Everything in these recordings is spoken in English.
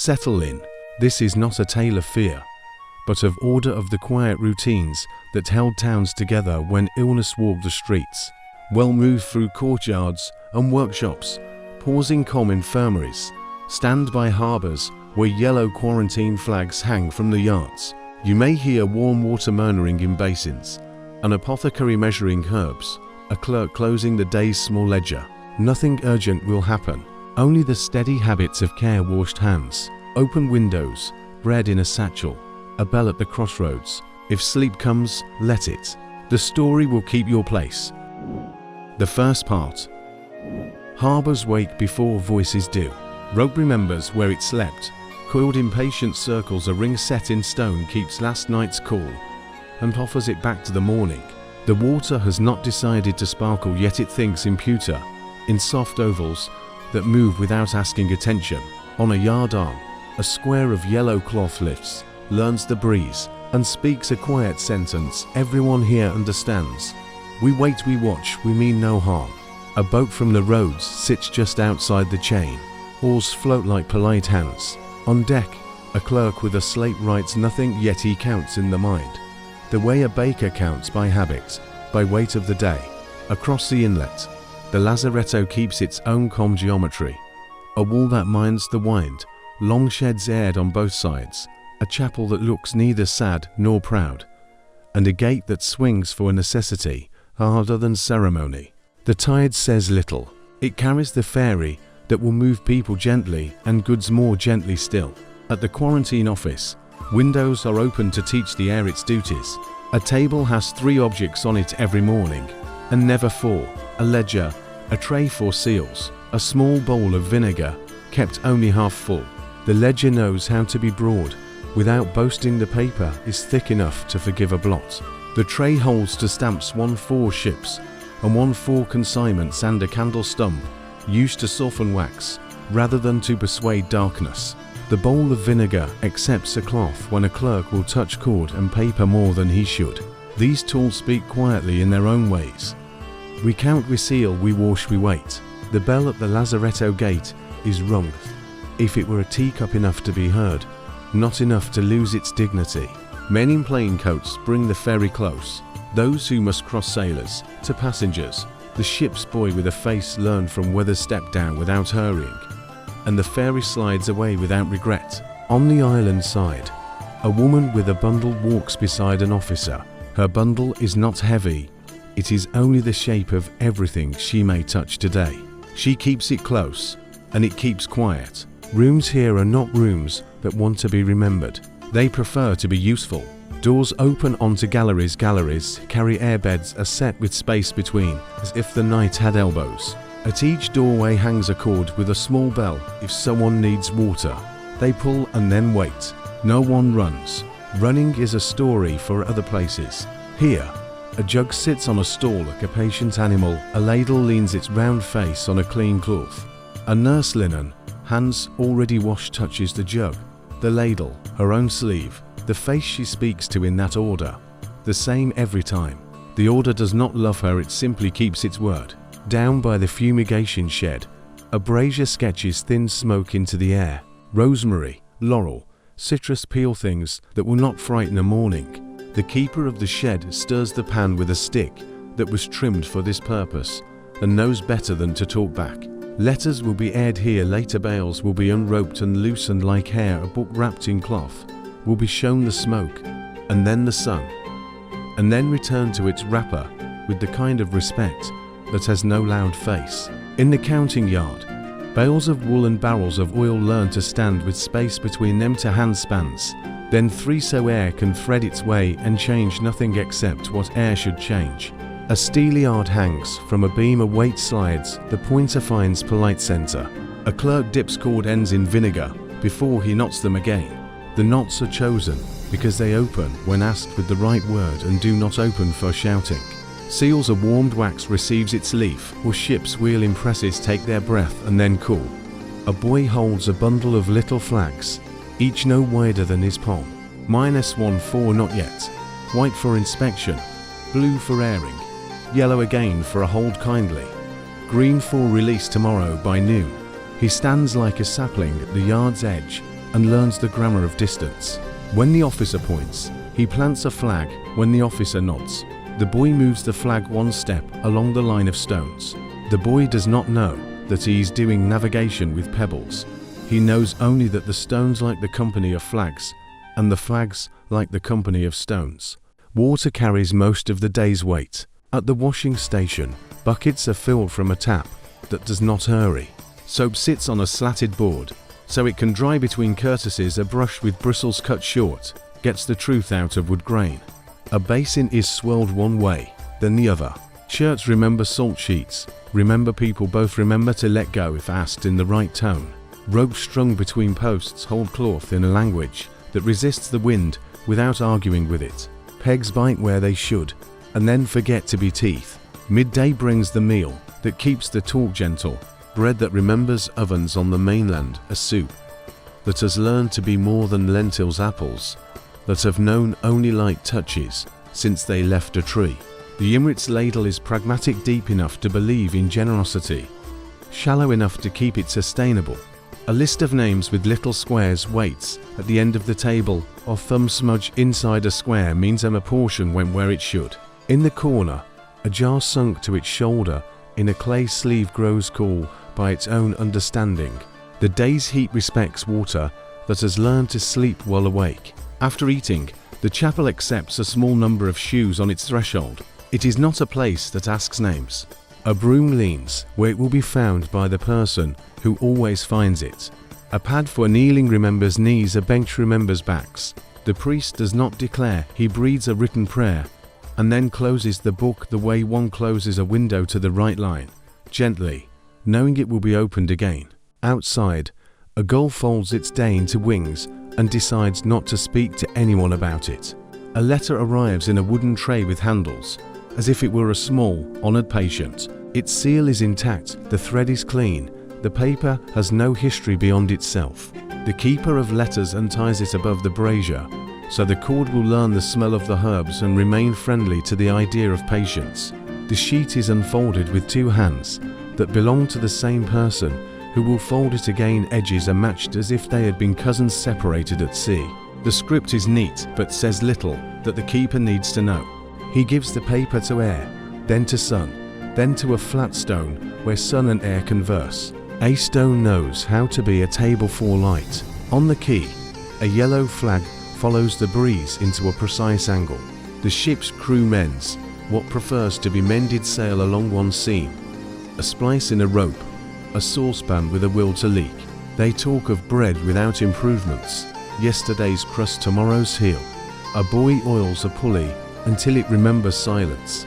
Settle in. This is not a tale of fear, but of order, of the quiet routines that held towns together when illness walked the streets. Well moved through courtyards and workshops, pausing calm infirmaries, stand by harbours where yellow quarantine flags hang from the yards. You may hear warm water murmuring in basins, an apothecary measuring herbs, a clerk closing the day's small ledger. Nothing urgent will happen, only the steady habits of care-washed hands, open windows, bread in a satchel, a bell at the crossroads. If sleep comes, let it. The story will keep your place. The first part. Harbours wake before voices do. Rope remembers where it slept. Coiled in patient circles, a ring set in stone keeps last night's call and offers it back to the morning. The water has not decided to sparkle, yet it thinks in pewter, in soft ovals that move without asking attention. On a yard arm, a square of yellow cloth lifts, learns the breeze, and speaks a quiet sentence everyone here understands. We wait, we watch, we mean no harm. A boat from the roads sits just outside the chain. Oars float like polite hands. On deck, a clerk with a slate writes nothing, yet he counts in the mind, the way a baker counts by habit, by weight of the day. Across the inlet, the lazaretto keeps its own calm geometry, a wall that minds the wind, long sheds aired on both sides, a chapel that looks neither sad nor proud, and a gate that swings for a necessity harder than ceremony. The tide says little. It carries the ferry that will move people gently and goods more gently still. At the quarantine office, windows are open to teach the air its duties. A table has 3 objects on it every morning, and never 4. A ledger, a tray for seals, a small bowl of vinegar, kept only half full. The ledger knows how to be broad, without boasting. The paper is thick enough to forgive a blot. The tray holds to stamps 1 for ships, and 1 for consignments, and a candle stump, used to soften wax, rather than to persuade darkness. The bowl of vinegar accepts a cloth when a clerk will touch cord and paper more than he should. These tools speak quietly in their own ways. We count, we seal, we wash, we wait. The bell at the lazaretto gate is rung. If it were a teacup, enough to be heard, not enough to lose its dignity. Men in plain coats bring the ferry close, those who must cross, sailors to passengers. The ship's boy with a face learned from weather step down without hurrying, and the ferry slides away without regret. On the island side, a woman with a bundle walks beside an officer. Her bundle is not heavy, it is only the shape of everything she may touch today. She keeps it close, and it keeps quiet. Rooms here are not rooms that want to be remembered. They prefer to be useful. Doors open onto galleries. Galleries carry airbeds, are set with space between, as if the night had elbows. At each doorway hangs a cord with a small bell. If someone needs water, they pull and then wait. No one runs. Running is a story for other places. Here, a jug sits on a stall like a patient animal. A ladle leans its round face on a clean cloth. A nurse linen, hands already washed, touches the jug, the ladle, her own sleeve. The face she speaks to in that order, the same every time. The order does not love her, it simply keeps its word. Down by the fumigation shed, a brazier sketches thin smoke into the air. Rosemary, laurel, citrus peel, things that will not frighten a morning. The keeper of the shed stirs the pan with a stick that was trimmed for this purpose and knows better than to talk back. Letters will be aired here later. Bales will be unroped and loosened like hair. A book wrapped in cloth will be shown the smoke, and then the sun, and then return to its wrapper with the kind of respect that has no loud face. In the counting yard, bales of wool and barrels of oil learn to stand with space between them to handspans. Then 3 so air can thread its way and change nothing except what air should change. A steelyard hangs from a beam, a weight slides, the pointer finds polite center. A clerk dips cord ends in vinegar before he knots them again. The knots are chosen because they open when asked with the right word and do not open for shouting. Seals, a warmed wax receives its leaf, or ship's wheel impresses take their breath and then cool. A boy holds a bundle of little flags, each no wider than his palm. -1 for not yet, white for inspection, blue for airing, yellow again for a hold kindly, green for release tomorrow by noon. He stands like a sapling at the yard's edge, and learns the grammar of distance. When the officer points, he plants a flag. When the officer nods, the boy moves the flag one step along the line of stones. The boy does not know that he is doing navigation with pebbles. He knows only that the stones like the company of flags, and the flags like the company of stones. Water carries most of the day's weight. At the washing station, buckets are filled from a tap that does not hurry. Soap sits on a slatted board, so it can dry between courtesies. A brush with bristles cut short gets the truth out of wood grain. A basin is swirled one way, then the other. Shirts remember salt sheets. Remember people both remember to let go if asked in the right tone. Ropes strung between posts hold cloth in a language that resists the wind without arguing with it. Pegs bite where they should, and then forget to be teeth. Midday brings the meal that keeps the talk gentle. Bread that remembers ovens on the mainland. A soup that has learned to be more than lentils. Apples that have known only light touches since they left a tree. The Imrit's ladle is pragmatic, deep enough to believe in generosity, shallow enough to keep it sustainable. A list of names with little squares waits at the end of the table, or thumb smudge inside a square means a portion went where it should. In the corner, a jar sunk to its shoulder in a clay sleeve grows cool by its own understanding. The day's heat respects water that has learned to sleep while awake. After eating, the chapel accepts a small number of shoes on its threshold. It is not a place that asks names. A broom leans where it will be found by the person who always finds it. A pad for kneeling remembers knees, a bench remembers backs. The priest does not declare, he breathes a written prayer, and then closes the book the way one closes a window to the right line, gently, knowing it will be opened again. Outside, a gull folds its day into wings and decides not to speak to anyone about it. A letter arrives in a wooden tray with handles, as if it were a small, honored patient. Its seal is intact, the thread is clean, the paper has no history beyond itself. The keeper of letters unties it above the brazier, so the cord will learn the smell of the herbs and remain friendly to the idea of patience. The sheet is unfolded with two hands that belong to the same person, who will fold it again. Edges are matched as if they had been cousins separated at sea. The script is neat but says little that the keeper needs to know. He gives the paper to air, then to sun, then to a flat stone where sun and air converse. A stone knows how to be a table for light. On the quay, a yellow flag follows the breeze into a precise angle. The ship's crew mends what prefers to be mended sail along one seam. A splice in a rope, a saucepan with a will to leak. They talk of bread without improvements, yesterday's crust, tomorrow's heel. A boy oils a pulley until it remembers silence,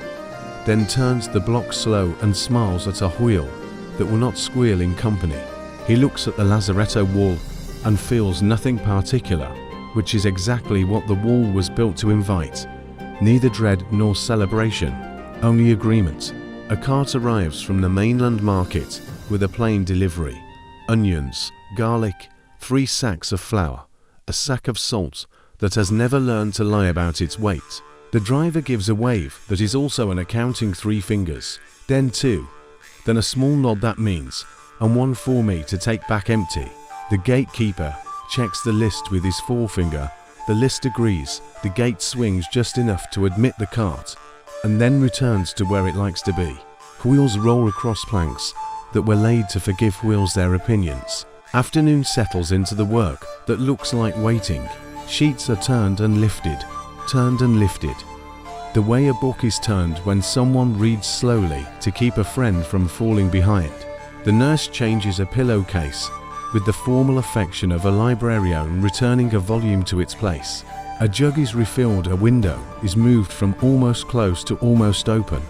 then turns the block slow and smiles at a wheel that will not squeal in company. He looks at the lazaretto wall and feels nothing particular, which is exactly what the wall was built to invite. Neither dread nor celebration, only agreement. A cart arrives from the mainland market with a plain delivery. Onions, garlic, 3 sacks of flour, a sack of salt that has never learned to lie about its weight. The driver gives a wave that is also an accounting 3 fingers, then 2, then a small nod that means, and 1 for me to take back empty. The gatekeeper checks the list with his forefinger. The list agrees. The gate swings just enough to admit the cart, and then returns to where it likes to be. Wheels roll across planks that were laid to forgive wheels their opinions. Afternoon settles into the work that looks like waiting. Sheets are turned and lifted, turned and lifted. The way a book is turned when someone reads slowly to keep a friend from falling behind. The nurse changes a pillowcase with the formal affection of a librarian returning a volume to its place. A jug is refilled, a window is moved from almost closed to almost open.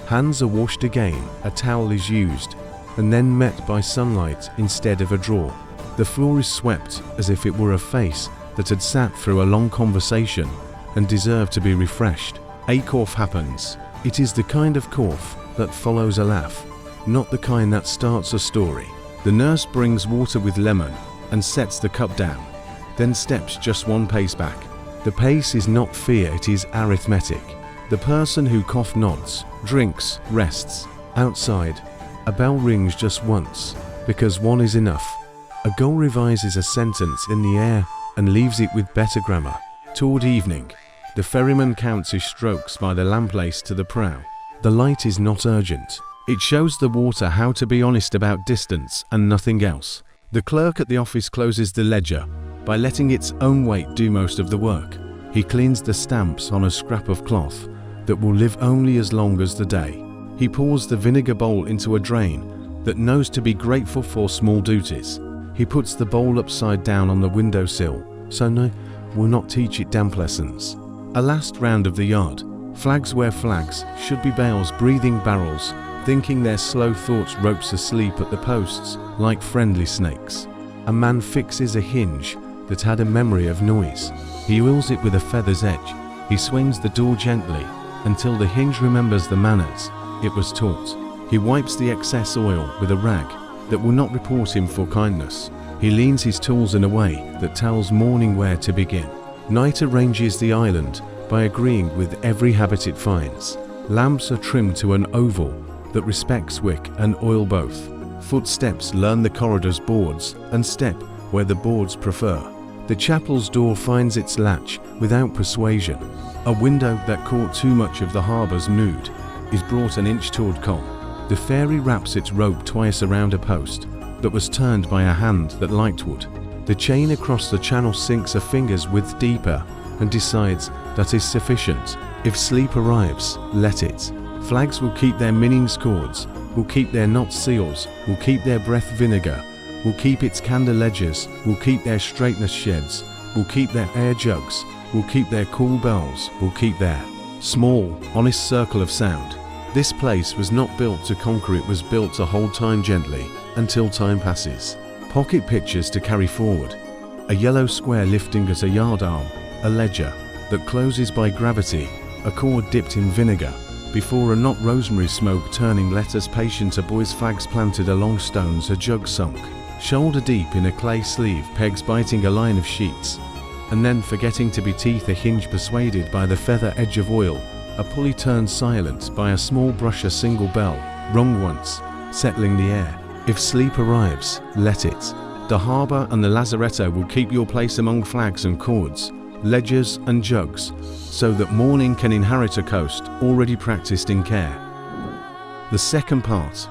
Hands are washed again, a towel is used, and then met by sunlight instead of a drawer. The floor is swept as if it were a face that had sat through a long conversation and deserved to be refreshed. A cough happens. It is the kind of cough that follows a laugh, not the kind that starts a story. The nurse brings water with lemon and sets the cup down, then steps just 1 pace back. The pace is not fear, it is arithmetic. The person who coughed nods, drinks, rests. Outside, a bell rings just once, because 1 is enough. A gull revises a sentence in the air and leaves it with better grammar. Toward evening, the ferryman counts his strokes by the lamplace to the prow. The light is not urgent. It shows the water how to be honest about distance and nothing else. The clerk at the office closes the ledger by letting its own weight do most of the work. He cleans the stamps on a scrap of cloth that will live only as long as the day. He pours the vinegar bowl into a drain that knows to be grateful for small duties. He puts the bowl upside down on the windowsill, so no will not teach it damp lessons. A last round of the yard. Flags where flags should be bales, breathing barrels, thinking their slow thoughts ropes asleep at the posts like friendly snakes. A man fixes a hinge that had a memory of noise. He oils it with a feather's edge. He swings the door gently until the hinge remembers the manners it was taught. He wipes the excess oil with a rag that will not report him for kindness. He leans his tools in a way that tells morning where to begin. Night arranges the island by agreeing with every habit it finds. Lamps are trimmed to an oval that respects wick and oil both. Footsteps learn the corridor's boards and step where the boards prefer. The chapel's door finds its latch without persuasion. A window that caught too much of the harbour's mood is brought an inch toward Col. The ferry wraps its rope twice around a post that was turned by a hand that liked wood. The chain across the channel sinks a finger's width deeper and decides that is sufficient. If sleep arrives, let it. Flags will keep their minnings cords, will keep their knot seals, will keep their breath vinegar, will keep its candor ledgers, will keep their straightness sheds, will keep their air jugs, will keep their cool bells, will keep their small, honest circle of sound. This place was not built to conquer, it was built to hold time gently until time passes. Pocket pictures to carry forward. A yellow square lifting at a yard arm, a ledger that closes by gravity, a cord dipped in vinegar, before a not rosemary smoke turning letters patient, a boy's flags planted along stones, a jug sunk, shoulder deep in a clay sleeve, pegs biting a line of sheets, and then forgetting to be teeth, a hinge persuaded by the feather edge of oil, a pulley turned silent by a small brush, a single bell, rung once, settling the air. If sleep arrives, let it. The harbour and the lazaretto will keep your place among flags and cords, ledgers and jugs, so that morning can inherit a coast already practiced in care. The second part.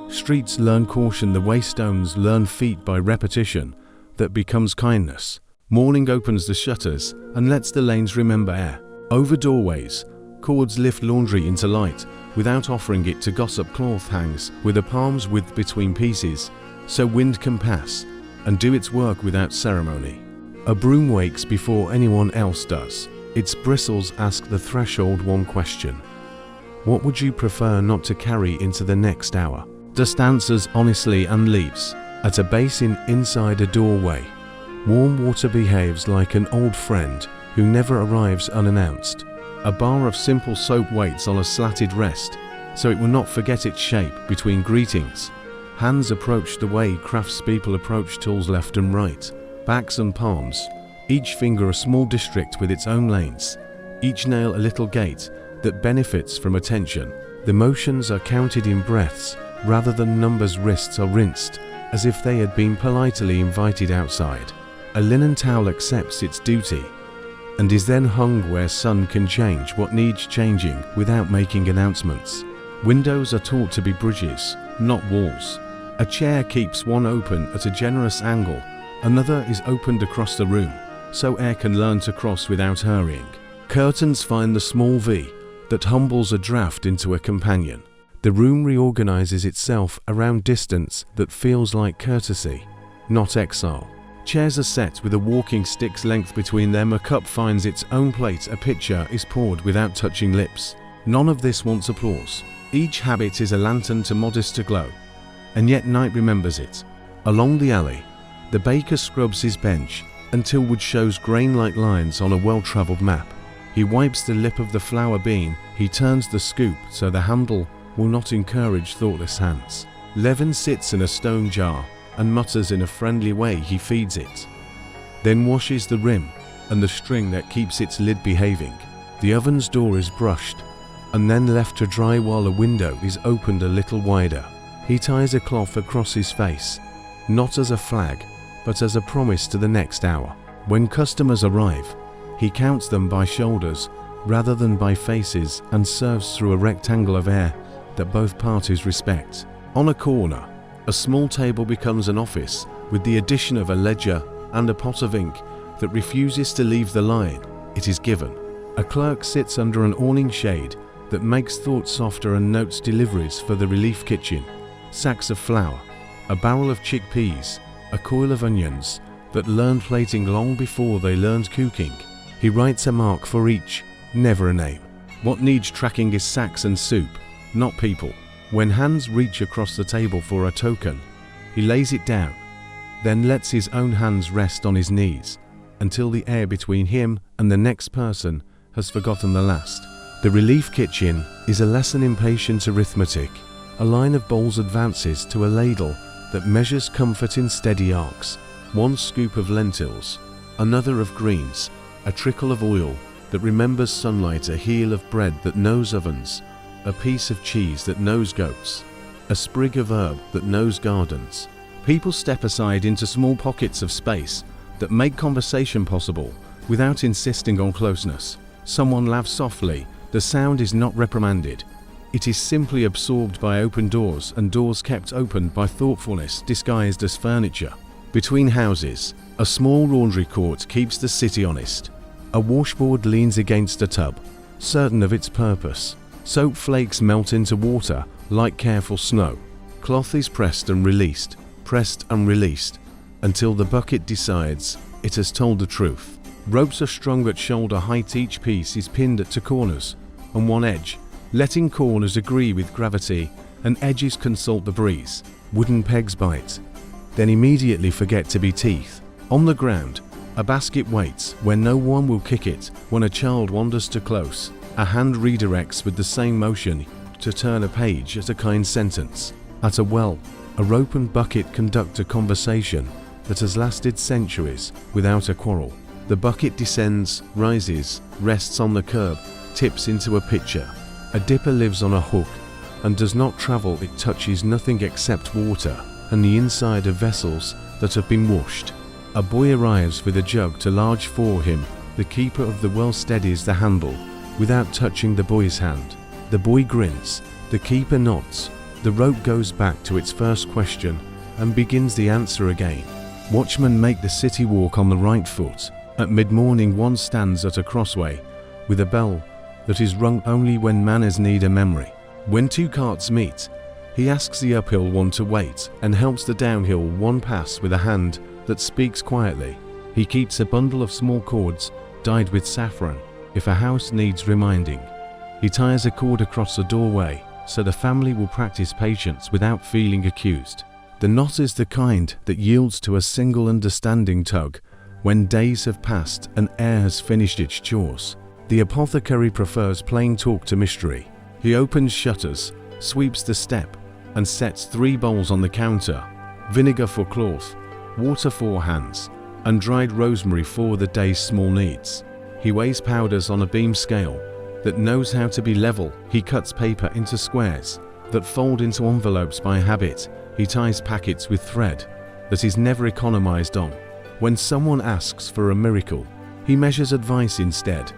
Streets learn caution, the way stones learn feet by repetition that becomes kindness. Morning opens the shutters and lets the lanes remember air. Over doorways, cords lift laundry into light without offering it to gossip. Cloth hangs with a palm's width between pieces, so wind can pass and do its work without ceremony. A broom wakes before anyone else does. Its bristles ask the threshold one question. What would you prefer not to carry into the next hour? Dust answers honestly and leaves at a basin inside a doorway. Warm water behaves like an old friend who never arrives unannounced. A bar of simple soap waits on a slatted rest, so it will not forget its shape between greetings. Hands approach the way craftspeople approach tools left and right. Backs and palms, each finger a small district with its own lanes, each nail a little gate that benefits from attention. The motions are counted in breaths rather than numbers. Wrists are rinsed as if they had been politely invited outside. A linen towel accepts its duty and is then hung where sun can change what needs changing without making announcements. Windows are taught to be bridges, not walls. A chair keeps one open at a generous angle, another is opened across the room, so air can learn to cross without hurrying. Curtains find the small V that humbles a draught into a companion. The room reorganizes itself around distance that feels like courtesy, not exile. Chairs are set with a walking stick's length between them. A cup finds its own plate. A pitcher is poured without touching lips. None of this wants applause. Each habit is a lantern too modest to glow, and yet night remembers it. Along the alley, the baker scrubs his bench until wood shows grain-like lines on a well-travelled map. He wipes the lip of the flour bean. He turns the scoop so the handle will not encourage thoughtless hands. Leaven sits in a stone jar and mutters in a friendly way. He feeds it, then washes the rim and the string that keeps its lid behaving. The oven's door is brushed and then left to dry while a window is opened a little wider. He ties a cloth across his face not as a flag, but as a promise to the next hour. When customers arrive, he counts them by shoulders rather than by faces and serves through a rectangle of air that both parties respect. On a corner, a small table becomes an office with the addition of a ledger and a pot of ink that refuses to leave the line it is given. A clerk sits under an awning shade that makes thought softer and notes deliveries for the relief kitchen. Sacks of flour, a barrel of chickpeas, a coil of onions that learned plating long before they learned cooking. He writes a mark for each, never a name. What needs tracking is sacks and soup, not people. When hands reach across the table for a token, he lays it down, then lets his own hands rest on his knees until the air between him and the next person has forgotten the last. The relief kitchen is a lesson in patient arithmetic. A line of bowls advances to a ladle that measures comfort in steady arcs. One scoop of lentils, another of greens, a trickle of oil that remembers sunlight, a heel of bread that knows ovens, a piece of cheese that knows goats, a sprig of herb that knows gardens. People step aside into small pockets of space that make conversation possible without insisting on closeness. Someone laughs softly. The sound is not reprimanded. It is simply absorbed by open doors and doors kept open by thoughtfulness disguised as furniture. Between houses, a small laundry court keeps the city honest. A washboard leans against a tub, certain of its purpose. Soap flakes melt into water like careful snow. Cloth is pressed and released, until the bucket decides it has told the truth. Ropes are strung at shoulder height. Each piece is pinned at two corners on one edge, letting corners agree with gravity and edges consult the breeze. Wooden pegs bite, then immediately forget to be teeth. On the ground, a basket waits where no one will kick it. When a child wanders too close, a hand redirects with the same motion to turn a page at a kind sentence. At a well, a rope and bucket conduct a conversation that has lasted centuries without a quarrel. The bucket descends, rises, rests on the curb, tips into a pitcher. A dipper lives on a hook and does not travel. It touches nothing except water and the inside of vessels that have been washed. A boy arrives with a jug too large for him. The keeper of the well steadies the handle without touching the boy's hand. The boy grins. The keeper nods. The rope goes back to its first question and begins the answer again. Watchmen make the city walk on the right foot. At mid-morning, one stands at a crossway with a bell that is rung only when manners need a memory. When two carts meet, he asks the uphill one to wait and helps the downhill one pass with a hand that speaks quietly. He keeps a bundle of small cords dyed with saffron if a house needs reminding. He ties a cord across the doorway so the family will practice patience without feeling accused. The knot is the kind that yields to a single understanding tug when days have passed and air has finished its chores. The apothecary prefers plain talk to mystery. He opens shutters, sweeps the step, and sets 3 bowls on the counter: vinegar for cloth, water for hands, and dried rosemary for the day's small needs. He weighs powders on a beam scale that knows how to be level. He cuts paper into squares that fold into envelopes by habit. He ties packets with thread that is never economized on. When someone asks for a miracle, he measures advice instead.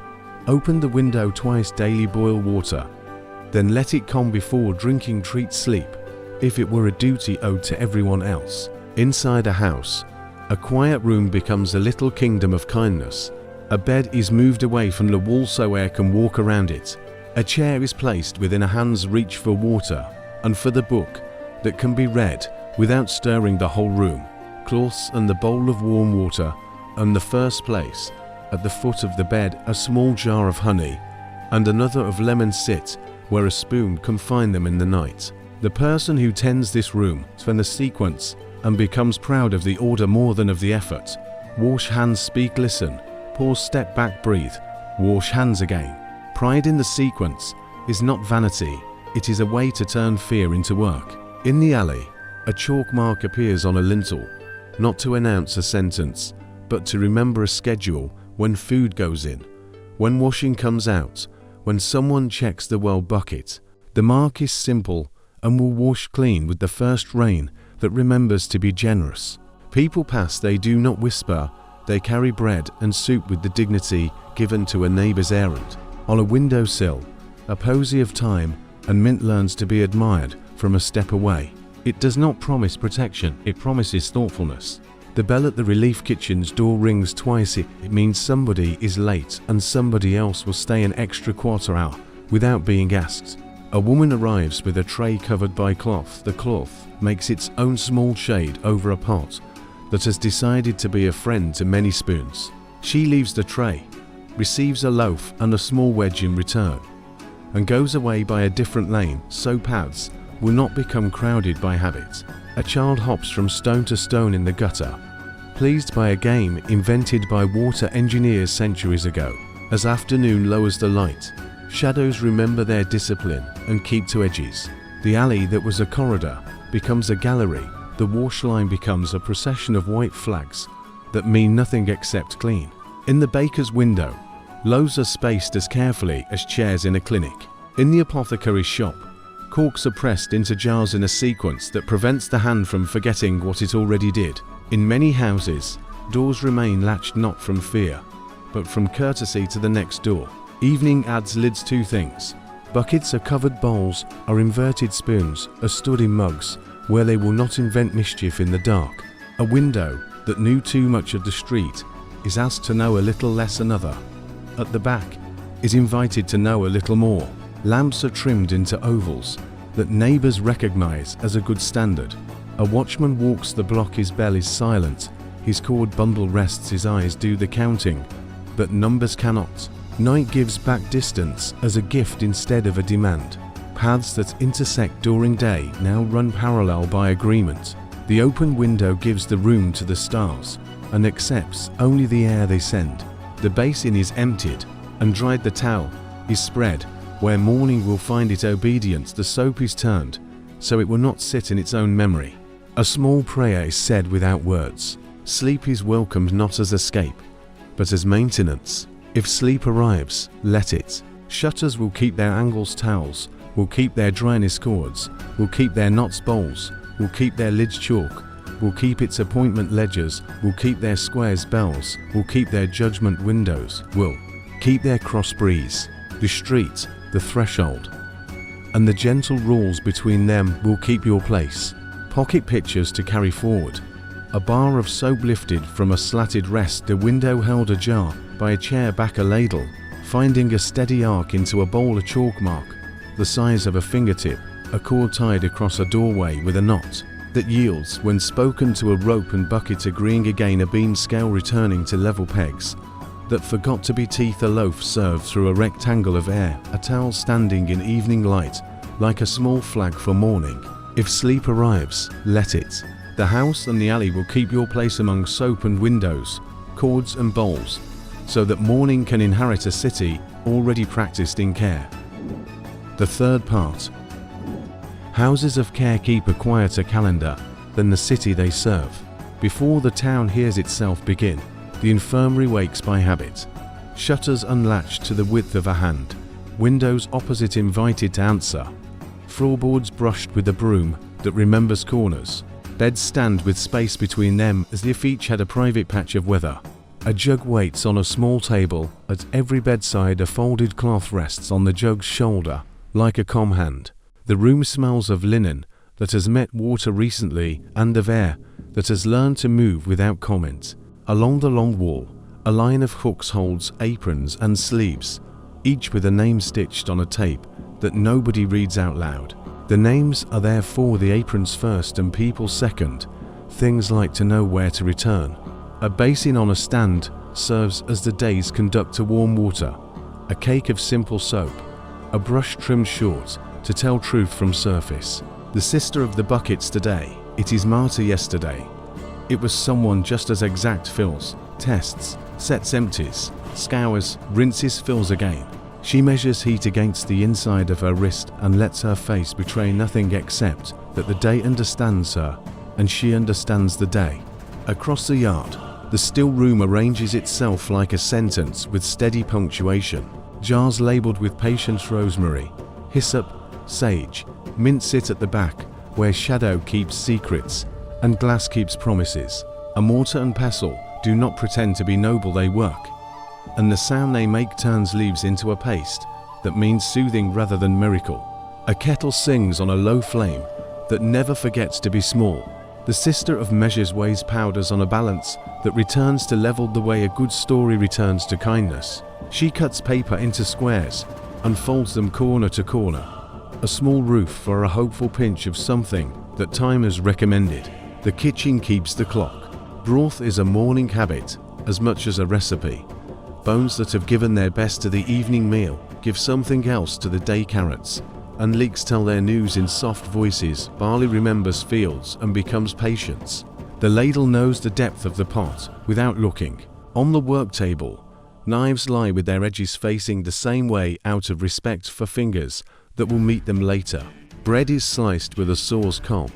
Open the window twice daily, boil water, then let it calm before drinking. Treat sleep if it were a duty owed to everyone else. Inside a house, a quiet room becomes a little kingdom of kindness. A bed is moved away from the wall so air can walk around it. A chair is placed within a hand's reach for water and for the book that can be read without stirring the whole room. Cloths and the bowl of warm water, and the first place, at the foot of the bed, a small jar of honey and another of lemon sit where a spoon can find them in the night. The person who tends this room spends the sequence and becomes proud of the order more than of the effort. Wash hands, speak, listen, pause, step back, breathe, wash hands again. Pride in the sequence is not vanity, it is a way to turn fear into work. In the alley, a chalk mark appears on a lintel, not to announce a sentence, but to remember a schedule: when food goes in, when washing comes out, when someone checks the well bucket. The mark is simple and will wash clean with the first rain that remembers to be generous. People pass, they do not whisper, they carry bread and soup with the dignity given to a neighbor's errand. On a windowsill, a posy of thyme and mint learns to be admired from a step away. It does not promise protection, it promises thoughtfulness. The bell at the relief kitchen's door rings twice. It means somebody is late and somebody else will stay an extra quarter hour without being asked. A woman arrives with a tray covered by cloth. The cloth makes its own small shade over a pot that has decided to be a friend to many spoons. She leaves the tray, receives a loaf and a small wedge in return, and goes away by a different lane so paths will not become crowded by habit. A child hops from stone to stone in the gutter, pleased by a game invented by water engineers centuries ago. As afternoon lowers the light, shadows remember their discipline and keep to edges. The alley that was a corridor becomes a gallery. The wash line becomes a procession of white flags that mean nothing except clean. In the baker's window, loaves are spaced as carefully as chairs in a clinic. In the apothecary's shop, corks are pressed into jars in a sequence that prevents the hand from forgetting what it already did. In many houses, doors remain latched not from fear, but from courtesy to the next door. Evening adds lids to things. Buckets are covered, bowls are inverted, spoons are stood in mugs where they will not invent mischief in the dark. A window that knew too much of the street is asked to know a little less. Another, at the back, is invited to know a little more. Lamps are trimmed into ovals that neighbors recognize as a good standard. A watchman walks the block, his bell is silent, his cord bundle rests, his eyes do the counting, but numbers cannot. Night gives back distance as a gift instead of a demand. Paths that intersect during day now run parallel by agreement. The open window gives the room to the stars and accepts only the air they send. The basin is emptied and dried, the towel is spread where morning will find it obedient. The soap is turned so it will not sit in its own memory. A small prayer is said without words. Sleep is welcomed not as escape, but as maintenance. If sleep arrives, let it. Shutters will keep their angles, towels will keep their dryness, cords will keep their knots, bowls will keep their lids, chalk will keep its appointment, ledgers will keep their squares, bells will keep their judgment, windows will keep their cross breeze. The street, the threshold, and the gentle rules between them will keep your place. Pocket pictures to carry forward. A bar of soap lifted from a slatted rest, the window held ajar by a chair back, a ladle finding a steady arc into a bowl, a chalk mark the size of a fingertip, a cord tied across a doorway with a knot that yields when spoken to, a rope and bucket agreeing again, a beam scale returning to level pegs that forgot to be teeth, a loaf served through a rectangle of air, a towel standing in evening light like a small flag for morning. If sleep arrives, let it. The house and the alley will keep your place among soap and windows, cords and bowls, so that morning can inherit a city already practiced in care. The third part. Houses of care keep a quieter calendar than the city they serve. Before the town hears itself begin, the infirmary wakes by habit. Shutters unlatched to the width of a hand. Windows opposite invited to answer. Floorboards brushed with a broom that remembers corners. Beds stand with space between them as if each had a private patch of weather. A jug waits on a small table. At every bedside a folded cloth rests on the jug's shoulder like a calm hand. The room smells of linen that has met water recently and of air that has learned to move without comment. Along the long wall, a line of hooks holds aprons and sleeves, each with a name stitched on a tape that nobody reads out loud. The names are there for the aprons first and people second. Things like to know where to return. A basin on a stand serves as the day's conduct to warm water. A cake of simple soap. A brush trimmed short to tell truth from surface. The sister of the buckets today, it is Marta yesterday. It was someone just as exact, fills, tests, sets, empties, scours, rinses, fills again. She measures heat against the inside of her wrist and lets her face betray nothing except that the day understands her and she understands the day. Across the yard, the still room arranges itself like a sentence with steady punctuation. Jars labeled with patience, rosemary, hyssop, sage, mint sit at the back where shadow keeps secrets and glass keeps promises. A mortar and pestle do not pretend to be noble, they work, and the sound they make turns leaves into a paste that means soothing rather than miracle. A kettle sings on a low flame that never forgets to be small. The sister of measures weighs powders on a balance that returns to level the way a good story returns to kindness. She cuts paper into squares and folds them corner to corner. A small roof for a hopeful pinch of something that time has recommended. The kitchen keeps the clock. Broth is a morning habit as much as a recipe. Bones that have given their best to the evening meal give something else to the day. Carrots and leeks tell their news in soft voices. Barley remembers fields and becomes patience. The ladle knows the depth of the pot without looking. On the work table, knives lie with their edges facing the same way out of respect for fingers that will meet them later. Bread is sliced with a saw's comb.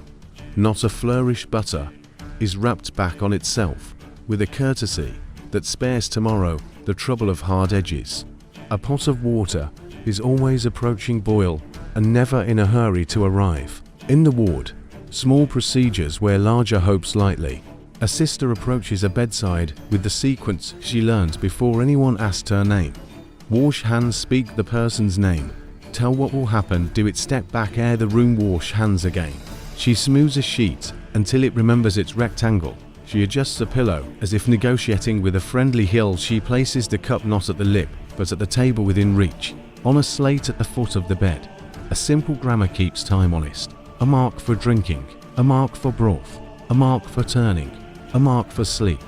Not a flourish. Butter is wrapped back on itself with a courtesy that spares tomorrow the trouble of hard edges. A pot of water is always approaching boil and never in a hurry to arrive. In the ward, small procedures wear larger hopes lightly. A sister approaches a bedside with the sequence she learned before anyone asked her name. Wash hands, speak the person's name. Tell what will happen, do it, step back, ere the room, wash hands again. She smooths a sheet until it remembers its rectangle. She adjusts a pillow as if negotiating with a friendly heel. She places the cup not at the lip, but at the table within reach. On a slate at the foot of the bed, a simple grammar keeps time honest. A mark for drinking, a mark for broth, a mark for turning, a mark for sleep.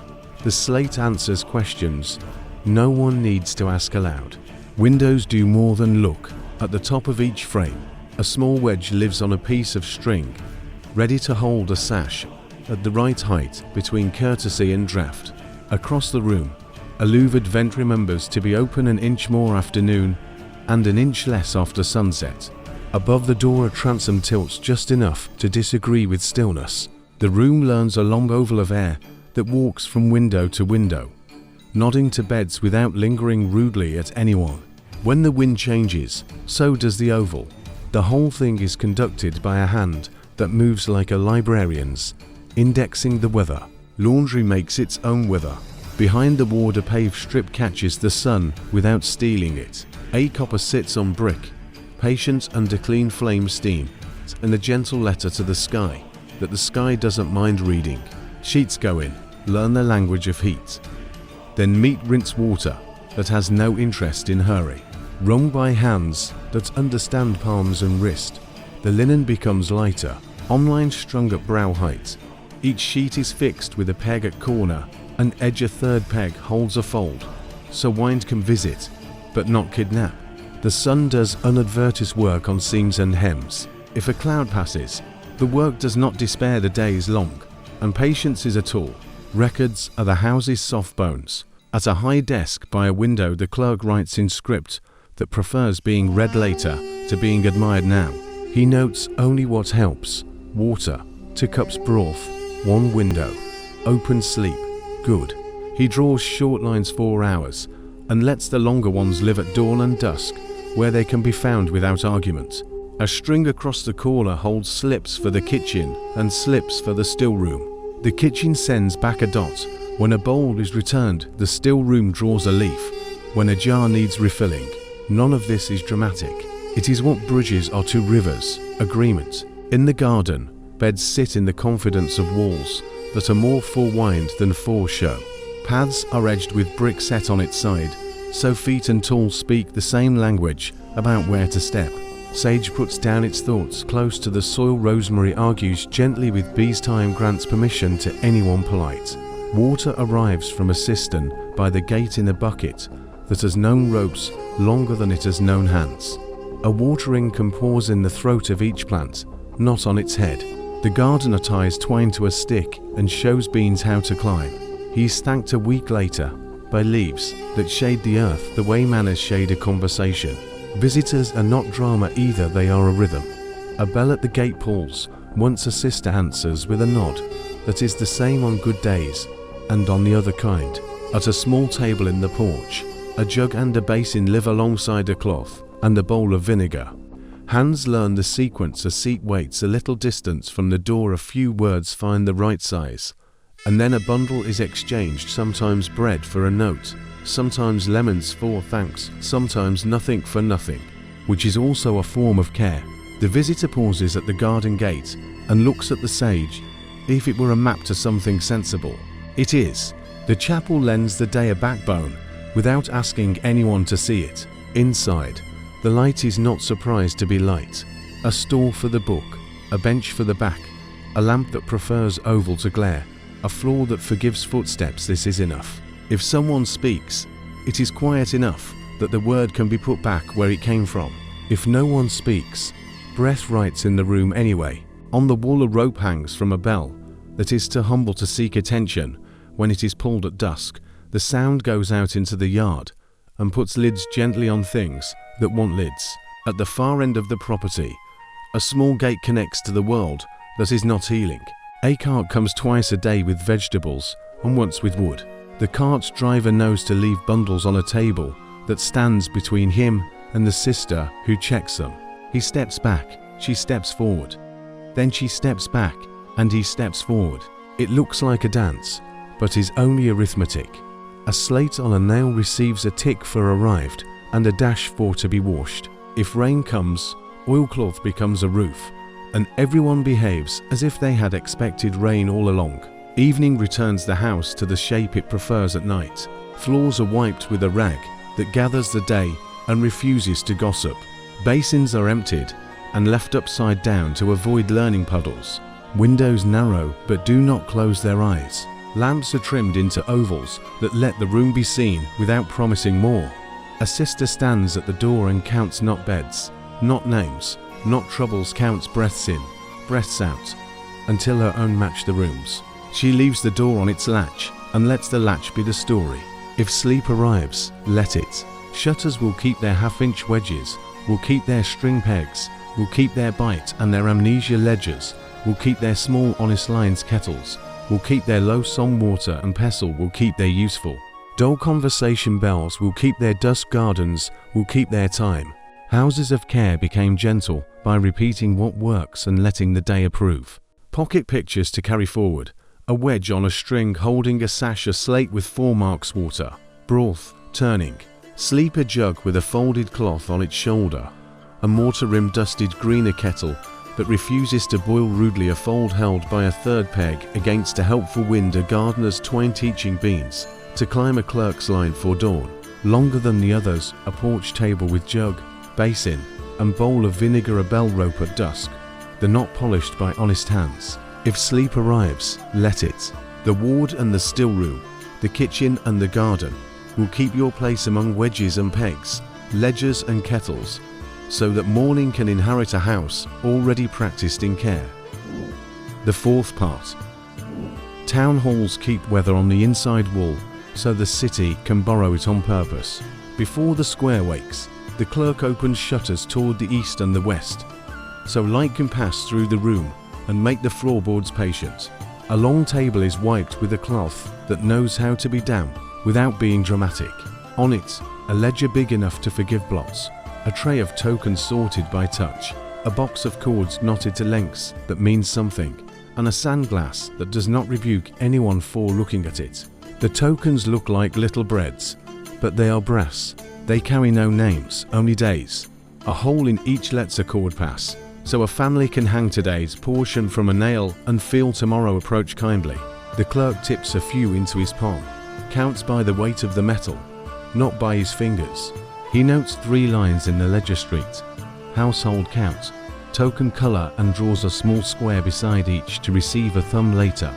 The slate answers questions no one needs to ask aloud. Windows do more than look. At the top of each frame, a small wedge lives on a piece of string, ready to hold a sash at the right height between courtesy and draft. Across the room, a louvered vent remembers to be open an inch more afternoon and an inch less after sunset. Above the door, a transom tilts just enough to disagree with stillness. The room learns a long oval of air that walks from window to window, nodding to beds without lingering rudely at anyone. When the wind changes, so does the oval. The whole thing is conducted by a hand that moves like a librarian's, indexing the weather. Laundry makes its own weather. Behind the ward, a paved strip catches the sun without stealing it. A copper sits on brick, patience under clean flame steam, and a gentle letter to the sky that the sky doesn't mind reading. Sheets go in, learn the language of heat. Then meet rinse water that has no interest in hurry. Wrung by hands that understand palms and wrist. The linen becomes lighter, online strung at brow height. Each sheet is fixed with a peg at corner, and edge a third peg holds a fold, so wind can visit, but not kidnap. The sun does unadvertised work on seams and hems. If a cloud passes, the work does not despair, the day is long, and patience is a tool. Records are the house's soft bones. At a high desk by a window, the clerk writes in script that prefers being read later to being admired now. He notes only what helps. Water, 2 cups broth, 1 window, open sleep, good. He draws short lines 4 hours and lets the longer ones live at dawn and dusk, where they can be found without argument. A string across the corner holds slips for the kitchen and slips for the still room. The kitchen sends back a dot when a bowl is returned. The still room draws a leaf when a jar needs refilling. None of this is dramatic. It is what bridges are to rivers, agreement. In the garden, beds sit in the confidence of walls that are more forewind than foreshow. Paths are edged with brick set on its side, so feet and tools speak the same language about where to step. Sage puts down its thoughts close to the soil. Rosemary argues gently with bees. Time grants permission to anyone polite. Water arrives from a cistern by the gate in a bucket that has known ropes longer than it has known hands. A watering can pause in the throat of each plant, not on its head. The gardener ties twine to a stick and shows beans how to climb. He is thanked a week later by leaves that shade the earth the way manners shade a conversation. Visitors are not drama either, they are a rhythm. A bell at the gate pulls. Once a sister answers with a nod that is the same on good days and on the other kind. At a small table in the porch, a jug and a basin live alongside a cloth and a bowl of vinegar. Hands learn the sequence. A seat waits a little distance from the door. A few words find the right size. And then a bundle is exchanged, sometimes bread for a note, sometimes lemons for thanks, sometimes nothing for nothing, which is also a form of care. The visitor pauses at the garden gate and looks at the sage. If it were a map to something sensible, it is. The chapel lends the day a backbone without asking anyone to see it. Inside, the light is not surprised to be light. A stall for the book, a bench for the back, a lamp that prefers oval to glare, a floor that forgives footsteps. This is enough. If someone speaks, it is quiet enough that the word can be put back where it came from. If no one speaks, breath writes in the room anyway. On the wall a rope hangs from a bell that is too humble to seek attention. When it is pulled at dusk, the sound goes out into the yard and puts lids gently on things that want lids. At the far end of the property, a small gate connects to the world that is not healing. A cart comes twice a day with vegetables and once with wood. The cart's driver knows to leave bundles on a table that stands between him and the sister who checks them. He steps back, she steps forward. Then she steps back and he steps forward. It looks like a dance, but is only arithmetic. A slate on a nail receives a tick for arrived and a dash for to be washed. If rain comes, oilcloth becomes a roof, and everyone behaves as if they had expected rain all along. Evening returns the house to the shape it prefers at night. Floors are wiped with a rag that gathers the day and refuses to gossip. Basins are emptied and left upside down to avoid learning puddles. Windows narrow but do not close their eyes. Lamps are trimmed into ovals that let the room be seen without promising more. A sister stands at the door and counts not beds, not names, not troubles, counts breaths in, breaths out, until her own match the rooms. She leaves the door on its latch and lets the latch be the story. If sleep arrives, let it. Shutters will keep their half-inch wedges, will keep their string pegs, will keep their bite and their amnesia ledgers, will keep their small honest lines kettles, will keep their low song water and pestle, will keep their useful. Dull conversation bells will keep their dusk gardens, will keep their time. Houses of care became gentle by repeating what works and letting the day approve. Pocket pictures to carry forward. A wedge on a string holding a sash, a slate with 4 marks water. Broth, turning. Sleep, a jug with a folded cloth on its shoulder. A mortar-rim dusted greener kettle that refuses to boil rudely, a fold held by a third peg against a helpful wind, a gardener's twine teaching beans to climb a clerk's line for dawn. Longer than the others, a porch table with jug, basin, and bowl of vinegar, a bell rope at dusk, the knot polished by honest hands. If sleep arrives, let it. The ward and the still room, the kitchen and the garden will keep your place among wedges and pegs, ledgers and kettles, so that morning can inherit a house already practiced in care. The fourth part. Town halls keep weather on the inside wall, so the city can borrow it on purpose. Before the square wakes, the clerk opens shutters toward the east and the west, so light can pass through the room and make the floorboards patient. A long table is wiped with a cloth that knows how to be damp without being dramatic. On it, a ledger big enough to forgive blots, a tray of tokens sorted by touch, a box of cords knotted to lengths that means something, and a sand glass that does not rebuke anyone for looking at it. The tokens look like little breads, but they are brass. They carry no names, only days. A hole in each lets a cord pass, so a family can hang today's portion from a nail and feel tomorrow approach kindly. The clerk tips a few into his palm, counts by the weight of the metal, not by his fingers. He notes 3 lines in the ledger street, household count, token color, and draws a small square beside each to receive a thumb later,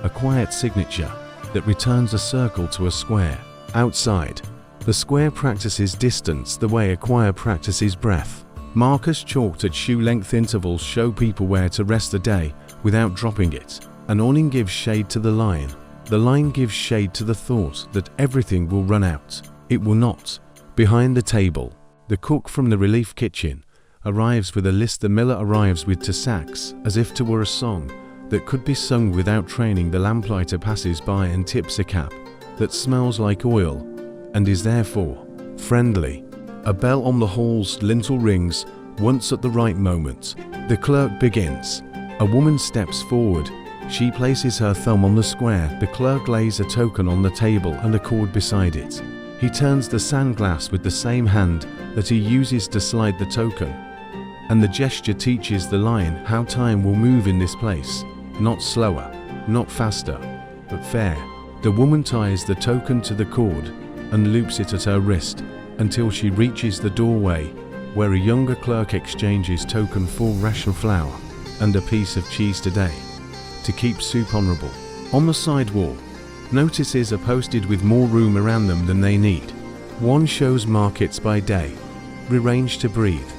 a quiet signature that returns a circle to a square. Outside, the square practices distance the way a choir practices breath. Markers chalked at shoe-length intervals show people where to rest the day without dropping it. An awning gives shade to the line. The line gives shade to the thought that everything will run out. It will not. Behind the table, the cook from the relief kitchen arrives with a list. The miller arrives with 2 sacks, as if 'twere were a song that could be sung without training. The lamplighter passes by and tips a cap that smells like oil and is therefore friendly. A bell on the hall's lintel rings Once at the right moment, the clerk begins. A woman steps forward. She places her thumb on the square. The clerk lays a token on the table and a cord beside it. He turns the sand glass with the same hand that he uses to slide the token. And the gesture teaches the lion how time will move in this place. Not slower, not faster, but fair. The woman ties the token to the cord and loops it at her wrist until she reaches the doorway, where a younger clerk exchanges token for ration flour and a piece of cheese today, to keep soup honorable. On the side wall, notices are posted with more room around them than they need. One shows markets by day, rearranged to breathe,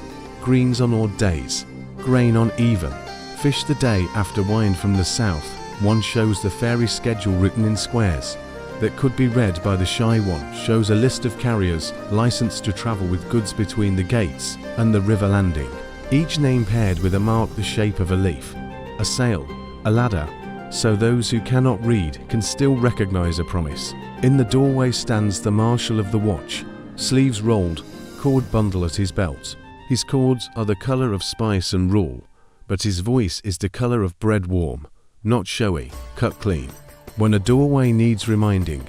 greens on odd days, grain on even, fish the day after wine from the south. One shows the ferry schedule written in squares that could be read by the shy one, shows a list of carriers licensed to travel with goods between the gates and the river landing, each name paired with a mark the shape of a leaf, a sail, a ladder, so those who cannot read can still recognize a promise. In the doorway stands the marshal of the watch, sleeves rolled, cord bundle at his belt. His cords are the color of spice and rule, but his voice is the color of bread warm, not showy, cut clean. When a doorway needs reminding,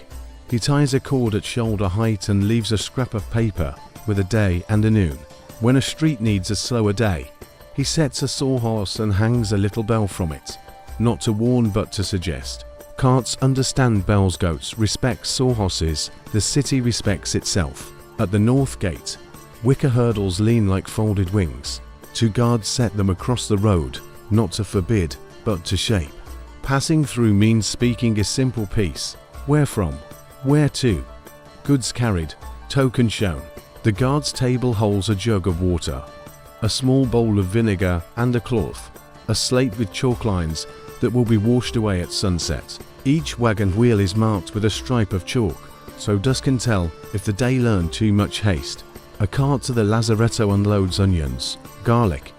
he ties a cord at shoulder height and leaves a scrap of paper with a day and a noon. When a street needs a slower day, he sets a sawhorse and hangs a little bell from it, not to warn but to suggest. Carts understand bells, goats respect sawhorses, the city respects itself. At the north gate, wicker hurdles lean like folded wings. 2 guards set them across the road, not to forbid, but to shape. Passing through means speaking a simple piece. Where from? Where to? Goods carried, token shown. The guard's table holds a jug of water, a small bowl of vinegar and a cloth, a slate with chalk lines that will be washed away at sunset. Each wagon wheel is marked with a stripe of chalk, so dust can tell if the day learned too much haste. A cart to the lazaretto unloads onions, garlic,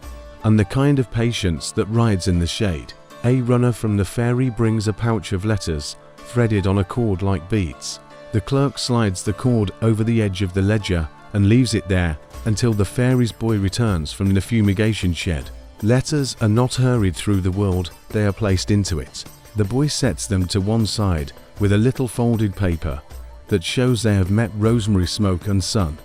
and the kind of patience that rides in the shade. A runner from the ferry brings a pouch of letters, threaded on a cord like beads. The clerk slides the cord over the edge of the ledger and leaves it there until the ferry's boy returns from the fumigation shed. Letters are not hurried through the world, they are placed into it. The boy sets them to one side with a little folded paper that shows they have met rosemary smoke and sun.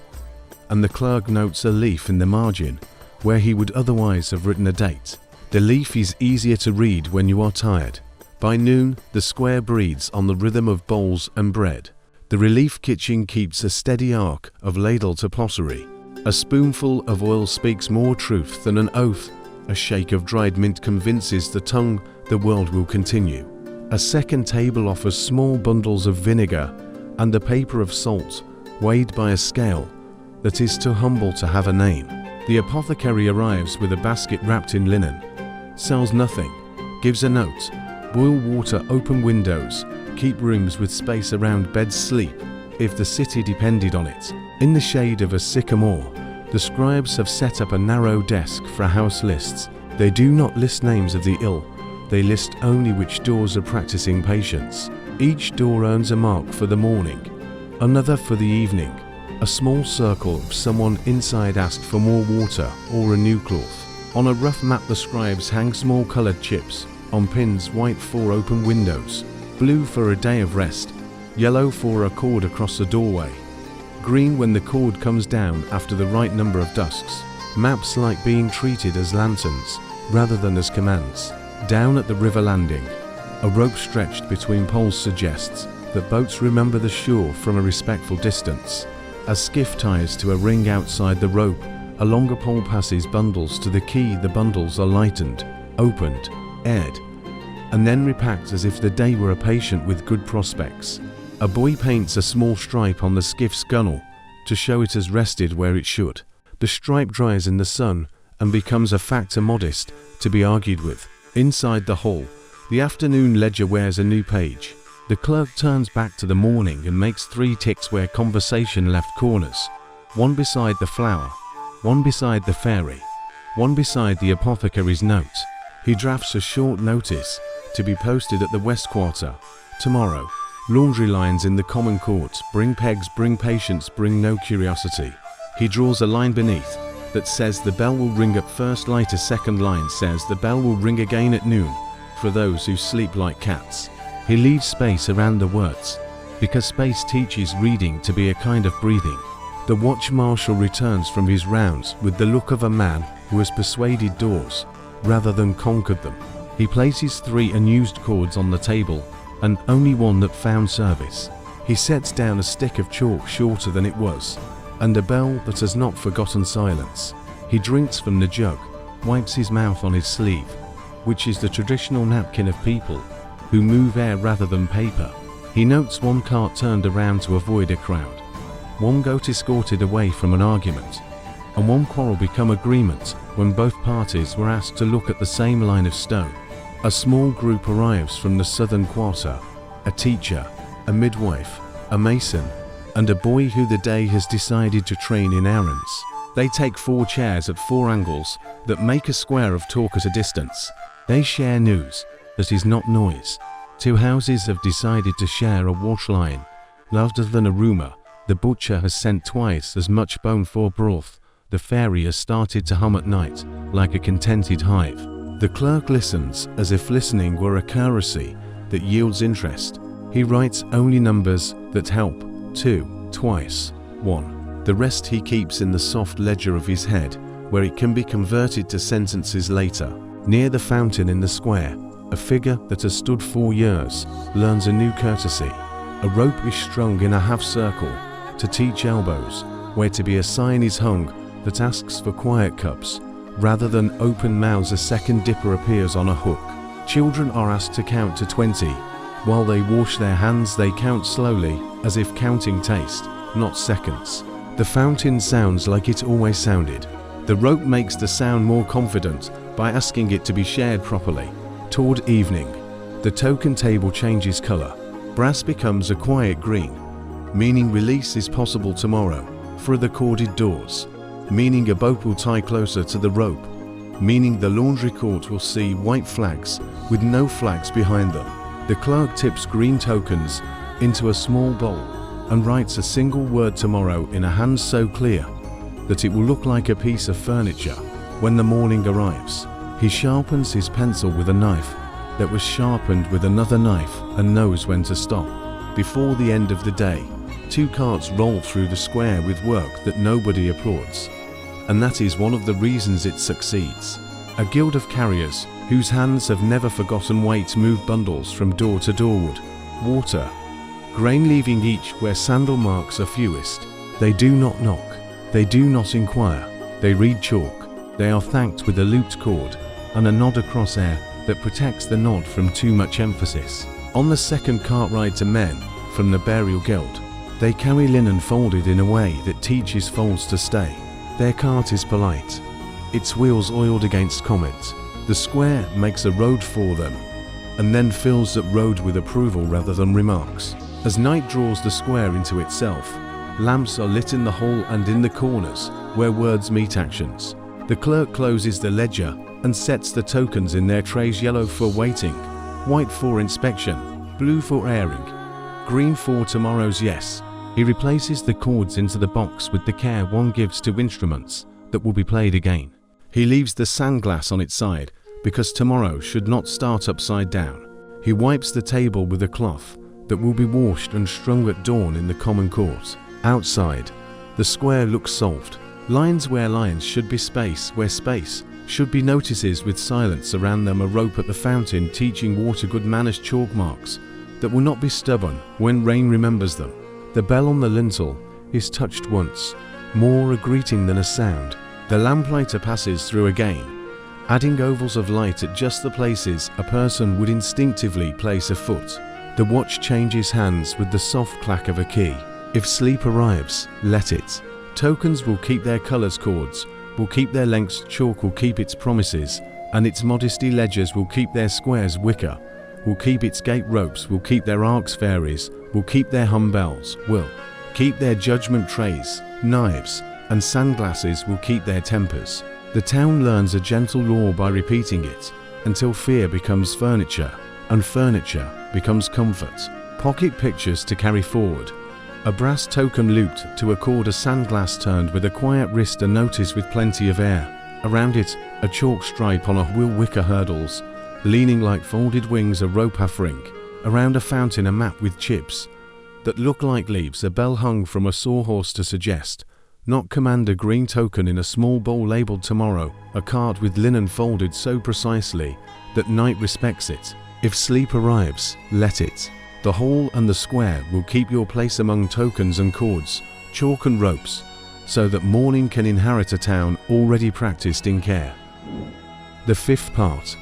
And the clerk notes a leaf in the margin where he would otherwise have written a date. The leaf is easier to read when you are tired. By noon, the square breathes on the rhythm of bowls and bread. The relief kitchen keeps a steady arc of ladle to pottery. A spoonful of oil speaks more truth than an oath. A shake of dried mint convinces the tongue the world will continue. A second table offers small bundles of vinegar and a paper of salt, weighed by a scale that is too humble to have a name. The apothecary arrives with a basket wrapped in linen, sells nothing, gives a note, boil water, open windows, keep rooms with space around beds, sleep, if the city depended on it. In the shade of a sycamore, the scribes have set up a narrow desk for house lists. They do not list names of the ill, they list only which doors are practicing patience. Each door earns a mark for the morning, another for the evening. A small circle of someone inside asked for more water or a new cloth. On a rough map the scribes hang small coloured chips, on pins white for open windows, blue for a day of rest, yellow for a cord across the doorway, green when the cord comes down after the right number of dusks. Maps like being treated as lanterns rather than as commands. Down at the river landing, a rope stretched between poles suggests that boats remember the shore from a respectful distance. A skiff ties to a ring outside the rope. A longer pole passes bundles to the quay. The bundles are lightened, opened, aired, and then repacked as if the day were a patient with good prospects. A boy paints a small stripe on the skiff's gunwale to show it has rested where it should. The stripe dries in the sun and becomes a factor modest to be argued with. Inside the hall, the afternoon ledger wears a new page. The clerk turns back to the morning and makes 3 ticks where conversation left corners. One beside the flower, one beside the ferry, one beside the apothecary's note. He drafts a short notice to be posted at the West Quarter. Tomorrow, laundry lines in the common court. Bring pegs, bring patience, bring no curiosity. He draws a line beneath. that says the bell will ring at first light. A second line says the bell will ring again at noon for those who sleep like cats. He leaves space around the words because space teaches reading to be a kind of breathing. The watch marshal returns from his rounds with the look of a man who has persuaded doors rather than conquered them. He places 3 unused cords on the table and only one that found service. He sets down a stick of chalk shorter than it was and a bell that has not forgotten silence. He drinks from the jug, wipes his mouth on his sleeve, which is the traditional napkin of people who move air rather than paper. He notes one cart turned around to avoid a crowd, one goat escorted away from an argument, and one quarrel become agreement when both parties were asked to look at the same line of stone. A small group arrives from the southern quarter, a teacher, a midwife, a mason, and a boy who the day has decided to train in errands. They take 4 chairs at 4 angles that make a square of talk at a distance. They share news that is not noise. 2 houses have decided to share a wash line. Rather than a rumor, the butcher has sent twice as much bone for broth. The fairy has started to hum at night like a contented hive. The clerk listens as if listening were a currency that yields interest. He writes only numbers that help. 2, twice, 1. The rest he keeps in the soft ledger of his head, where it can be converted to sentences later. Near the fountain in the square, a figure that has stood 4 years learns a new courtesy. A rope is strung in a half circle to teach elbows, where to be a sign is hung that asks for quiet cups. Rather than open mouths, a second dipper appears on a hook. Children are asked to count to 20. While they wash their hands, they count slowly, as if counting taste, not seconds. The fountain sounds like it always sounded. The rope makes the sound more confident by asking it to be shared properly. Toward evening, the token table changes color. Brass becomes a quiet green, meaning release is possible tomorrow. For the corded doors, meaning a boat will tie closer to the rope, meaning the laundry court will see white flags with no flags behind them. The clerk tips green tokens into a small bowl and writes a single word tomorrow in a hand so clear that it will look like a piece of furniture when the morning arrives. He sharpens his pencil with a knife that was sharpened with another knife and knows when to stop. Before the end of the day, 2 carts roll through the square with work that nobody applauds. And that is one of the reasons it succeeds. A guild of carriers whose hands have never forgotten weight move bundles from door to doorward, water, grain, leaving each where sandal marks are fewest. They do not knock, they do not inquire, they read chalk. They are thanked with a looped cord and a nod across air that protects the nod from too much emphasis. On the second cart rides a men from the burial guild. They carry linen folded in a way that teaches folds to stay. Their cart is polite, its wheels oiled against comment. The square makes a road for them, and then fills that road with approval rather than remarks. As night draws the square into itself, lamps are lit in the hall and in the corners, where words meet actions. The clerk closes the ledger and sets the tokens in their trays: yellow for waiting, white for inspection, blue for airing, green for tomorrow's yes. He replaces the chords into the box with the care one gives to instruments that will be played again. He leaves the sandglass on its side because tomorrow should not start upside down. He wipes the table with a cloth that will be washed and strung at dawn in the common court. Outside, the square looks solved. Lines where lines should be space where space should be notices with silence around them. A rope at the fountain teaching water good manners, chalk marks that will not be stubborn when rain remembers them. The bell on the lintel is touched once, more a greeting than a sound. The lamplighter passes through again, adding ovals of light at just the places a person would instinctively place a foot. The watch changes hands with the soft clack of a key. If sleep arrives, let it. Tokens will keep their colors, cords will keep their lengths, chalk will keep its promises, and its modesty. Ledgers will keep their squares, wicker will keep its gate, ropes will keep their arcs, fairies will keep their hum, bells will keep their judgment, trays, knives, and sunglasses will keep their tempers. The town learns a gentle law by repeating it until fear becomes furniture and furniture becomes comfort. Pocket pictures to carry forward. A brass token looped to accord a sandglass turned with a quiet wrist, a notice with plenty of air. Around it, a chalk stripe on a wheel, wicker hurdles, leaning like folded wings, a rope offering. Around a fountain, a map with chips that look like leaves, a bell hung from a sawhorse to suggest not command, a green token in a small bowl labeled tomorrow, a card with linen folded so precisely that night respects it. If sleep arrives, let it. The hall and the square will keep your place among tokens and cords, chalk and ropes, so that morning can inherit a town already practiced in care. The fifth part.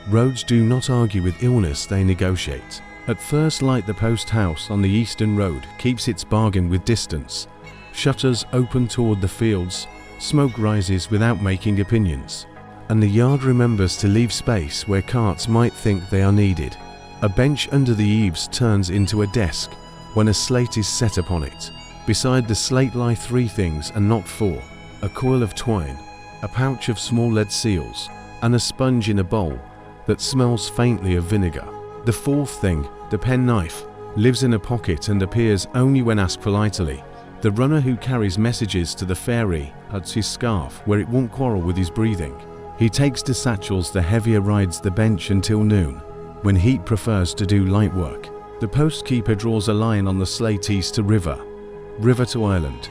Roads do not argue with illness, they negotiate. At first light, the post house on the eastern road keeps its bargain with distance. Shutters open toward the fields, smoke rises without making opinions, and the yard remembers to leave space where carts might think they are needed. A bench under the eaves turns into a desk when a slate is set upon it. Beside the slate lie three things and not four: a coil of twine, a pouch of small lead seals, and a sponge in a bowl that smells faintly of vinegar. The fourth thing, the penknife, lives in a pocket and appears only when asked politely. The runner who carries messages to the fairy huts his scarf where it won't quarrel with his breathing. He takes to satchels the heavier, rides the bench until noon, when heat prefers to do light work. The post keeper draws a line on the slate east to river, river to island,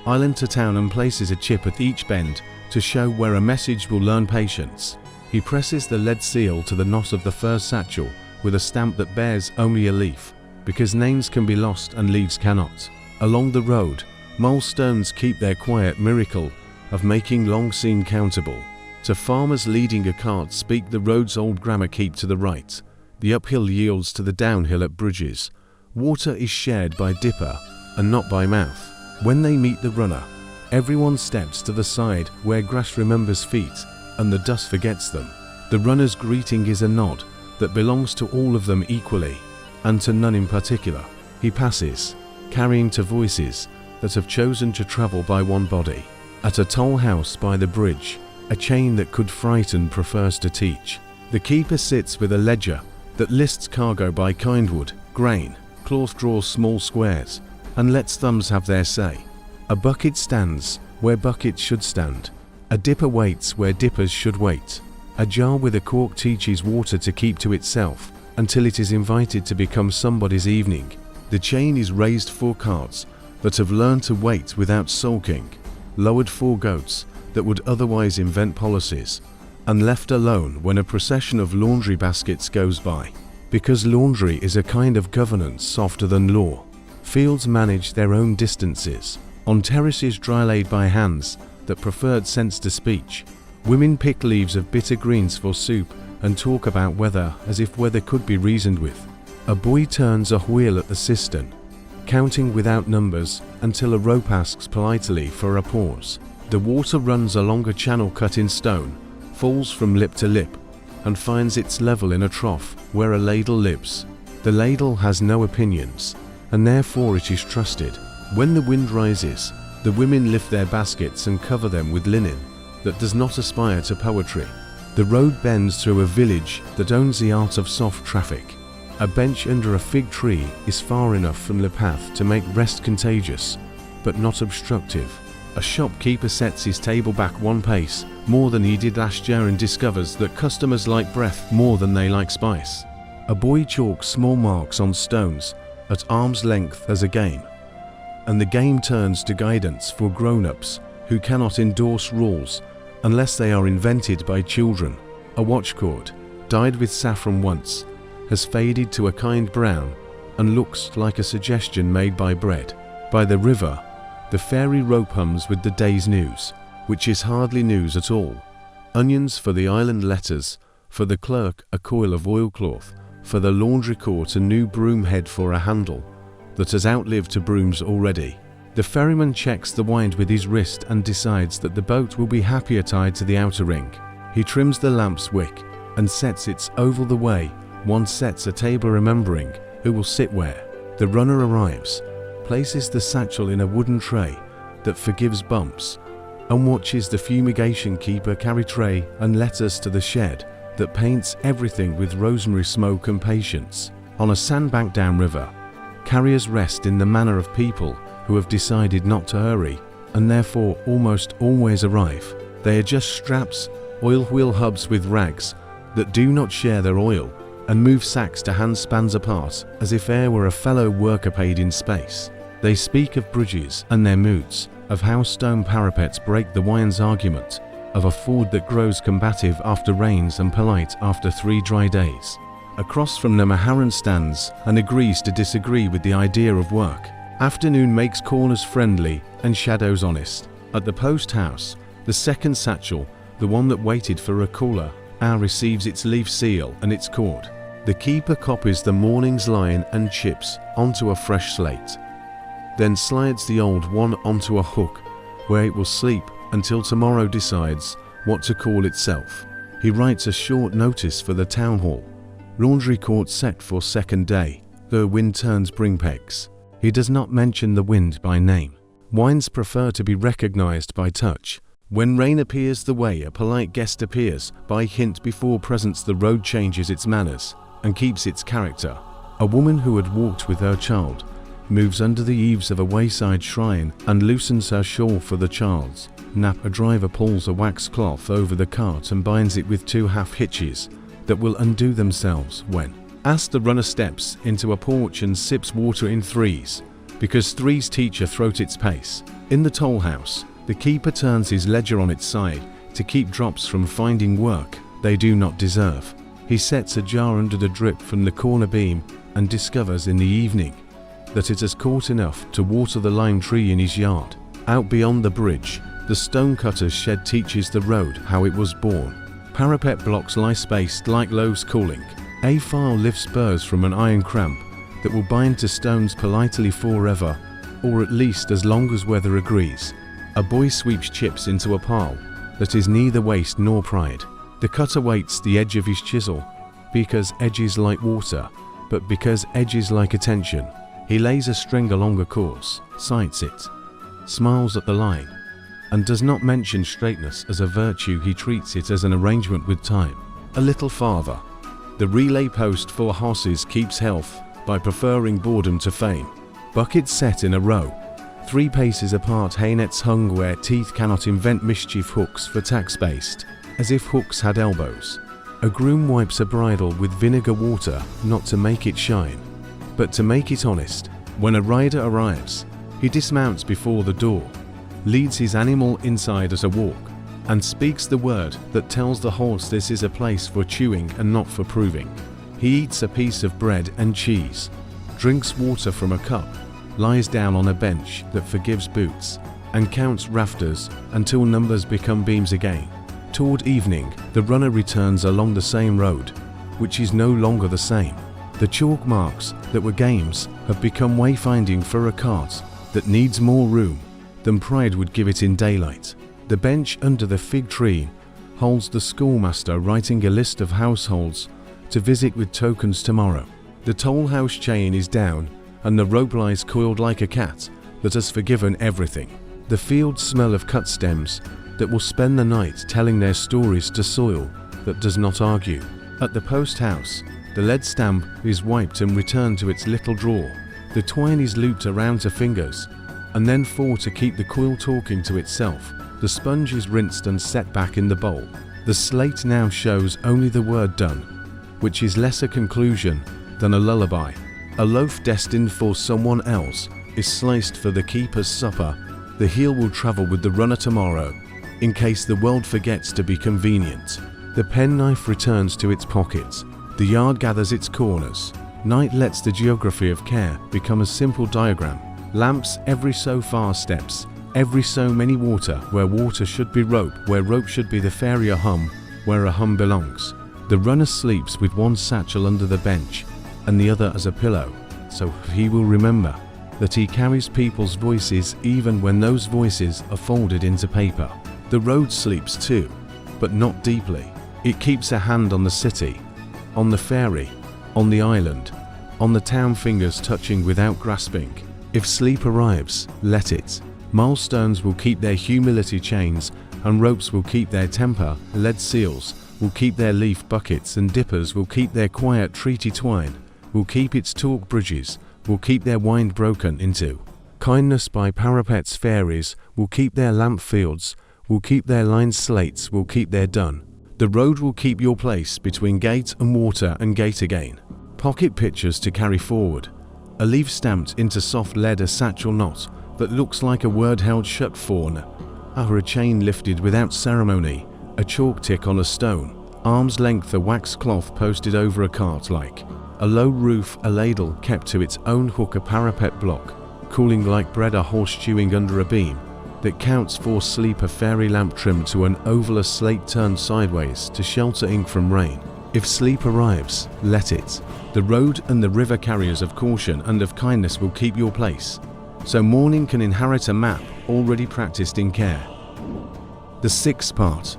island to town, and places a chip at each bend to show where a message will learn patience. He presses the lead seal to the knot of the first satchel with a stamp that bears only a leaf, because names can be lost and leaves cannot. Along the road, milestones keep their quiet miracle of making long seem countable. To farmers leading a cart speak the road's old grammar: keep to the right. The uphill yields to the downhill at bridges. Water is shared by dipper and not by mouth. When they meet the runner, everyone steps to the side where grass remembers feet and the dust forgets them. The runner's greeting is a nod that belongs to all of them equally, and to none in particular. He passes, carrying to voices that have chosen to travel by one body. At a toll house by the bridge, a chain that could frighten prefers to teach. The keeper sits with a ledger that lists cargo by kindwood, grain, cloth, draws small squares, and lets thumbs have their say. A bucket stands where buckets should stand. A dipper waits where dippers should wait. A jar with a cork teaches water to keep to itself until it is invited to become somebody's evening. The chain is raised for carts that have learned to wait without sulking, lowered for goats that would otherwise invent policies, and left alone when a procession of laundry baskets goes by. Because laundry is a kind of governance softer than law. Fields manage their own distances. On terraces dry laid by hands that preferred sense to speech, women pick leaves of bitter greens for soup and talk about weather as if weather could be reasoned with. A boy turns a wheel at the cistern, counting without numbers until a rope asks politely for a pause. The water runs along a channel cut in stone, falls from lip to lip, and finds its level in a trough where a ladle lives. The ladle has no opinions, and therefore it is trusted. When the wind rises, the women lift their baskets and cover them with linen that does not aspire to poetry. The road bends through a village that owns the art of soft traffic. A bench under a fig tree is far enough from the path to make rest contagious, but not obstructive. A shopkeeper sets his table back one pace more than he did last year and discovers that customers like breath more than they like spice. A boy chalks small marks on stones at arm's length as a game, and the game turns to guidance for grown-ups who cannot endorse rules unless they are invented by children. A watch cord, dyed with saffron once, has faded to a kind brown and looks like a suggestion made by bread. By the river, the fairy rope hums with the day's news, which is hardly news at all. Onions for the island letters, for the clerk a coil of oilcloth, for the laundry court a new broom head for a handle that has outlived two brooms already. The ferryman checks the wind with his wrist and decides that the boat will be happier tied to the outer ring. He trims the lamp's wick and sets its oval the way one sets a table, remembering who will sit where. The runner arrives, places the satchel in a wooden tray that forgives bumps, and watches the fumigation keeper carry tray and letters to the shed that paints everything with rosemary smoke and patience. On a sandbank downriver, Carriers rest in the manner of people who have decided not to hurry, and therefore almost always arrive. They adjust straps, oil wheel hubs with rags that do not share their oil, and move sacks to handspans apart as if air were a fellow worker paid in space. They speak of bridges and their moods, of how stone parapets break the wine's argument, of a ford that grows combative after rains and polite after 3 dry days. Across from them a heron stands and agrees to disagree with the idea of work. Afternoon makes corners friendly and shadows honest. At the post house, the second satchel, the one that waited for a cooler hour, receives its leaf seal and its cord. The keeper copies the morning's line and chips onto a fresh slate, then slides the old one onto a hook where it will sleep until tomorrow decides what to call itself. He writes a short notice for the town hall. Laundry court set for second day, though wind turns bring pegs. He does not mention the wind by name. Wines prefer to be recognized by touch. When rain appears the way a polite guest appears, by hint before presence the road changes its manners and keeps its character. A woman who had walked with her child moves under the eaves of a wayside shrine and loosens her shawl for the child's nap. A driver pulls a wax cloth over the cart and binds it with 2 half hitches that will undo themselves when asked. The runner steps into a porch and sips water in 3s, because 3s teach a throat its pace. In the toll house, the keeper turns his ledger on its side to keep drops from finding work they do not deserve. He sets a jar under the drip from the corner beam and discovers in the evening that it has caught enough to water the lime tree in his yard. Out beyond the bridge, the stone-cutter's shed teaches the road how it was born. Parapet blocks lie spaced like loaves cooling. A file lifts spurs from an iron cramp that will bind to stones politely forever, or at least as long as weather agrees. A boy sweeps chips into a pile that is neither waste nor pride. The cutter waits the edge of his chisel, because edges like water, but because edges like attention. He lays a string along a course, sights it, smiles at the line, and does not mention straightness as a virtue. He treats it as an arrangement with time. A little farther, the relay post for horses keeps health by preferring boredom to fame. Buckets set in a row, 3 paces apart, hay nets hung where teeth cannot invent mischief, hooks for tax based, as if hooks had elbows. A groom wipes a bridle with vinegar water, not to make it shine, but to make it honest. When a rider arrives, he dismounts before the door, leads his animal inside at a walk, and speaks the word that tells the horse this is a place for chewing and not for proving. He eats a piece of bread and cheese, drinks water from a cup, lies down on a bench that forgives boots, and counts rafters until numbers become beams again. Toward evening, the runner returns along the same road, which is no longer the same. The chalk marks that were games have become wayfinding for a cart that needs more room than pride would give it in daylight. The bench under the fig tree holds the schoolmaster writing a list of households to visit with tokens tomorrow. The toll house chain is down and the rope lies coiled like a cat that has forgiven everything. The fields smell of cut stems that will spend the night telling their stories to soil that does not argue. At the post house, the lead stamp is wiped and returned to its little drawer. The twine is looped around to fingers and then 4 to keep the quill talking to itself. The sponge is rinsed and set back in the bowl. The slate now shows only the word done, which is less a conclusion than a lullaby. A loaf destined for someone else is sliced for the keeper's supper. The heel will travel with the runner tomorrow, in case the world forgets to be convenient. The penknife returns to its pockets. The yard gathers its corners. Night lets the geography of care become a simple diagram. Lamps every so far steps, every so many water, where water should be rope, where rope should be the farrier hum, where a hum belongs. The runner sleeps with one satchel under the bench and the other as a pillow, so he will remember that he carries people's voices even when those voices are folded into paper. The road sleeps too, but not deeply. It keeps a hand on the city, on the ferry, on the island, on the town, fingers touching without grasping. If sleep arrives, let it. Milestones will keep their humility chains, and ropes will keep their temper. Lead seals will keep their leaf buckets, and dippers will keep their quiet treaty. Twine will keep its talk bridges, will keep their wind broken into. Kindness by parapets fairies will keep their lamp fields, will keep their lined slates, will keep their dun. The road will keep your place between gate and water and gate again. Pocket pictures to carry forward. A leaf stamped into soft lead, a satchel knot that looks like a word held shut fawn. A chain lifted without ceremony, a chalk tick on a stone. Arm's length a wax cloth posted over a cart like. A low roof, a ladle kept to its own hook, a parapet block. Cooling like bread, a horse stewing under a beam that counts for sleep, a fairy lamp trimmed to an oval, a slate turned sideways to shelter ink from rain. If sleep arrives, let it. The road and the river, carriers of caution and of kindness, will keep your place. So morning can inherit a map already practiced in care. The sixth part.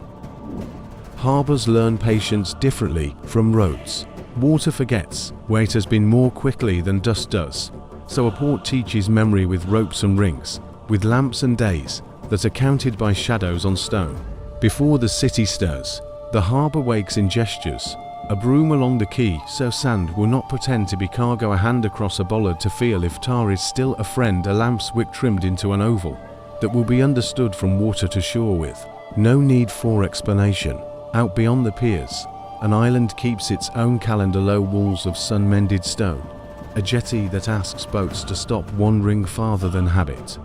Harbors learn patience differently from roads. Water forgets where it has been more quickly than dust does. So a port teaches memory with ropes and rings, with lamps and days that are counted by shadows on stone. Before the city stirs, the harbor wakes in gestures. A broom along the quay, so sand will not pretend to be cargo. A hand across a bollard to feel if tar is still a friend. A lamp's wick trimmed into an oval that will be understood from water to shore with. No need for explanation. Out beyond the piers, an island keeps its own calendar. Low walls of sun-mended stone. A jetty that asks boats to stop wandering farther than habit.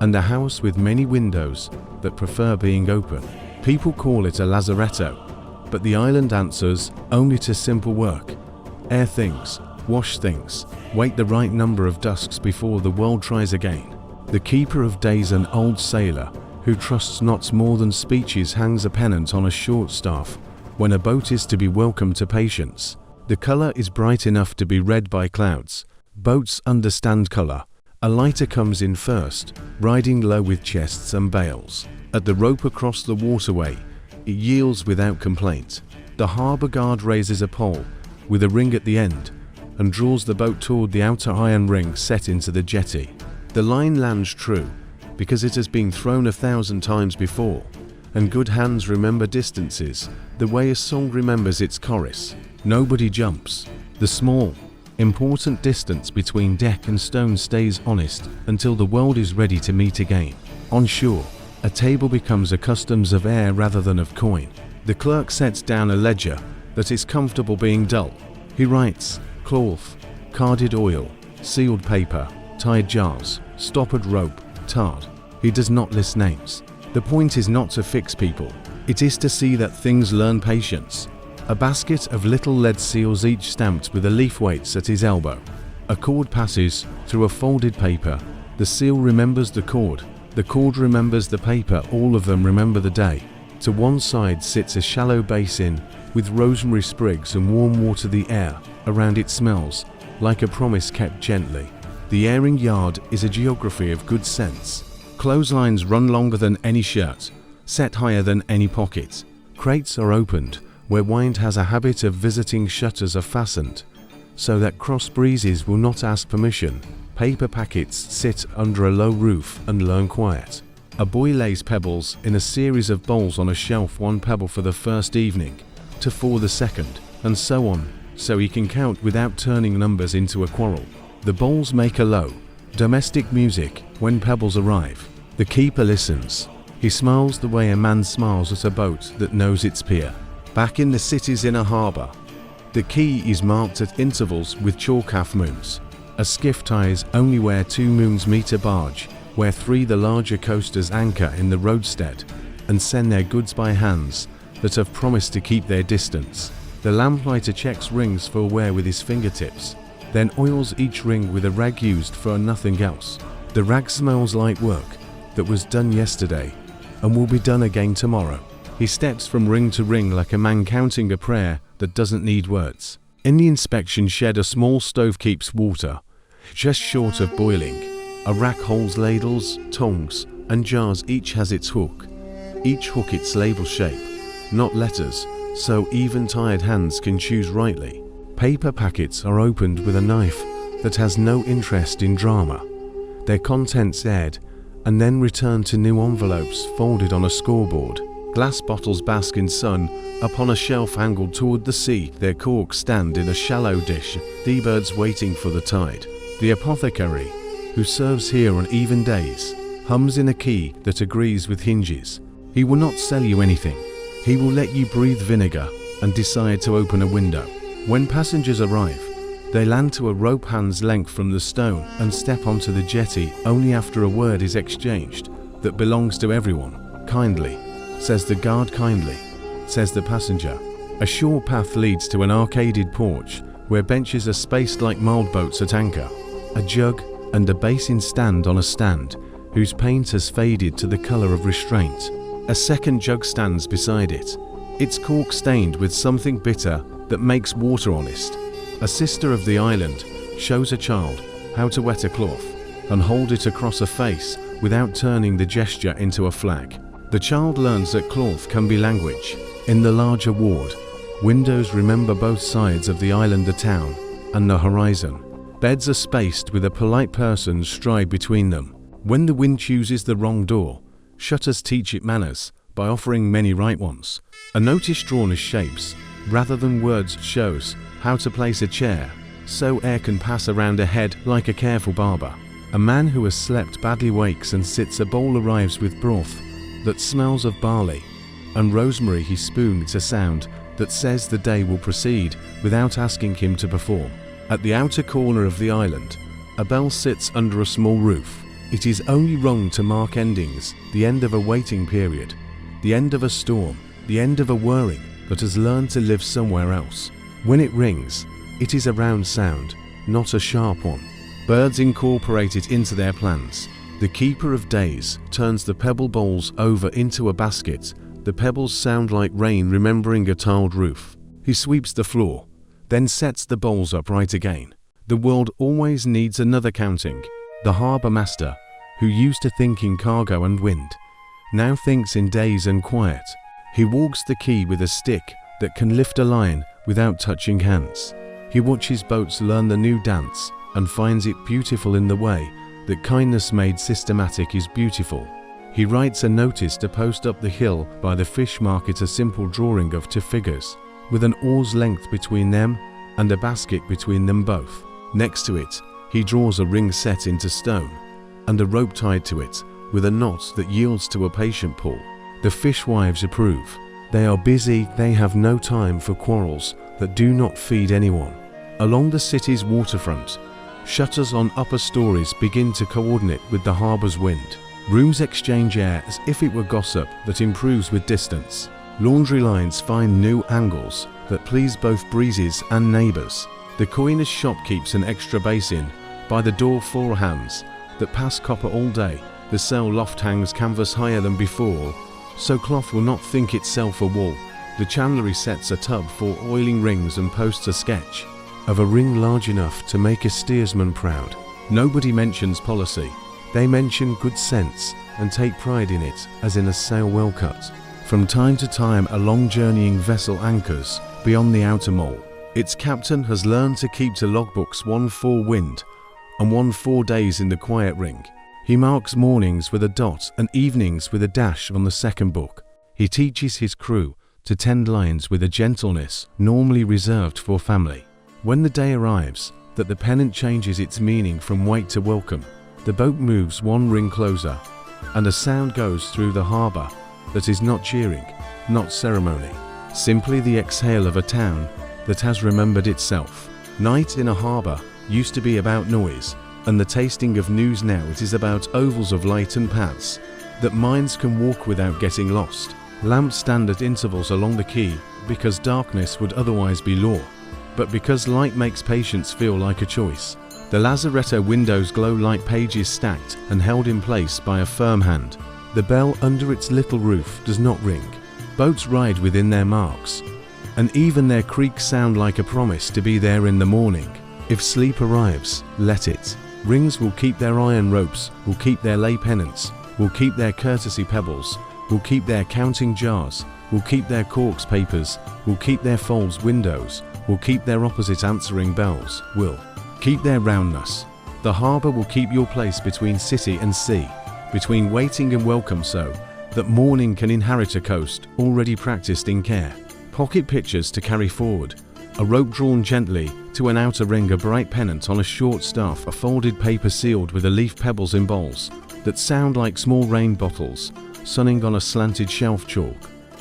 And a house with many windows that prefer being open. People call it a lazaretto, but the island answers only to simple work. Air things, wash things, wait the right number of dusks before the world tries again. The keeper of days, an old sailor who trusts not more than speeches, hangs a pennant on a short staff when a boat is to be welcome to patience. The color is bright enough to be read by clouds. Boats understand color. A lighter comes in first, riding low with chests and bales. At the rope across the waterway, it yields without complaint. The harbor guard raises a pole with a ring at the end and draws the boat toward the outer iron ring set into the jetty. The line lands true because it has been thrown 1,000 times before, and good hands remember distances the way a song remembers its chorus. Nobody jumps. The small, important distance between deck and stone stays honest until the world is ready to meet again. On shore, a table becomes a customs of air rather than of coin. The clerk sets down a ledger that is comfortable being dull. He writes cloth, carded oil, sealed paper, tied jars, stoppered rope, tarred. He does not list names. The point is not to fix people. It is to see that things learn patience. A basket of little lead seals, each stamped with a leaf, waits at his elbow. A cord passes through a folded paper. The seal remembers the cord remembers the paper, all of them remember the day. To one side sits a shallow basin with rosemary sprigs and warm water. The air around it smells like a promise kept gently. The airing yard is a geography of good sense. Clotheslines run longer than any shirt, set higher than any pocket. Crates are opened where wind has a habit of visiting. Shutters are fastened so that cross breezes will not ask permission. Paper packets sit under a low roof and learn quiet. A boy lays pebbles in a series of bowls on a shelf, 1 pebble for the first evening, 2 for the second, and so on, so he can count without turning numbers into a quarrel. The bowls make a low, domestic music when pebbles arrive. The keeper listens. He smiles the way a man smiles at a boat that knows its pier. Back in the city's inner harbor, the quay is marked at intervals with chalk half moons. A skiff ties only where 2 moons meet a barge, where 3 the larger coasters anchor in the roadstead and send their goods by hands that have promised to keep their distance. The lamplighter checks rings for wear with his fingertips, then oils each ring with a rag used for nothing else. The rag smells like work that was done yesterday and will be done again tomorrow. He steps from ring to ring like a man counting a prayer that doesn't need words. In the inspection shed, a small stove keeps water just short of boiling. A rack holds ladles, tongs, and jars. Each has its hook, each hook its label shape, not letters, so even tired hands can choose rightly. Paper packets are opened with a knife that has no interest in drama. Their contents aired and then returned to new envelopes folded on a scoreboard. Glass bottles bask in sun upon a shelf angled toward the sea. Their corks stand in a shallow dish, the birds waiting for the tide. The apothecary, who serves here on even days, hums in a key that agrees with hinges. He will not sell you anything. He will let you breathe vinegar and decide to open a window. When passengers arrive, they land to a rope hand's length from the stone and step onto the jetty only after a word is exchanged that belongs to everyone. Kindly, says the guard. Kindly, says the passenger. A short path leads to an arcaded porch where benches are spaced like mild boats at anchor. A jug and a basin stand on a stand whose paint has faded to the colour of restraint. A second jug stands beside it, its cork stained with something bitter that makes water honest. A sister of the island shows a child how to wet a cloth and hold it across a face without turning the gesture into a flag. The child learns that cloth can be language. In the larger ward, windows remember both sides of the island, the town, and the horizon. Beds are spaced with a polite person stride between them. When the wind chooses the wrong door, shutters teach it manners by offering many right ones. A notice drawn as shapes rather than words shows how to place a chair so air can pass around a head like a careful barber. A man who has slept badly wakes and sits. A bowl arrives with broth that smells of barley and rosemary. He spoons a sound that says the day will proceed without asking him to perform. At the outer corner of the island, a bell sits under a small roof. It is only wrong to mark endings, the end of a waiting period, the end of a storm, the end of a whirring that has learned to live somewhere else. When it rings, it is a round sound, not a sharp one. Birds incorporate it into their plans. The keeper of days turns the pebble bowls over into a basket. The pebbles sound like rain remembering a tiled roof. He sweeps the floor, then sets the bowls upright again. The world always needs another counting. The harbour master, who used to think in cargo and wind, now thinks in days and quiet. He walks the quay with a stick that can lift a line without touching hands. He watches boats learn the new dance and finds it beautiful in the way that kindness made systematic is beautiful. He writes a notice to post up the hill by the fish market, a simple drawing of two figures, with an oar's length between them and a basket between them both. Next to it, he draws a ring set into stone and a rope tied to it with a knot that yields to a patient pull. The fishwives approve. They are busy, they have no time for quarrels that do not feed anyone. Along the city's waterfront, shutters on upper stories begin to coordinate with the harbour's wind. Rooms exchange air as if it were gossip that improves with distance. Laundry lines find new angles that please both breezes and neighbours. The coiner's shop keeps an extra basin by the door for hands that pass copper all day. The cell loft hangs canvas higher than before, so cloth will not think itself a wall. The chandlery sets a tub for oiling rings and posts a sketch of a ring large enough to make a steersman proud. Nobody mentions policy. They mention good sense and take pride in it, as in a sail well cut. From time to time a long journeying vessel anchors beyond the outer mole. Its captain has learned to keep to logbooks 1 4 wind and 1 4 days in the quiet ring. He marks mornings with a dot and evenings with a dash on the second book. He teaches his crew to tend lines with a gentleness normally reserved for family. When the day arrives that the pennant changes its meaning from wait to welcome, the boat moves 1 ring closer, and a sound goes through the harbour that is not cheering, not ceremony, simply the exhale of a town that has remembered itself. Night in a harbour used to be about noise, and the tasting of news. Now it is about ovals of light and paths that minds can walk without getting lost. Lamps stand at intervals along the quay because darkness would otherwise be law, but because light makes patience feel like a choice. The lazaretto windows glow like pages stacked and held in place by a firm hand. The bell under its little roof does not ring. Boats ride within their marks, and even their creaks sound like a promise to be there in the morning. If sleep arrives, let it. Rings will keep their iron ropes, will keep their lay pennants, will keep their courtesy pebbles, will keep their counting jars, will keep their corks papers, will keep their folds windows, will keep their opposite answering bells, will keep their roundness. The harbour will keep your place between city and sea, between waiting and welcome, so that morning can inherit a coast already practiced in care. Pocket pictures to carry forward, a rope drawn gently to an outer ring a bright pennant on a short staff, a folded paper sealed with a leaf, pebbles in bowls that sound like small rain bottles, sunning on a slanted shelf, chalk,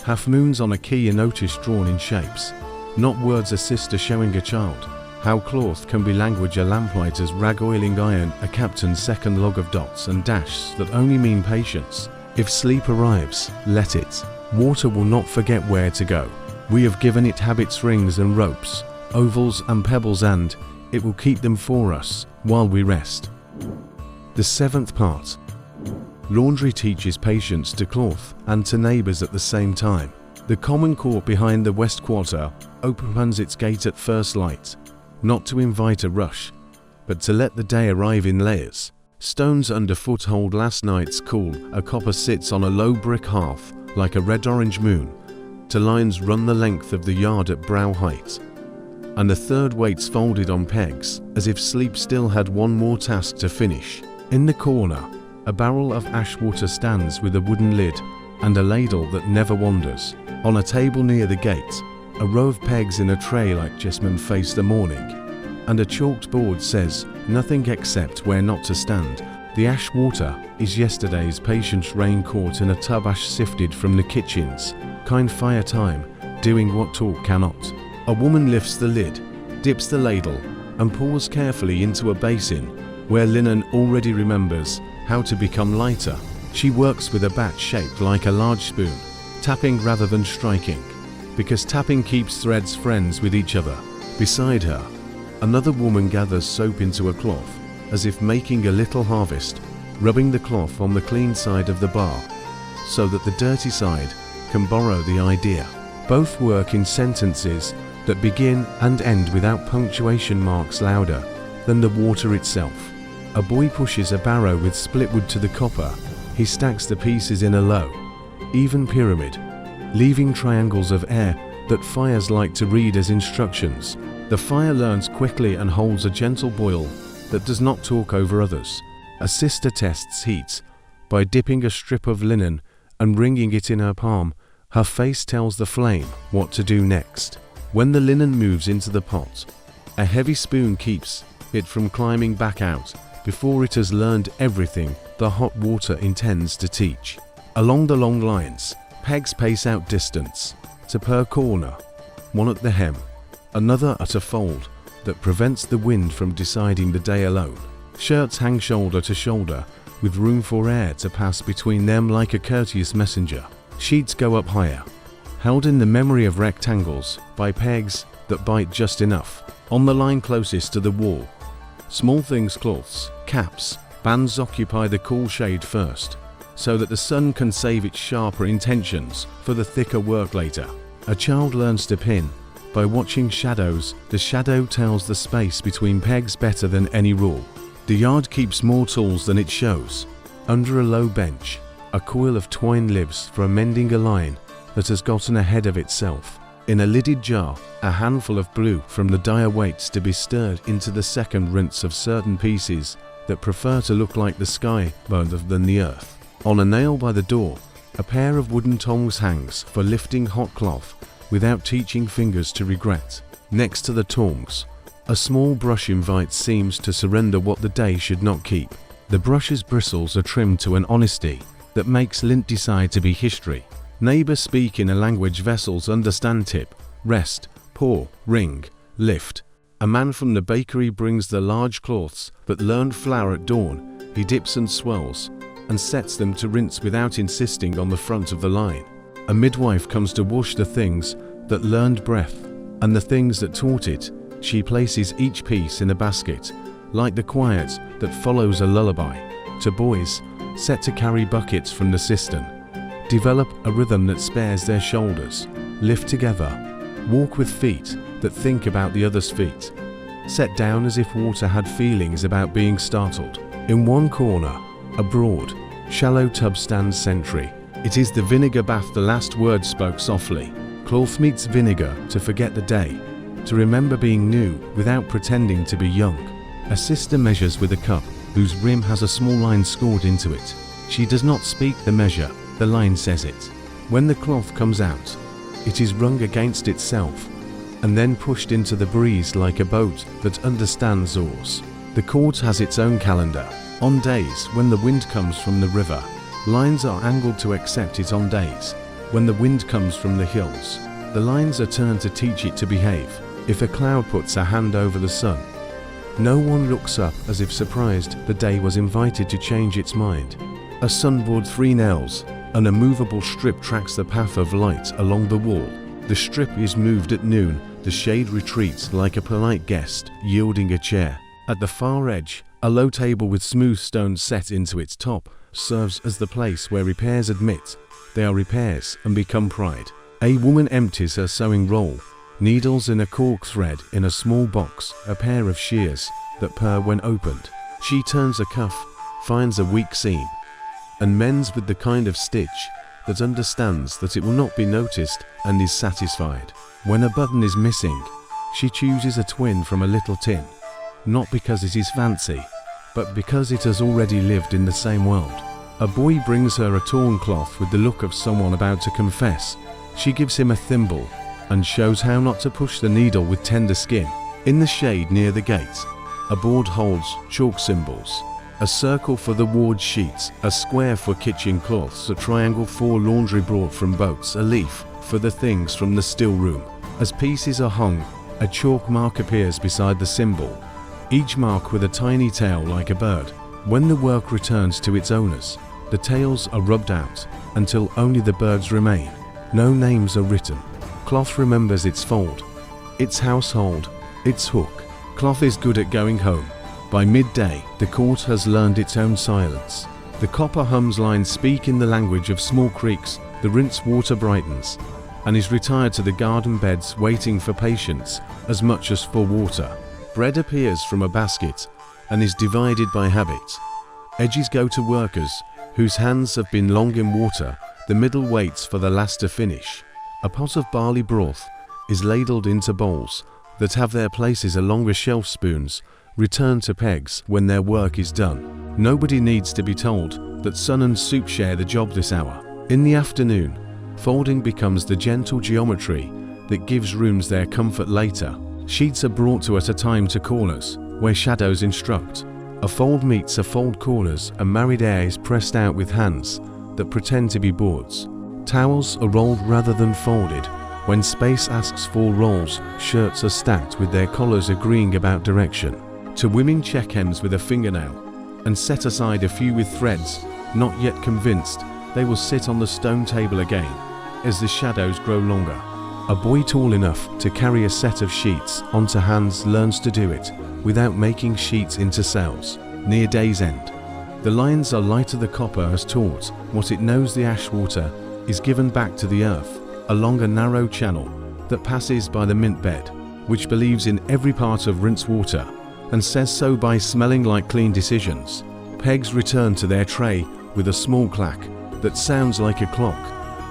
half moons on a key, a notice drawn in shapes, not words, a sister showing a child how cloth can be language, a lamplighter's rag oiling iron, a captain's second log of dots and dashes that only mean patience. If sleep arrives, let it. Water will not forget where to go. We have given it habits, rings and ropes, ovals and pebbles, and it will keep them for us while we rest. The seventh part. Laundry teaches patience to cloth and to neighbours at the same time. The common court behind the West Quarter opens its gate at first light, not to invite a rush, but to let the day arrive in layers. Stones underfoot hold last night's cool, a copper sits on a low brick hearth like a red-orange moon, to lines run the length of the yard at brow height, and the third waits folded on pegs, as if sleep still had one more task to finish. In the corner, a barrel of ash water stands with a wooden lid and a ladle that never wanders. On a table near the gate, a row of pegs in a tray like Jessamine face the morning, and a chalked board says, nothing except where not to stand. The ash water is yesterday's patience, rain caught in a tub, ash sifted from the kitchen's kind fire time, doing what talk cannot. A woman lifts the lid, dips the ladle, and pours carefully into a basin where linen already remembers how to become lighter. She works with a bat shaped like a large spoon, tapping rather than striking, because tapping keeps threads friends with each other. Beside her, another woman gathers soap into a cloth, as if making a little harvest, rubbing the cloth on the clean side of the bar, so that the dirty side can borrow the idea. Both work in sentences that begin and end without punctuation marks louder than the water itself. A boy pushes a barrow with split wood to the copper. He stacks the pieces in a low, even pyramid, leaving triangles of air that fires like to read as instructions. The fire learns quickly and holds a gentle boil that does not talk over others. A sister tests heat by dipping a strip of linen and wringing it in her palm. Her face tells the flame what to do next. When the linen moves into the pot, a heavy spoon keeps it from climbing back out before it has learned everything the hot water intends to teach. Along the long lines, pegs pace out distance to per corner, one at the hem, another at a fold that prevents the wind from deciding the day alone. Shirts hang shoulder to shoulder with room for air to pass between them like a courteous messenger. Sheets go up higher, held in the memory of rectangles by pegs that bite just enough. On the line closest to the wall, small things, cloths, caps, bands occupy the cool shade first, so that the sun can save its sharper intentions for the thicker work later. A child learns to pin by watching shadows. The shadow tells the space between pegs better than any rule. The yard keeps more tools than it shows. Under a low bench, a coil of twine lives for mending a line that has gotten ahead of itself. In a lidded jar, a handful of blue from the dye waits to be stirred into the second rinse of certain pieces that prefer to look like the sky rather than the earth. On a nail by the door, a pair of wooden tongs hangs for lifting hot cloth without teaching fingers to regret. Next to the tongs, a small brush invites seams to surrender what the day should not keep. The brush's bristles are trimmed to an honesty that makes lint decide to be history. Neighbors speak in a language vessels understand: tip, rest, pour, ring, lift. A man from the bakery brings the large cloths that learned flour at dawn. He dips and swirls and sets them to rinse without insisting on the front of the line. A midwife comes to wash the things that learned breath and the things that taught it. She places each piece in a basket, like the quiet that follows a lullaby. To boys, set to carry buckets from the cistern, develop a rhythm that spares their shoulders, lift together, walk with feet that think about the other's feet, set down as if water had feelings about being startled. In one corner, a broad, shallow tub stands sentry. It is the vinegar bath. The last word spoke softly. Cloth meets vinegar to forget the day, to remember being new without pretending to be young. A sister measures with a cup whose rim has a small line scored into it. She does not speak the measure, the line says it. When the cloth comes out, it is wrung against itself, and then pushed into the breeze like a boat that understands oars. The court has its own calendar. On days when the wind comes from the river, lines are angled to accept it. On days when the wind comes from the hills, the lines are turned to teach it to behave. If a cloud puts a hand over the sun, no one looks up as if surprised. The day was invited to change its mind. A sunboard, 3 nails, and a movable strip tracks the path of light along the wall. The strip is moved at noon. The shade retreats like a polite guest, yielding a chair. At the far edge, a low table with smooth stones set into its top serves as the place where repairs admit they are repairs and become pride. A woman empties her sewing roll, needles in a cork thread in a small box, a pair of shears that purr when opened. She turns a cuff, finds a weak seam, and mends with the kind of stitch that understands that it will not be noticed and is satisfied. When a button is missing, she chooses a twin from a little tin, not because it is fancy, but because it has already lived in the same world. A boy brings her a torn cloth with the look of someone about to confess. She gives him a thimble and shows how not to push the needle with tender skin. In the shade near the gate, a board holds chalk symbols, a circle for the ward sheets, a square for kitchen cloths, a triangle for laundry brought from boats, a leaf for the things from the still room. As pieces are hung, a chalk mark appears beside the symbol, each mark with a tiny tail like a bird. When the work returns to its owners, the tails are rubbed out until only the birds remain. No names are written. Cloth remembers its fold, its household, its hook. Cloth is good at going home. By midday, the court has learned its own silence. The copper hums lines speak in the language of small creeks. The rinse water brightens and is retired to the garden beds, waiting for patience as much as for water. Bread appears from a basket and is divided by habit. Edges go to workers whose hands have been long in water. The middle waits for the last to finish. A pot of barley broth is ladled into bowls that have their places along with shelf spoons, return to pegs when their work is done. Nobody needs to be told that son and soup share the job this hour. In the afternoon, folding becomes the gentle geometry that gives rooms their comfort later. Sheets are brought to at a time to corners, where shadows instruct. A fold meets a fold corners, and married air is pressed out with hands that pretend to be boards. Towels are rolled rather than folded. When space asks for rolls, shirts are stacked with their collars agreeing about direction. To women, check hems with a fingernail and set aside a few with threads. Not yet convinced, they will sit on the stone table again as the shadows grow longer. A boy tall enough to carry a set of sheets onto hands learns to do it without making sheets into cells. Near day's end, the lines are lighter. The copper has taught what it knows. The ash water is given back to the earth along a narrow channel that passes by the mint bed, which believes in every part of rinse water and says so by smelling like clean decisions. Pegs return to their tray with a small clack that sounds like a clock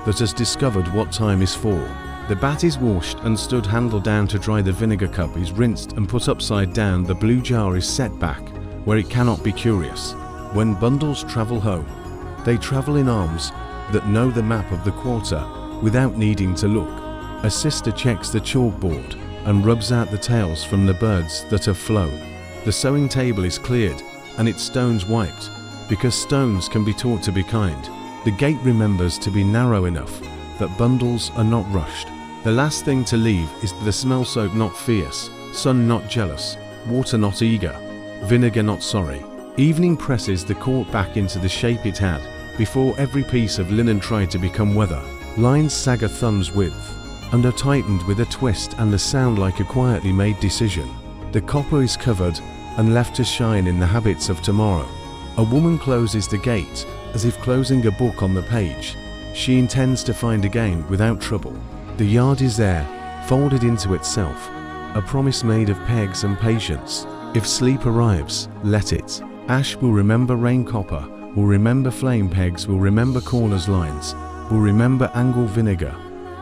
that has discovered what time is for. The bat is washed and stood handle down to dry. The vinegar cup is rinsed and put upside down. The blue jar is set back where it cannot be curious. When bundles travel home, they travel in arms that know the map of the quarter without needing to look. A sister checks the chalkboard and rubs out the tails from the birds that have flown. The sewing table is cleared and its stones wiped, because stones can be taught to be kind. The gate remembers to be narrow enough that bundles are not rushed. The last thing to leave is the smell soap not fierce, sun not jealous, water not eager, vinegar not sorry. Evening presses the court back into the shape it had before every piece of linen tried to become weather. Lines sag a thumb's width and are tightened with a twist and the sound like a quietly made decision. The copper is covered and left to shine in the habits of tomorrow. A woman closes the gate as if closing a book on the page she intends to find again without trouble. The yard is there, folded into itself, a promise made of pegs and patience. If sleep arrives, let it. Ash will remember rain, copper will remember flame, pegs will remember corners, lines will remember angle, vinegar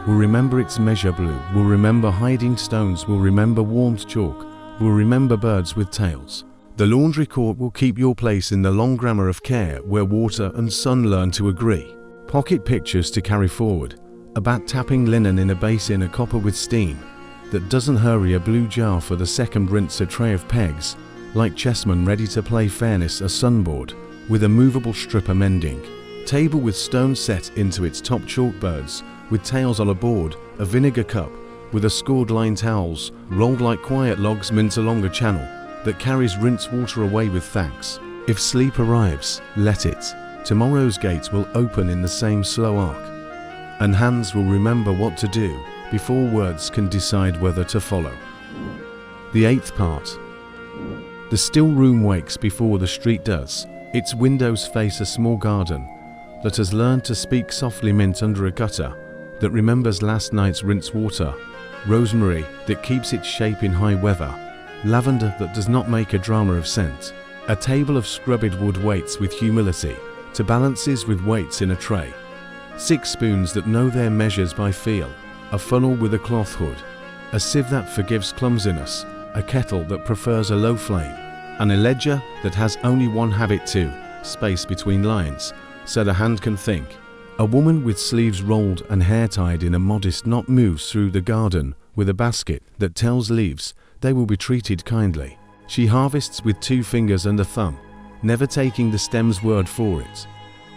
will remember its measure, blue will remember hiding, stones will remember warmth, chalk will remember birds with tails. The laundry court will keep your place in the long grammar of care where water and sun learn to agree. Pocket pictures to carry forward, a bat tapping linen in a basin, a copper with steam that doesn't hurry, a blue jar for the second rinse, a tray of pegs, like chessmen ready to play fairness, a sunboard with a movable stripper mending, table with stone set into its top, chalkboards with tails on a board, a vinegar cup with a scored line, towels rolled like quiet logs, mint along a channel that carries rinse water away with thanks. If sleep arrives, let it. Tomorrow's gates will open in the same slow arc, and hands will remember what to do before words can decide whether to follow. The eighth part. The still room wakes before the street does. Its windows face a small garden that has learned to speak softly, mint under a gutter that remembers last night's rinse water, rosemary that keeps its shape in high weather, lavender that does not make a drama of scent. A table of scrubbed wood waits with humility to balances with weights in a tray. 6 spoons that know their measures by feel, a funnel with a cloth hood, a sieve that forgives clumsiness, a kettle that prefers a low flame, and a ledger that has only one habit too, space between lines, so the hand can think. A woman with sleeves rolled and hair tied in a modest knot moves through the garden with a basket that tells leaves they will be treated kindly. She harvests with 2 fingers and a thumb, never taking the stem's word for it,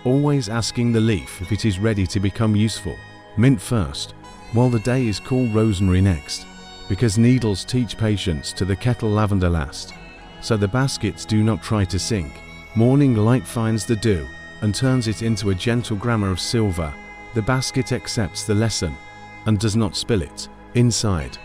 always asking the leaf if it is ready to become useful. Mint first, while the day is cool, rosemary next, because needles teach patience to the kettle, lavender last, so the baskets do not try to sink. Morning light finds the dew and turns it into a gentle grammar of silver. The basket accepts the lesson and does not spill it. Inside,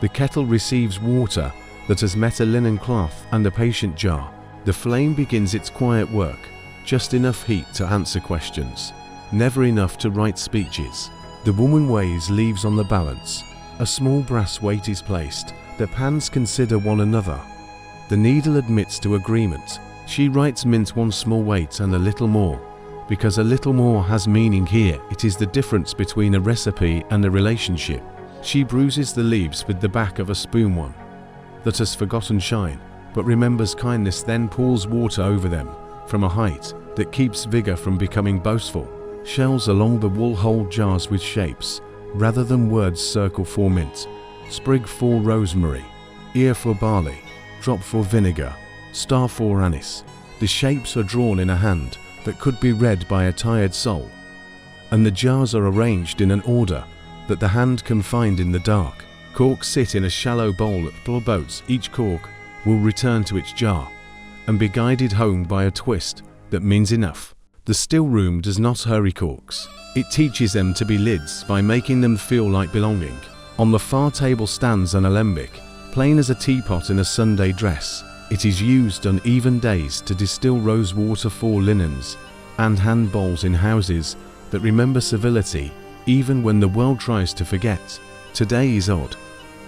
the kettle receives water that has met a linen cloth and a patient jar. The flame begins its quiet work, just enough heat to answer questions, never enough to write speeches. The woman weighs leaves on the balance. A small brass weight is placed. The pans consider one another. The needle admits to agreement. She writes mint, 1 small weight and a little more, because a little more has meaning here. It is the difference between a recipe and a relationship. She bruises the leaves with the back of a spoon, one that has forgotten shine but remembers kindness, then pours water over them from a height that keeps vigor from becoming boastful. Shells along the wall hold jars with shapes rather than words, circle for mint, sprig for rosemary, ear for barley, drop for vinegar, star for anise. The shapes are drawn in a hand that could be read by a tired soul, and the jars are arranged in an order that the hand can find in the dark. Corks sit in a shallow bowl at full boats. Each cork will return to its jar and be guided home by a twist that means enough. The still room does not hurry corks. It teaches them to be lids by making them feel like belonging. On the far table stands an alembic, plain as a teapot in a Sunday dress. It is used on even days to distill rose water for linens and hand bowls in houses that remember civility even when the world tries to forget. Today is odd,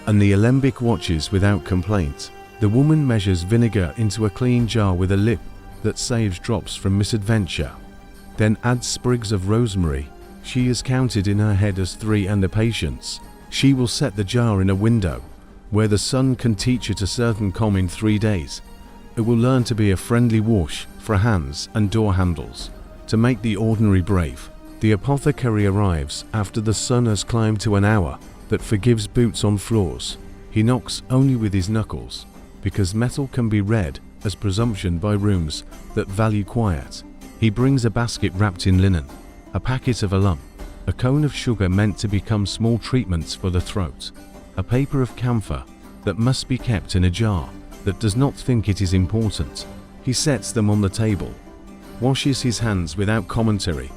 and the alembic watches without complaint. The woman measures vinegar into a clean jar with a lip that saves drops from misadventure, then adds sprigs of rosemary. She is counted in her head as 3 and a patience. She will set the jar in a window where the sun can teach it a certain calm in 3 days. It will learn to be a friendly wash for hands and door handles, to make the ordinary brave. The apothecary arrives after the sun has climbed to an hour that forgives boots on floors. He knocks only with his knuckles, because metal can be read as presumption by rooms that value quiet. He brings a basket wrapped in linen, a packet of alum, a cone of sugar meant to become small treatments for the throat, a paper of camphor that must be kept in a jar that does not think it is important. He sets them on the table, washes his hands without commentary,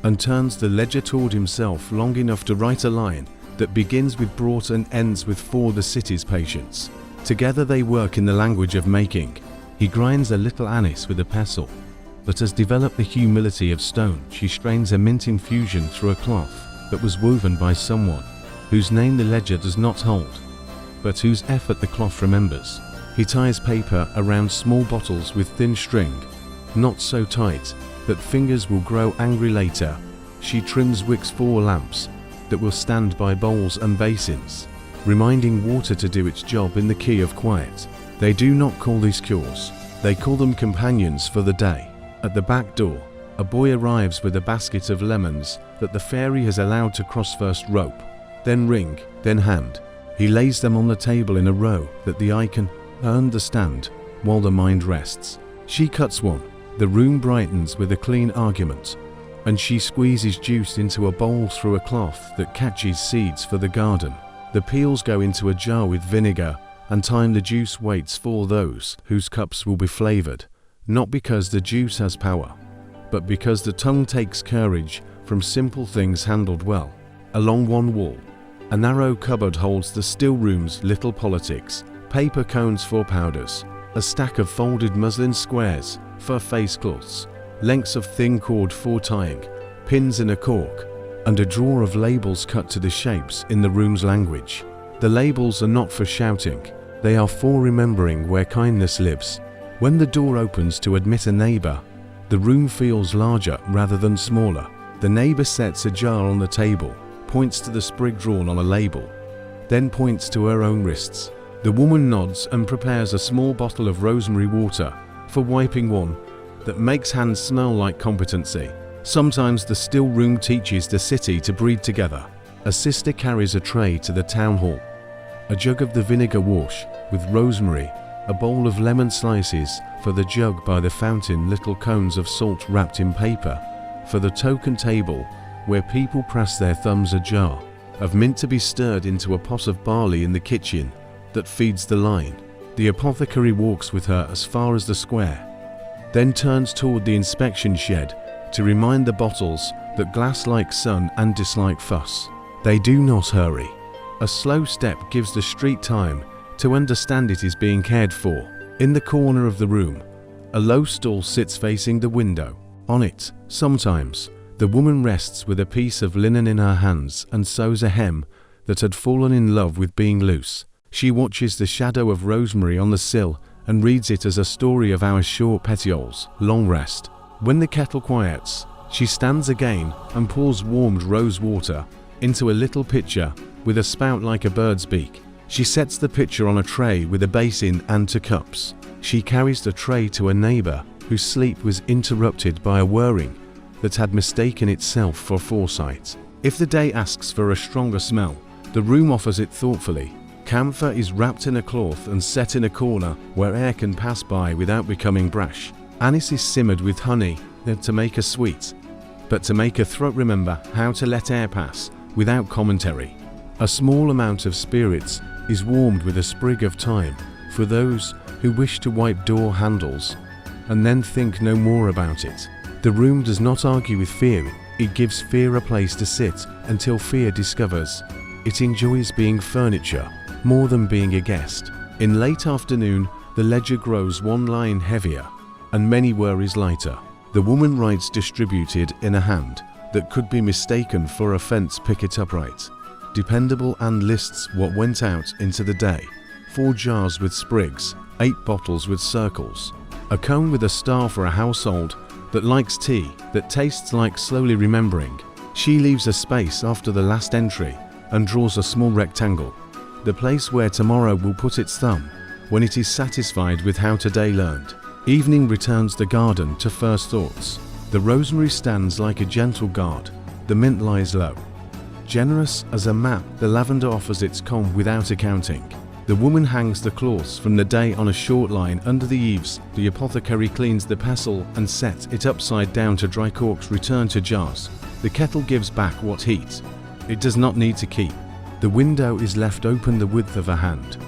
and turns the ledger toward himself long enough to write a line that begins with brought and ends with for the city's patients. Together they work in the language of making. He grinds a little anise with a pestle that has developed the humility of stone. She strains a mint infusion through a cloth that was woven by someone whose name the ledger does not hold, but whose effort the cloth remembers. He ties paper around small bottles with thin string, not so tight that fingers will grow angry later. She trims wicks for lamps that will stand by bowls and basins, reminding water to do its job in the key of quiet. They do not call these cures, they call them companions for the day. At the back door, a boy arrives with a basket of lemons that the fairy has allowed to cross first rope, then ring, then hand. He lays them on the table in a row that the eye can understand while the mind rests. She cuts one. The room brightens with a clean argument, and she squeezes juice into a bowl through a cloth that catches seeds for the garden. The peels go into a jar with vinegar, and time the juice waits for those whose cups will be flavored, not because the juice has power, but because the tongue takes courage from simple things handled well. Along one wall, a narrow cupboard holds the stillroom's little politics: paper cones for powders, a stack of folded muslin squares for face cloths, lengths of thin cord for tying, pins in a cork, and a drawer of labels cut to the shapes in the room's language. The labels are not for shouting, they are for remembering where kindness lives. When the door opens to admit a neighbor, the room feels larger rather than smaller. The neighbor sets a jar on the table, points to the sprig drawn on a label, then points to her own wrists. The woman nods and prepares a small bottle of rosemary water for wiping one that makes hands smell like competency. Sometimes the still room teaches the city to breathe together. A sister carries a tray to the town hall, a jug of the vinegar wash with rosemary, a bowl of lemon slices for the jug by the fountain, little cones of salt wrapped in paper for the token table where people press their thumbs, a jar of mint to be stirred into a pot of barley in the kitchen that feeds the line. The apothecary walks with her as far as the square, then turns toward the inspection shed to remind the bottles that glass like sun and dislike fuss. They do not hurry. A slow step gives the street time to understand it is being cared for. In the corner of the room, a low stool sits facing the window. On it, sometimes, the woman rests with a piece of linen in her hands and sews a hem that had fallen in love with being loose. She watches the shadow of rosemary on the sill and reads it as a story of our short petioles, long rest. When the kettle quiets, she stands again and pours warmed rose water into a little pitcher with a spout like a bird's beak. She sets the pitcher on a tray with a basin and 2 cups. She carries the tray to a neighbor whose sleep was interrupted by a whirring that had mistaken itself for foresight. If the day asks for a stronger smell, the room offers it thoughtfully. Camphor is wrapped in a cloth and set in a corner where air can pass by without becoming brash. Anise is simmered with honey, not to make a sweet, but to make a throat remember how to let air pass without commentary. A small amount of spirits is warmed with a sprig of thyme for those who wish to wipe door handles and then think no more about it. The room does not argue with fear, it gives fear a place to sit until fear discovers it enjoys being furniture more than being a guest. In late afternoon, the ledger grows 1 line heavier and many worries lighter. The woman writes distributed in a hand that could be mistaken for a fence picket upright. Dependable, and lists what went out into the day. 4 jars with sprigs, 8 bottles with circles, a cone with a star for a household that likes tea, that tastes like slowly remembering. She leaves a space after the last entry and draws a small rectangle, the place where tomorrow will put its thumb when it is satisfied with how today learned. Evening returns the garden to first thoughts. The rosemary stands like a gentle guard, the mint lies low. Generous as a map, the lavender offers its calm without accounting. The woman hangs the cloths from the day on a short line under the eaves. The apothecary cleans the pestle and sets it upside down to dry. Corks return to jars. The kettle gives back what heat it does not need to keep. The window is left open the width of a hand,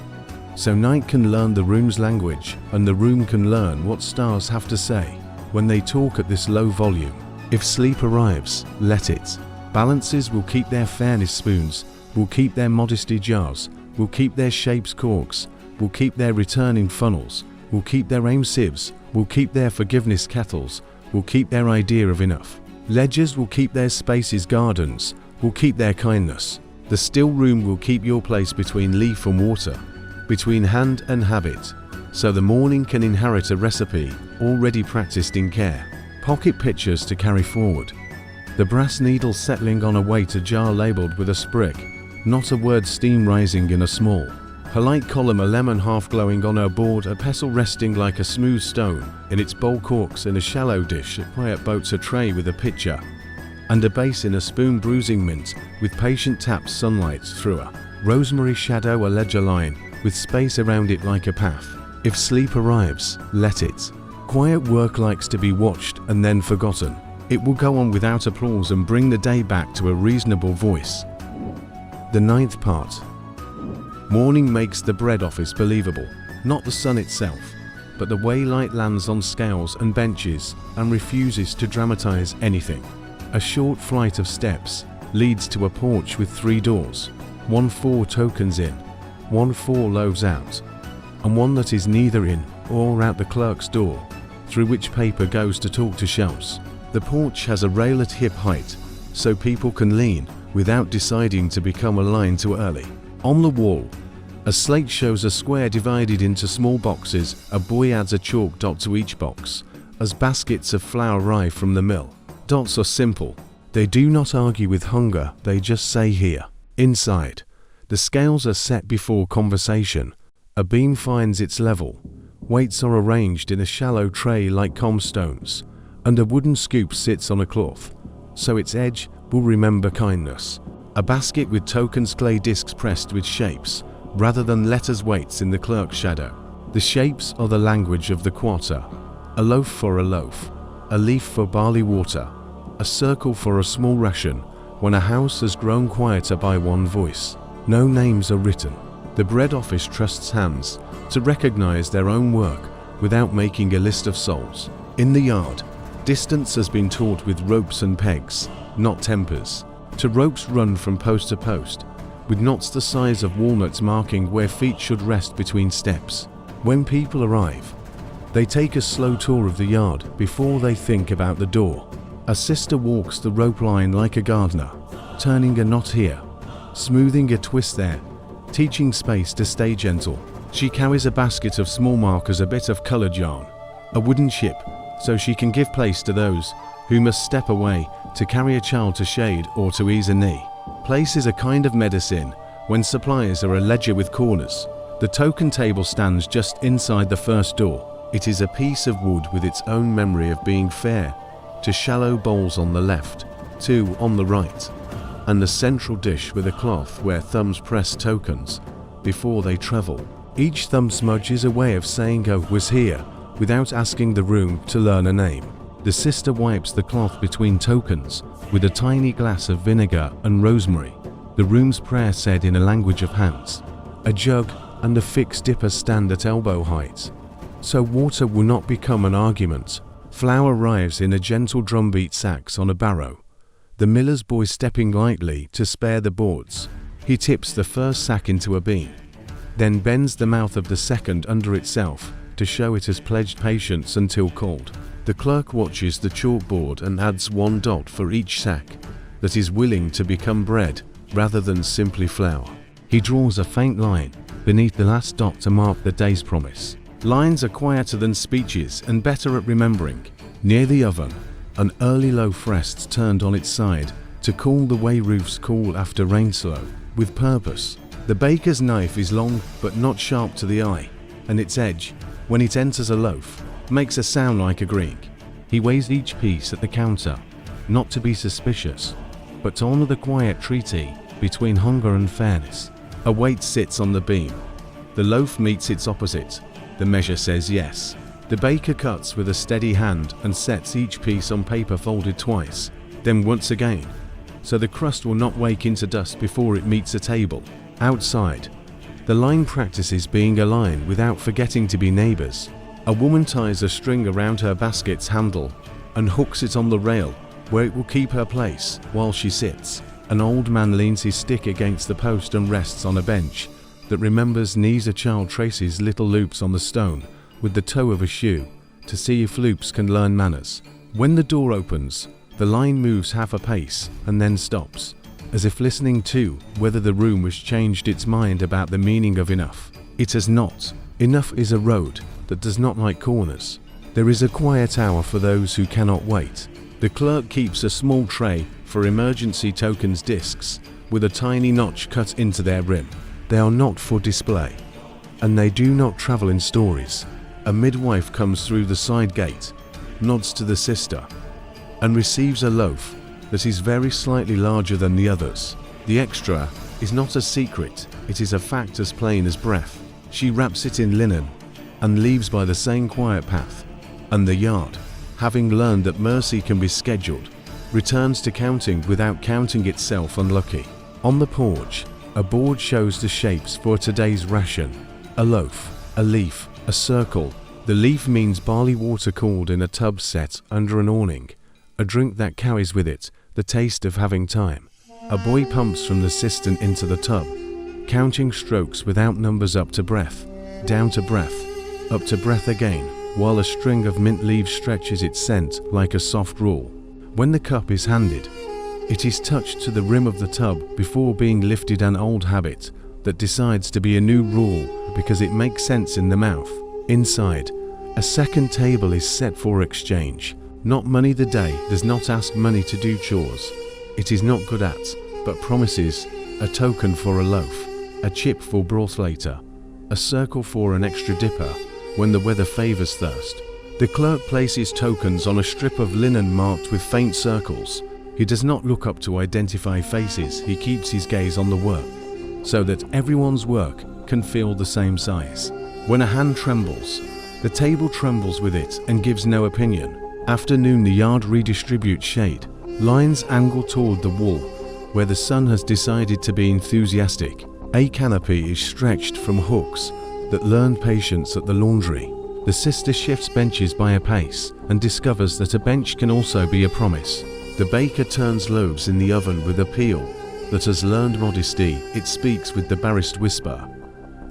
so night can learn the room's language, and the room can learn what stars have to say when they talk at this low volume. If sleep arrives, let it. Balances will keep their fairness spoons, will keep their modesty jars, will keep their shapes corks, will keep their returning funnels, will keep their aim sieves, will keep their forgiveness kettles, will keep their idea of enough. Ledgers will keep their spaces gardens, will keep their kindness. The still room will keep your place between leaf and water, between hand and habit, so the morning can inherit a recipe already practiced in care. Pocket pitchers to carry forward. The brass needle settling on a weight, a jar labelled with a sprig, not a word, steam rising in a small, polite column, a lemon half glowing on her board, a pestle resting like a smooth stone in its bowl. Corks in a shallow dish, a quiet boats, a tray with a pitcher, and a basin, a spoon bruising mint with patient taps, sunlight through her. Rosemary shadow a ledger line with space around it like a path. If sleep arrives, let it. Quiet work likes to be watched and then forgotten. It will go on without applause and bring the day back to a reasonable voice. The ninth part. Morning makes the bread office believable, not the sun itself, but the way light lands on scales and benches and refuses to dramatize anything. A short flight of steps leads to a porch with 3 doors, one 4 tokens in, one 4 loaves out, and one that is neither in or out the clerk's door, through which paper goes to talk to shelves. The porch has a rail at hip height, so people can lean without deciding to become a line too early. On the wall, a slate shows a square divided into small boxes. A boy adds a chalk dot to each box as baskets of flour arrive from the mill. Dots are simple. They do not argue with hunger, they just say here. Inside, the scales are set before conversation. A beam finds its level. Weights are arranged in a shallow tray like comstones, and a wooden scoop sits on a cloth, so its edge will remember kindness. A basket with tokens, clay discs pressed with shapes, rather than letters, waits in the clerk's shadow. The shapes are the language of the quarter. A loaf for a loaf, a leaf for barley water, a circle for a small ration, when a house has grown quieter by one voice. No names are written. The bread office trusts hands to recognize their own work without making a list of souls. In the yard, distance has been taught with ropes and pegs, not tempers. To ropes run from post to post, with knots the size of walnuts marking where feet should rest between steps. When people arrive, they take a slow tour of the yard before they think about the door. A sister walks the rope line like a gardener, turning a knot here, smoothing a twist there, teaching space to stay gentle. She carries a basket of small markers, a bit of colored yarn, a wooden ship, so she can give place to those who must step away to carry a child to shade or to ease a knee. Place is a kind of medicine when supplies are a ledger with corners. The token table stands just inside the first door. It is a piece of wood with its own memory of being fair, to shallow bowls on the left, 2 on the right, and the central dish with a cloth where thumbs press tokens before they travel. Each thumb smudge is a way of saying "Oh, was here," without asking the room to learn a name. The sister wipes the cloth between tokens with a tiny glass of vinegar and rosemary. The room's prayer said in a language of hands. A jug and a fixed dipper stand at elbow height, so water will not become an argument. Flour arrives in a gentle drumbeat sacks on a barrow. The miller's boy stepping lightly to spare the boards. He tips the first sack into a beam, then bends the mouth of the second under itself to show it has pledged patience until called. The clerk watches the chalkboard and adds 1 dot for each sack that is willing to become bread rather than simply flour. He draws a faint line beneath the last dot to mark the day's promise. Lines are quieter than speeches and better at remembering. Near the oven, an early loaf rests turned on its side to cool the way roofs cool after rain slow. With purpose, the baker's knife is long but not sharp to the eye, and its edge, when it enters a loaf, makes a sound like a Greek. He weighs each piece at the counter, not to be suspicious, but to honor the quiet treaty between hunger and fairness. A weight sits on the beam. The loaf meets its opposite. The measure says yes. The baker cuts with a steady hand and sets each piece on paper folded twice, then once again, so the crust will not wake into dust before it meets a table. Outside, the line practices being a line without forgetting to be neighbors. A woman ties a string around her basket's handle and hooks it on the rail where it will keep her place while she sits. An old man leans his stick against the post and rests on a bench that remembers knees. A child traces little loops on the stone with the toe of a shoe to see if loops can learn manners. When the door opens, the line moves half a pace and then stops, as if listening to whether the room has changed its mind about the meaning of enough. It has not. Enough is a road that does not like corners. There is a quiet hour for those who cannot wait. The clerk keeps a small tray for emergency tokens discs with a tiny notch cut into their rim. They are not for display, and they do not travel in stories. A midwife comes through the side gate, nods to the sister, and receives a loaf that is very slightly larger than the others. The extra is not a secret, it is a fact as plain as breath. She wraps it in linen and leaves by the same quiet path. And the yard, having learned that mercy can be scheduled, returns to counting without counting itself unlucky. On the porch, a board shows the shapes for today's ration: a loaf, a leaf, a circle. The leaf means barley water cooled in a tub set under an awning, a drink that carries with it the taste of having time. A boy pumps from the cistern into the tub, counting strokes without numbers up to breath, down to breath, up to breath again, while a string of mint leaves stretches its scent like a soft rule. When the cup is handed, it is touched to the rim of the tub before being lifted, an old habit that decides to be a new rule because it makes sense in the mouth. Inside, a second table is set for exchange. Not money. The day does not ask money to do chores it is not good at, but promises a token for a loaf, a chip for broth later, a circle for an extra dipper when the weather favors thirst. The clerk places tokens on a strip of linen marked with faint circles. He does not look up to identify faces, he keeps his gaze on the work, so that everyone's work can feel the same size. When a hand trembles, the table trembles with it and gives no opinion. Afternoon, the yard redistributes shade. Lines angle toward the wall, where the sun has decided to be enthusiastic. A canopy is stretched from hooks that learned patience at the laundry. The sister shifts benches by a pace and discovers that a bench can also be a promise. The baker turns loaves in the oven with a peel that has learned modesty. It speaks with the barest whisper,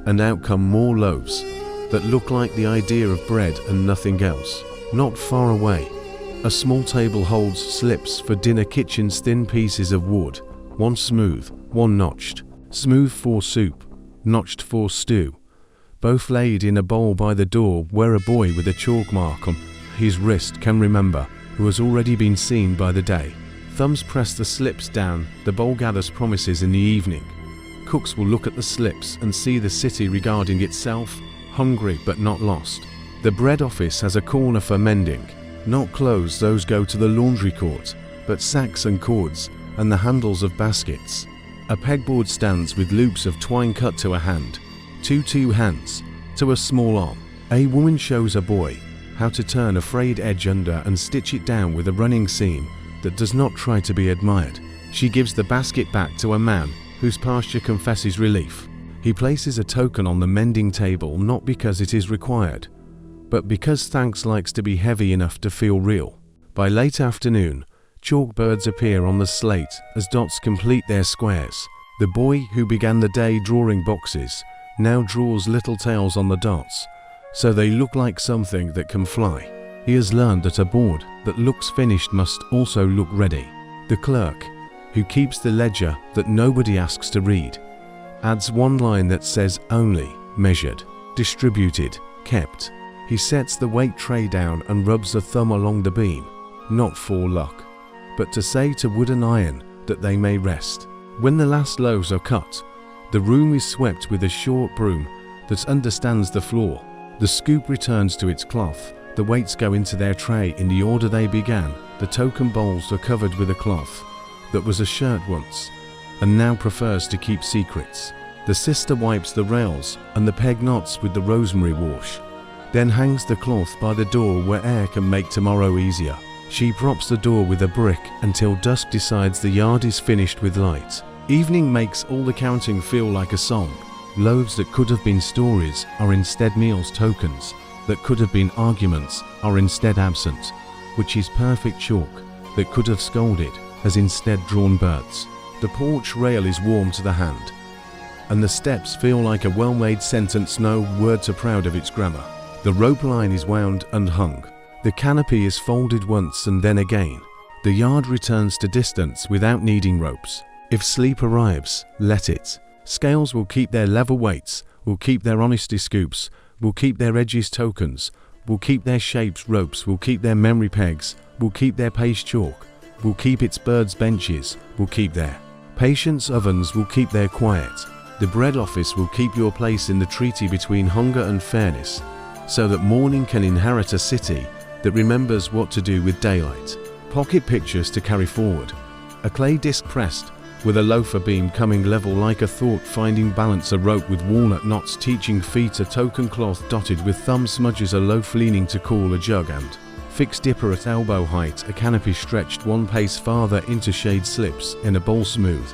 and out come more loaves that look like the idea of bread and nothing else. Not far away, a small table holds slips for dinner kitchen's thin pieces of wood, one smooth, one notched. Smooth for soup, notched for stew. Both laid in a bowl by the door where a boy with a chalk mark on his wrist can remember, who has already been seen by the day. Thumbs press the slips down, the bowl gathers promises in the evening. Cooks will look at the slips and see the city regarding itself, hungry but not lost. The bread office has a corner for mending. Not clothes, those go to the laundry court, but sacks and cords and the handles of baskets. A pegboard stands with loops of twine cut to a hand, two hands, to a small arm. A woman shows a boy how to turn a frayed edge under and stitch it down with a running seam that does not try to be admired. She gives the basket back to a man whose posture confesses relief. He places a token on the mending table not because it is required, but because thanks likes to be heavy enough to feel real. By late afternoon, chalk birds appear on the slate as dots complete their squares. The boy who began the day drawing boxes now draws little tails on the dots, so they look like something that can fly. He has learned that a board that looks finished must also look ready. The clerk, who keeps the ledger that nobody asks to read, adds one line that says only, measured, distributed, kept. He sets the weight tray down and rubs a thumb along the beam, not for luck, but to say to wood and iron that they may rest. When the last loaves are cut, the room is swept with a short broom that understands the floor. The scoop returns to its cloth. The weights go into their tray in the order they began. The token bowls are covered with a cloth that was a shirt once and now prefers to keep secrets. The sister wipes the rails and the peg knots with the rosemary wash, then hangs the cloth by the door where air can make tomorrow easier. She props the door with a brick until dusk decides the yard is finished with light. Evening makes all the counting feel like a song. Loaves that could have been stories are instead meals. Tokens that could have been arguments are instead absent, which is perfect chalk that could have scolded has instead drawn birds. The porch rail is warm to the hand, and the steps feel like a well-made sentence. No words are proud of its grammar. The rope line is wound and hung. The canopy is folded once and then again. The yard returns to distance without needing ropes. If sleep arrives, let it. Scales will keep their level weights, will keep their honesty scoops, will keep their edges tokens, will keep their shapes ropes, will keep their memory pegs, will keep their paste chalk, will keep its birds benches, will keep their patience ovens, will keep their quiet. The bread office will keep your place in the treaty between hunger and fairness, so that morning can inherit a city that remembers what to do with daylight. Pocket pictures to carry forward. A clay disc pressed with a loafer beam coming level like a thought, finding balance, a rope with walnut knots teaching feet, a token cloth dotted with thumb smudges, a loaf leaning to cool a jug, and fixed dipper at elbow height, a canopy stretched one pace farther into shade, slips in a bowl smooth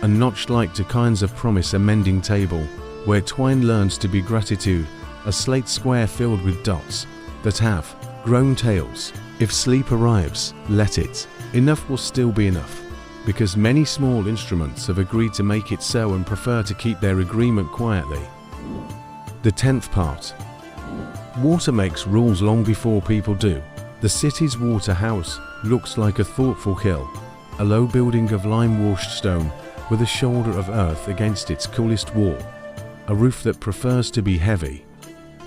and notched like to kinds of promise, a mending table where twine learns to be gratitude, a slate square filled with dots that have grown tails. If sleep arrives, let it. Enough will still be enough, because many small instruments have agreed to make it so and prefer to keep their agreement quietly. The 10th part. Water makes rules long before people do. The city's water house looks like a thoughtful hill, a low building of lime-washed stone with a shoulder of earth against its coolest wall, a roof that prefers to be heavy,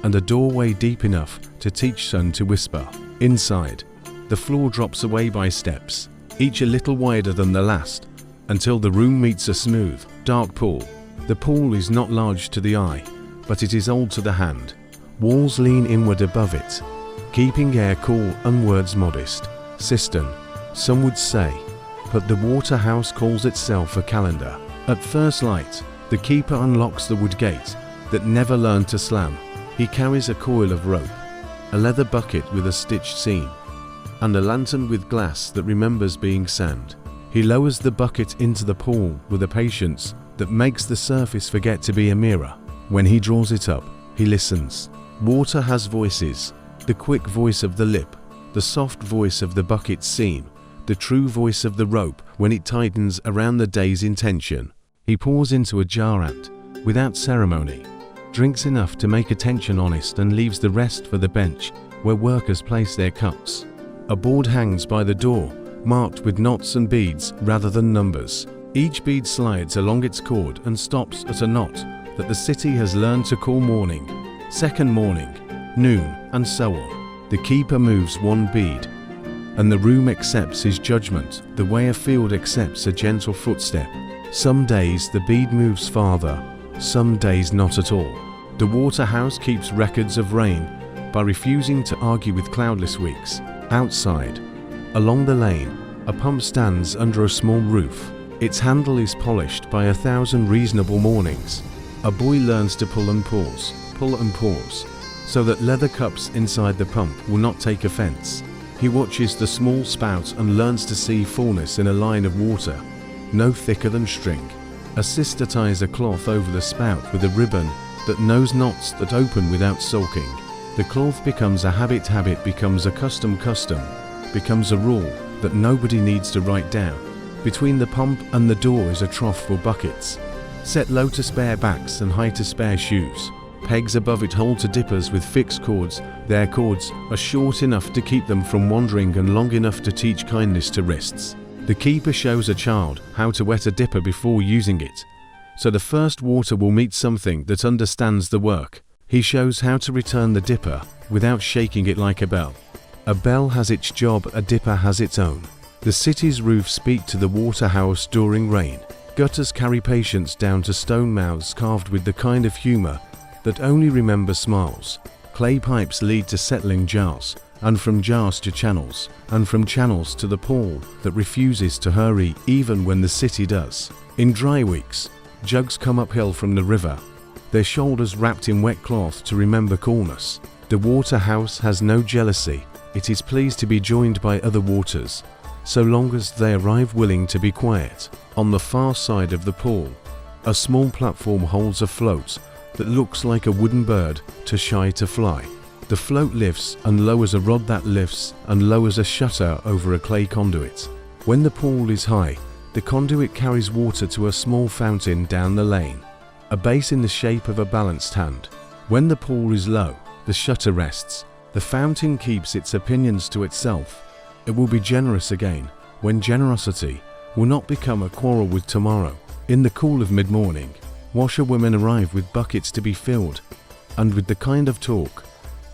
and a doorway deep enough to teach sun to whisper. Inside, the floor drops away by steps, each a little wider than the last, until the room meets a smooth, dark pool. The pool is not large to the eye, but it is old to the hand. Walls lean inward above it, keeping air cool and words modest. Cistern, some would say, but the water house calls itself a calendar. At first light, the keeper unlocks the wood gate that never learned to slam. He carries a coil of rope, a leather bucket with a stitched seam, and a lantern with glass that remembers being sand. He lowers the bucket into the pool with a patience that makes the surface forget to be a mirror. When he draws it up, he listens. Water has voices, the quick voice of the lip, the soft voice of the bucket's seam, the true voice of the rope when it tightens around the day's intention. He pours into a jar and, without ceremony, drinks enough to make attention honest and leaves the rest for the bench where workers place their cups. A board hangs by the door, marked with knots and beads rather than numbers. Each bead slides along its cord and stops at a knot that the city has learned to call morning, second morning, noon, and so on. The keeper moves one bead, and the room accepts his judgment the way a field accepts a gentle footstep. Some days the bead moves farther, some days not at all. The water house keeps records of rain by refusing to argue with cloudless weeks. Outside, along the lane, a pump stands under a small roof. Its handle is polished by 1,000 reasonable mornings. A boy learns to pull and pause, so that leather cups inside the pump will not take offense. He watches the small spout and learns to see fullness in a line of water, no thicker than string. A sister ties a cloth over the spout with a ribbon that knows knots that open without sulking. The cloth becomes a habit becomes a custom, becomes a rule that nobody needs to write down. Between the pump and the door is a trough for buckets, set low to spare backs and high to spare shoes. Pegs above it hold to dippers with fixed cords. Their cords are short enough to keep them from wandering and long enough to teach kindness to wrists. The keeper shows a child how to wet a dipper before using it, so the first water will meet something that understands the work. He shows how to return the dipper without shaking it like a bell. A bell has its job, a dipper has its own. The city's roofs speak to the water house during rain. Gutters carry patience down to stone mouths carved with the kind of humor that only remembers smiles. Clay pipes lead to settling jars, and from jars to channels, and from channels to the pool that refuses to hurry even when the city does. In dry weeks, jugs come uphill from the river, their shoulders wrapped in wet cloth to remember coolness. The water house has no jealousy. It is pleased to be joined by other waters, so long as they arrive willing to be quiet. On the far side of the pool, a small platform holds a float that looks like a wooden bird too shy to fly. The float lifts and lowers a rod that lifts and lowers a shutter over a clay conduit. When the pool is high, the conduit carries water to a small fountain down the lane, a base in the shape of a balanced hand. When the pool is low, the shutter rests. The fountain keeps its opinions to itself. It will be generous again, when generosity will not become a quarrel with tomorrow. In the cool of mid-morning, washerwomen arrive with buckets to be filled, and with the kind of talk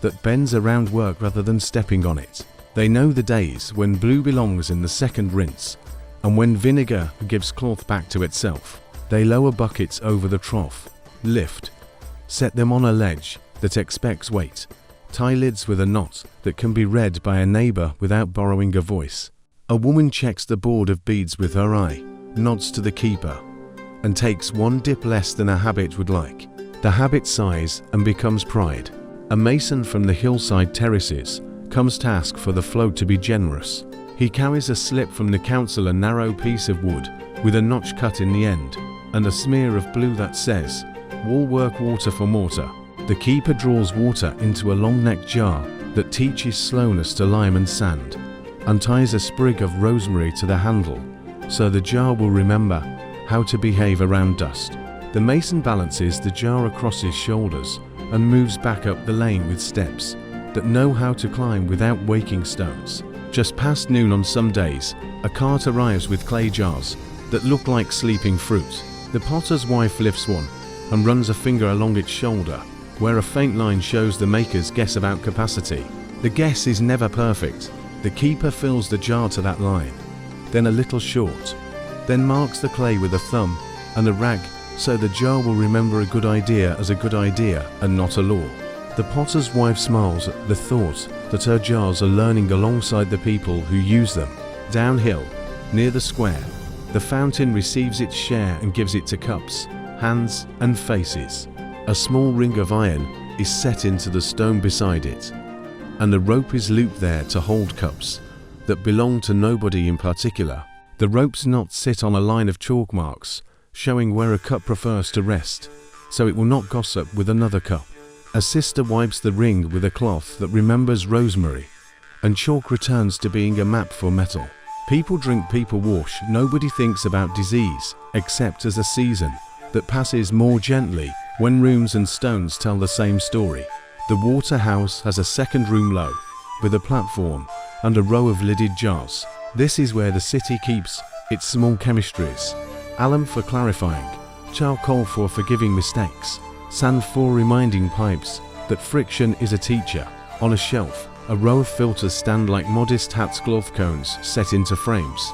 that bends around work rather than stepping on it. They know the days when blue belongs in the second rinse, and when vinegar gives cloth back to itself. They lower buckets over the trough, lift, set them on a ledge that expects weight, tie lids with a knot that can be read by a neighbor without borrowing a voice. A woman checks the board of beads with her eye, nods to the keeper, and takes one dip less than a habit would like. The habit sighs and becomes pride. A mason from the hillside terraces comes to ask for the float to be generous. He carries a slip from the council, a narrow piece of wood with a notch cut in the end, and a smear of blue that says, "Wall work, water for mortar." The keeper draws water into a long-necked jar that teaches slowness to lime and sand, and ties a sprig of rosemary to the handle, so the jar will remember how to behave around dust. The mason balances the jar across his shoulders and moves back up the lane with steps that know how to climb without waking stones. Just past noon on some days, a cart arrives with clay jars that look like sleeping fruit. The potter's wife lifts one and runs a finger along its shoulder, where a faint line shows the maker's guess about capacity. The guess is never perfect. The keeper fills the jar to that line, then a little short, then marks the clay with a thumb and a rag, so the jar will remember a good idea as a good idea and not a law. The potter's wife smiles at the thought that her jars are learning alongside the people who use them. Downhill, near the square, the fountain receives its share and gives it to cups, hands and faces. A small ring of iron is set into the stone beside it, and a rope is looped there to hold cups that belong to nobody in particular. The rope's knots sit on a line of chalk marks, showing where a cup prefers to rest, so it will not gossip with another cup. A sister wipes the ring with a cloth that remembers rosemary, and chalk returns to being a map for metal. People drink, people wash. Nobody thinks about disease, except as a season that passes more gently when rooms and stones tell the same story. The water house has a second room low, with a platform and a row of lidded jars. This is where the city keeps its small chemistries. Alum for clarifying, charcoal for forgiving mistakes, sand for reminding pipes that friction is a teacher. On a shelf, a row of filters stand like modest hats, cloth cones set into frames,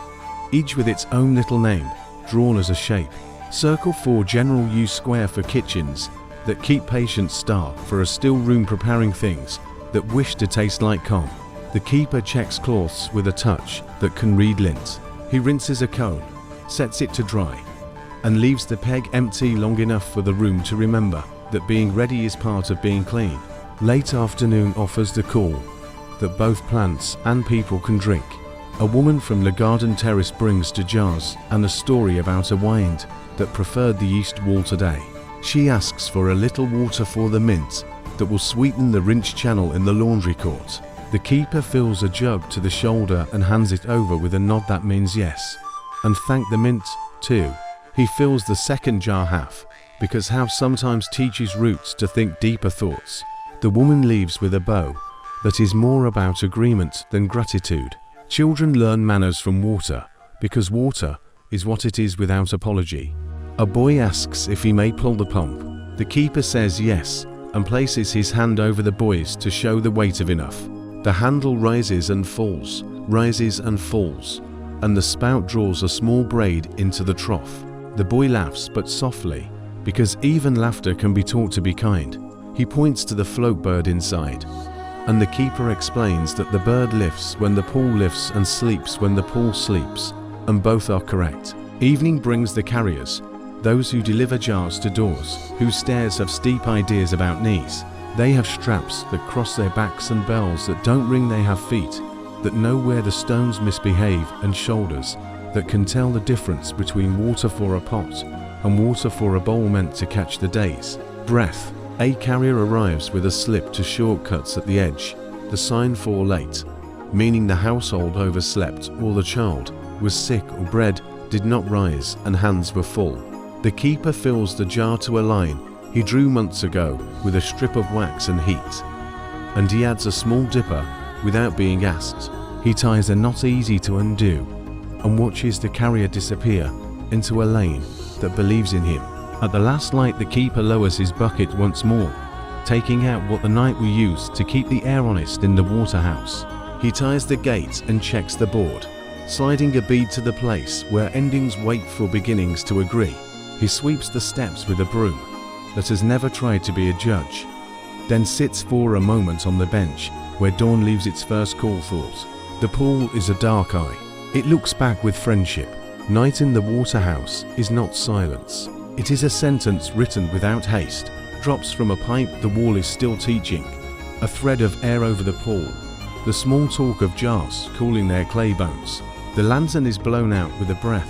each with its own little name, drawn as a shape. Circle for general use, square for kitchens that keep patients starved, for a still room preparing things that wish to taste like calm. The keeper checks cloths with a touch that can read lint. He rinses a cone, sets it to dry, and leaves the peg empty long enough for the room to remember that being ready is part of being clean. Late afternoon offers the cool that both plants and people can drink. A woman from the garden terrace brings to jars and a story about a wind that preferred the east wall today. She asks for a little water for the mint that will sweeten the rinse channel in the laundry court. The keeper fills a jug to the shoulder and hands it over with a nod that means yes, and thank the mint too. He fills the second jar half, because half sometimes teaches roots to think deeper thoughts. The woman leaves with a bow that is more about agreement than gratitude. Children learn manners from water, because water is what it is without apology. A boy asks if he may pull the pump. The keeper says yes, and places his hand over the boy's to show the weight of enough. The handle rises and falls, and the spout draws a small braid into the trough. The boy laughs, but softly, because even laughter can be taught to be kind. He points to the float bird inside, and the keeper explains that the bird lifts when the pool lifts and sleeps when the pool sleeps, and both are correct. Evening brings the carriers, those who deliver jars to doors, whose stairs have steep ideas about knees. They have straps that cross their backs and bells that don't ring. They have feet that know where the stones misbehave, and shoulders that can tell the difference between water for a pot and water for a bowl meant to catch the day's breath. A carrier arrives with a slip to shortcuts at the edge, the sign for late, meaning the household overslept or the child was sick or bread did not rise and hands were full. The keeper fills the jar to a line he drew months ago with a strip of wax and heat, and he adds a small dipper without being asked. He ties a knot easy to undo and watches the carrier disappear into a lane that believes in him. At the last light, the keeper lowers his bucket once more, taking out what the night will use to keep the air honest in the water house. He ties the gate and checks the board, sliding a bead to the place where endings wait for beginnings to agree. He sweeps the steps with a broom that has never tried to be a judge, then sits for a moment on the bench where dawn leaves its first call thought. The pool is a dark eye. It looks back with friendship, Night in the waterhouse is not silence. It is a sentence written without haste. Drops from a pipe, the wall is still teaching. A thread of air over the pool. The small talk of jars cooling their clay bones. The lantern is blown out with a breath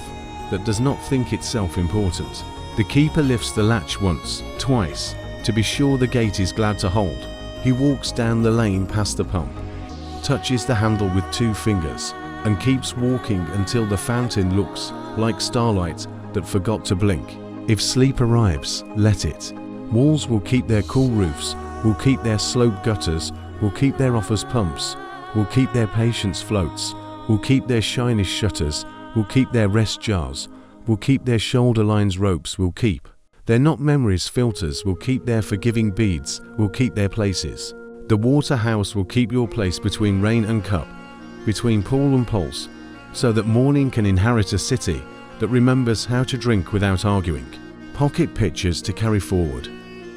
that does not think itself important. The keeper lifts the latch once, twice, to be sure the gate is glad to hold. He walks down the lane past the pump, touches the handle with 2 fingers, and keeps walking until the fountain looks like starlight that forgot to blink. If sleep arrives, let it. Walls will keep their cool roofs, will keep their slope gutters, will keep their office pumps, will keep their patience floats, will keep their shinish shutters, will keep their rest jars, will keep their shoulder lines ropes, will keep their not memories filters, will keep their forgiving beads, will keep their places. The waterhouse will keep your place between rain and cup, between pool and pulse, so that morning can inherit a city that remembers how to drink without arguing. Pocket pitchers to carry forward,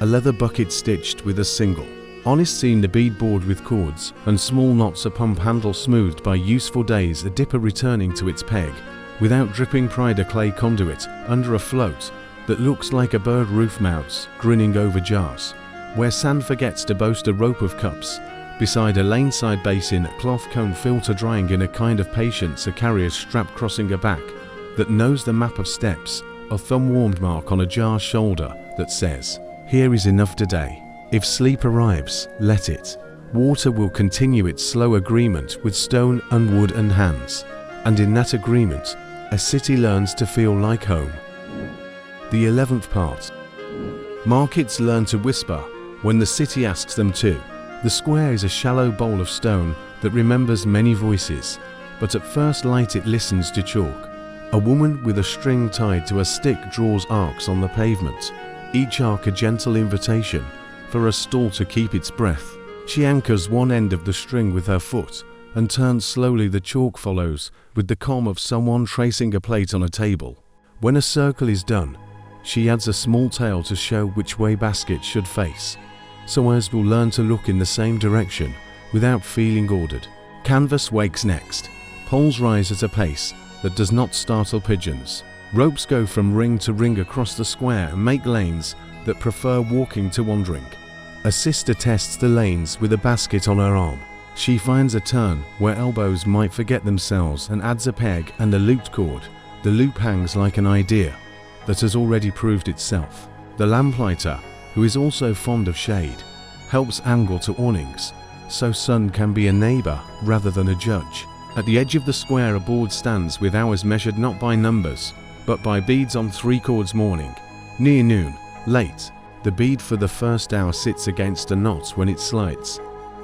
a leather bucket stitched with a single. Honest seam the bead board with cords, and small knots a pump handle smoothed by useful days, a dipper returning to its peg, without dripping pride a clay conduit, under a float that looks like a bird roof mouse grinning over jars, where sand forgets to boast a rope of cups, beside a laneside basin, a cloth cone filter drying in a kind of patience, a carrier's strap crossing a back that knows the map of steps, a thumb-warmed mark on a jar's shoulder that says, "Here is enough today." If sleep arrives, let it. Water will continue its slow agreement with stone and wood and hands, and in that agreement, a city learns to feel like home. The 11th part. Markets learn to whisper when the city asks them to. The square is a shallow bowl of stone that remembers many voices, but at first light it listens to chalk. A woman with a string tied to a stick draws arcs on the pavement, each arc a gentle invitation for a stall to keep its breath. She anchors one end of the string with her foot and turns slowly. The chalk follows with the calm of someone tracing a plate on a table. When a circle is done, she adds a small tail to show which way baskets should face, so as will learn to look in the same direction without feeling ordered. Canvas wakes next. Poles rise at a pace that does not startle pigeons. Ropes go from ring to ring across the square and make lanes that prefer walking to wandering. A sister tests the lanes with a basket on her arm. She finds a turn where elbows might forget themselves and adds a peg and a looped cord. The loop hangs like an idea that has already proved itself. The lamplighter, who is also fond of shade, helps angle to awnings, so sun can be a neighbor rather than a judge. At the edge of the square a board stands with hours measured not by numbers, but by beads on 3 cords. Morning, near noon, late. The bead for the first hour sits against a knot. When it slides,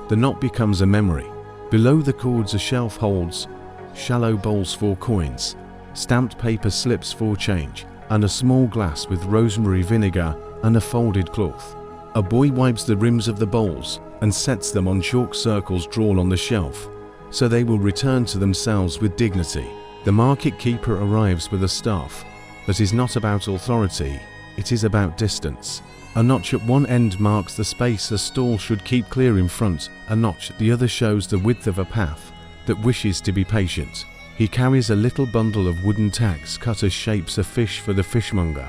the knot becomes a memory. Below the cords a shelf holds shallow bowls for coins, stamped paper slips for change, and a small glass with rosemary vinegar and a folded cloth. A boy wipes the rims of the bowls and sets them on chalk circles drawn on the shelf, so they will return to themselves with dignity. The market keeper arrives with a staff that is not about authority, it is about distance. A notch at one end marks the space a stall should keep clear in front, a notch at the other shows the width of a path that wishes to be patient. He carries a little bundle of wooden tacks cut as shapes: a fish for the fishmonger,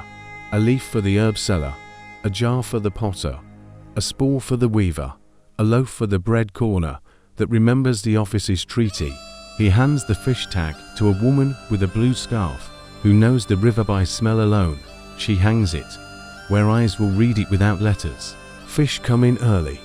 a leaf for the herb seller, a jar for the potter, a spool for the weaver, a loaf for the bread corner that remembers the office's treaty. He hands the fish tag to a woman with a blue scarf who knows the river by smell alone. She hangs it where eyes will read it without letters. Fish come in early,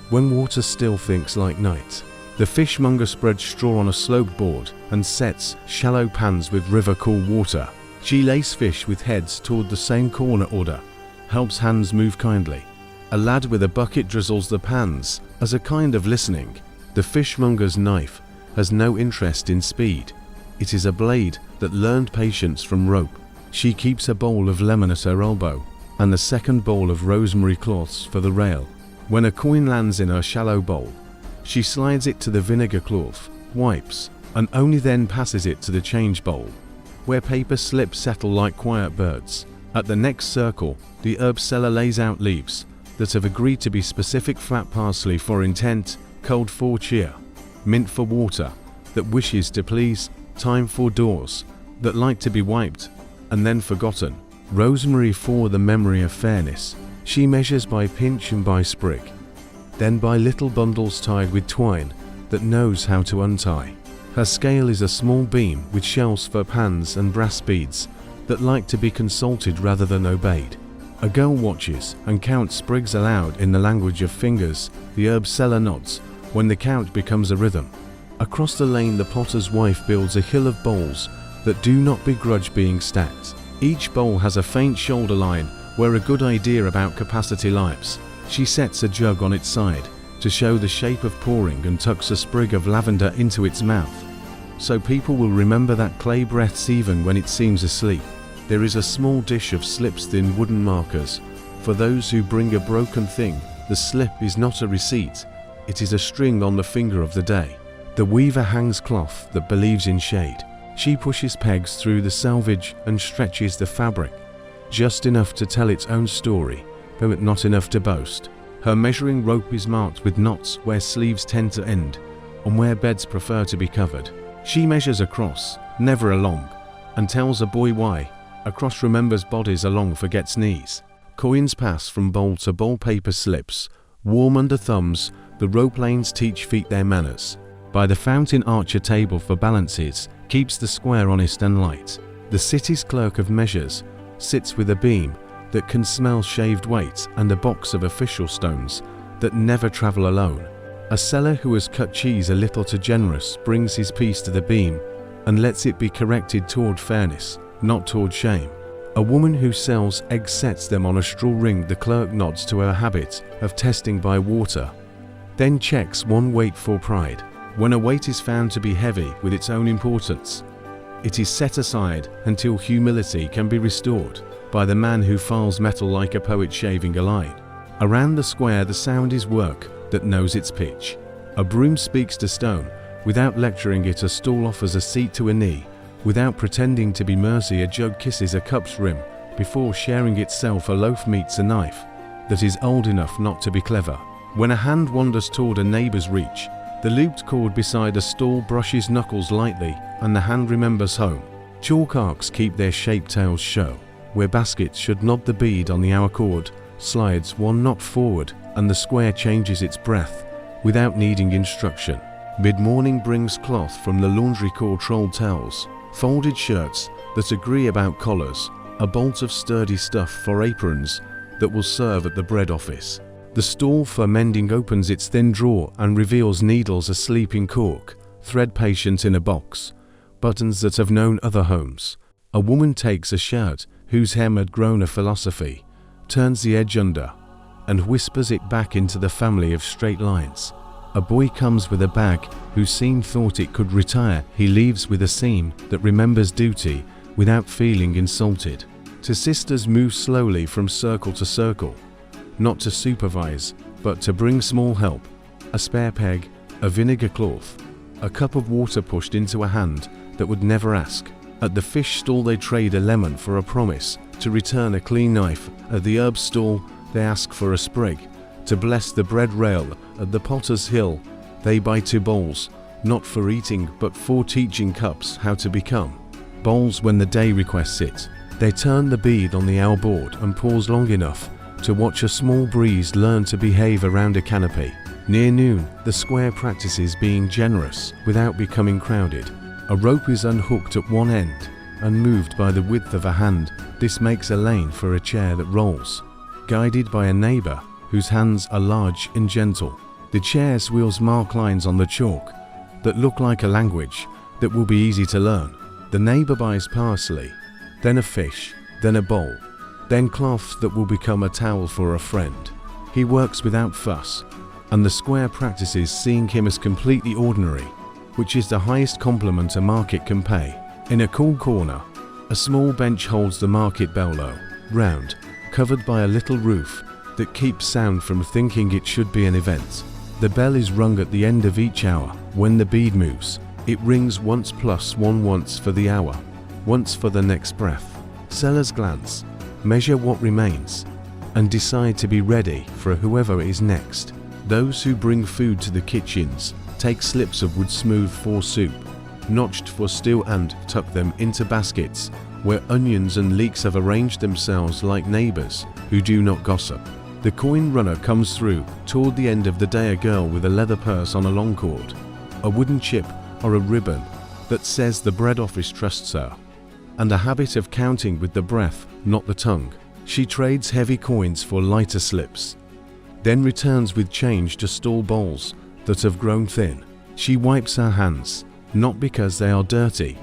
when water still thinks like night. The fishmonger spreads straw on a slope board and sets shallow pans with river cool water. She lays fish with heads toward the same corner order, helps hands move kindly. A lad with a bucket drizzles the pans as a kind of listening. The fishmonger's knife has no interest in speed. It is a blade that learned patience from rope. She keeps a bowl of lemon at her elbow and the second bowl of rosemary cloths for the rail. When a coin lands in her shallow bowl, she slides it to the vinegar cloth, wipes, and only then passes it to the change bowl, where paper slips settle like quiet birds. At the next circle, the herb seller lays out leaves that have agreed to be specific: flat parsley for intent, cold for cheer, mint for water that wishes to please, thyme for doors, that like to be wiped and then forgotten. Rosemary for the memory of fairness. She measures by pinch and by sprig, then by little bundles tied with twine that knows how to untie. Her scale is a small beam with shells for pans and brass beads that like to be consulted rather than obeyed. A girl watches and counts sprigs aloud in the language of fingers. The herb seller nods when the count becomes a rhythm. Across the lane the potter's wife builds a hill of bowls that do not begrudge being stacked. Each bowl has a faint shoulder line where a good idea about capacity lies. She sets a jug on its side to show the shape of pouring and tucks a sprig of lavender into its mouth, so people will remember that clay breaths even when it seems asleep. There is a small dish of slips-thin wooden markers for those who bring a broken thing. The slip is not a receipt, it is a string on the finger of the day. The weaver hangs cloth that believes in shade. She pushes pegs through the selvage and stretches the fabric, just enough to tell its own story, but not enough to boast. Her measuring rope is marked with knots where sleeves tend to end, and where beds prefer to be covered. She measures across, never along, and tells a boy why. Across remembers bodies, along forgets knees. Coins pass from bowl to bowl, paper slips, warm under thumbs. The rope lanes teach feet their manners. By the fountain arch a table for balances keeps the square honest and light. The city's clerk of measures sits with a beam that can smell shaved weights and a box of official stones that never travel alone. A seller who has cut cheese a little too generous brings his piece to the beam and lets it be corrected toward fairness, not toward shame. A woman who sells eggs sets them on a straw ring. The clerk nods to her habit of testing by water, then checks one weight for pride. When a weight is found to be heavy with its own importance, it is set aside until humility can be restored by the man who files metal like a poet shaving a line. Around the square the sound is work that knows its pitch. A broom speaks to stone without lecturing it. A stool offers a seat to a knee without pretending to be mercy. A jug kisses a cup's rim before sharing itself. A loaf meets a knife that is old enough not to be clever. When a hand wanders toward a neighbor's reach, the looped cord beside a stall brushes knuckles lightly and the hand remembers home. Chalk arcs keep their shaped tails show. Where baskets should nod the bead on the hour cord slides one knot forward and the square changes its breadth without needing instruction. Mid-morning brings cloth from the laundry. Core troll tells folded shirts that agree about collars. A bolt of sturdy stuff for aprons that will serve at the bread office. The stall for mending opens its thin drawer and reveals needles asleep in cork, thread patient in a box, buttons that have known other homes. A woman takes a shirt whose hem had grown a philosophy, turns the edge under, and whispers it back into the family of straight lines. A boy comes with a bag whose seam thought it could retire. He leaves with a seam that remembers duty without feeling insulted. Two sisters move slowly from circle to circle, not to supervise, but to bring small help. A spare peg, a vinegar cloth, a cup of water pushed into a hand that would never ask. At the fish stall they trade a lemon for a promise to return a clean knife. At the herb stall they ask for a sprig to bless the bread rail. At the potter's hill they buy 2 bowls, not for eating but for teaching cups how to become bowls when the day requests it. They turn the bead on the hour board and pause long enough to watch a small breeze learn to behave around a canopy. Near noon, the square practices being generous without becoming crowded. A rope is unhooked at one end and moved by the width of a hand. This makes a lane for a chair that rolls, guided by a neighbor whose hands are large and gentle. The chair's wheels mark lines on the chalk that look like a language that will be easy to learn. The neighbor buys parsley, then a fish, then a bowl, then cloth that will become a towel for a friend. He works without fuss, and the square practices seeing him as completely ordinary, which is the highest compliment a market can pay. In a cool corner, a small bench holds the market bellow, round, covered by a little roof that keeps sound from thinking it should be an event. The bell is rung at the end of each hour. When the bead moves, it rings once plus one, once for the hour, once for the next breath. Sellers glance, measure what remains, and decide to be ready for whoever is next. Those who bring food to the kitchens take slips of wood smooth for soup, notched for steel, and tuck them into baskets where onions and leeks have arranged themselves like neighbors who do not gossip. The coin runner comes through. Toward the end of the day, a girl with a leather purse on a long cord, a wooden chip or a ribbon that says the bread office trusts her, and a habit of counting with the breath, not the tongue. She trades heavy coins for lighter slips, then returns with change to stall bowls that have grown thin. She wipes her hands, not because they are dirty,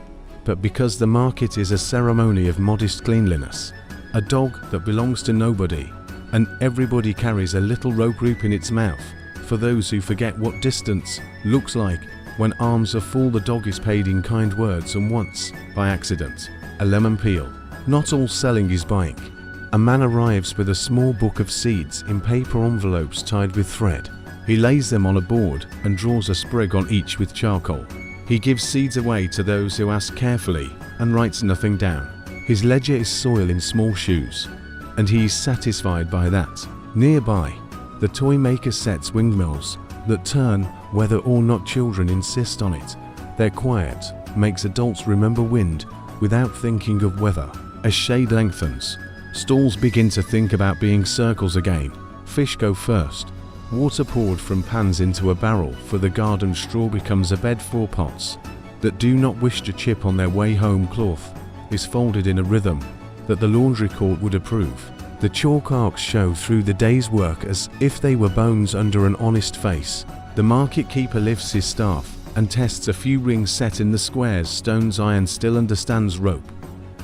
but because the market is a ceremony of modest cleanliness. A dog that belongs to nobody, and everybody carries a little rope in its mouth. For those who forget what distance looks like when arms are full, the dog is paid in kind words, and once, by accident, a lemon peel. Not all selling is buying. A man arrives with a small book of seeds in paper envelopes tied with thread. He lays them on a board and draws a sprig on each with charcoal. He gives seeds away to those who ask carefully and writes nothing down. His ledger is soil in small shoes, and he is satisfied by that. Nearby, the toy maker sets windmills that turn whether or not children insist on it. Their quiet makes adults remember wind without thinking of weather. As shade lengthens, stalls begin to think about being circles again. Fish go first. Water poured from pans into a barrel for the garden. Straw becomes a bed for pots that do not wish to chip on their way home. Cloth is folded in a rhythm that the laundry court would approve. The chalk arcs show through the day's work as if they were bones under an honest face. The market keeper lifts his staff and tests a few rings set in the squares. Stone's iron still understands rope,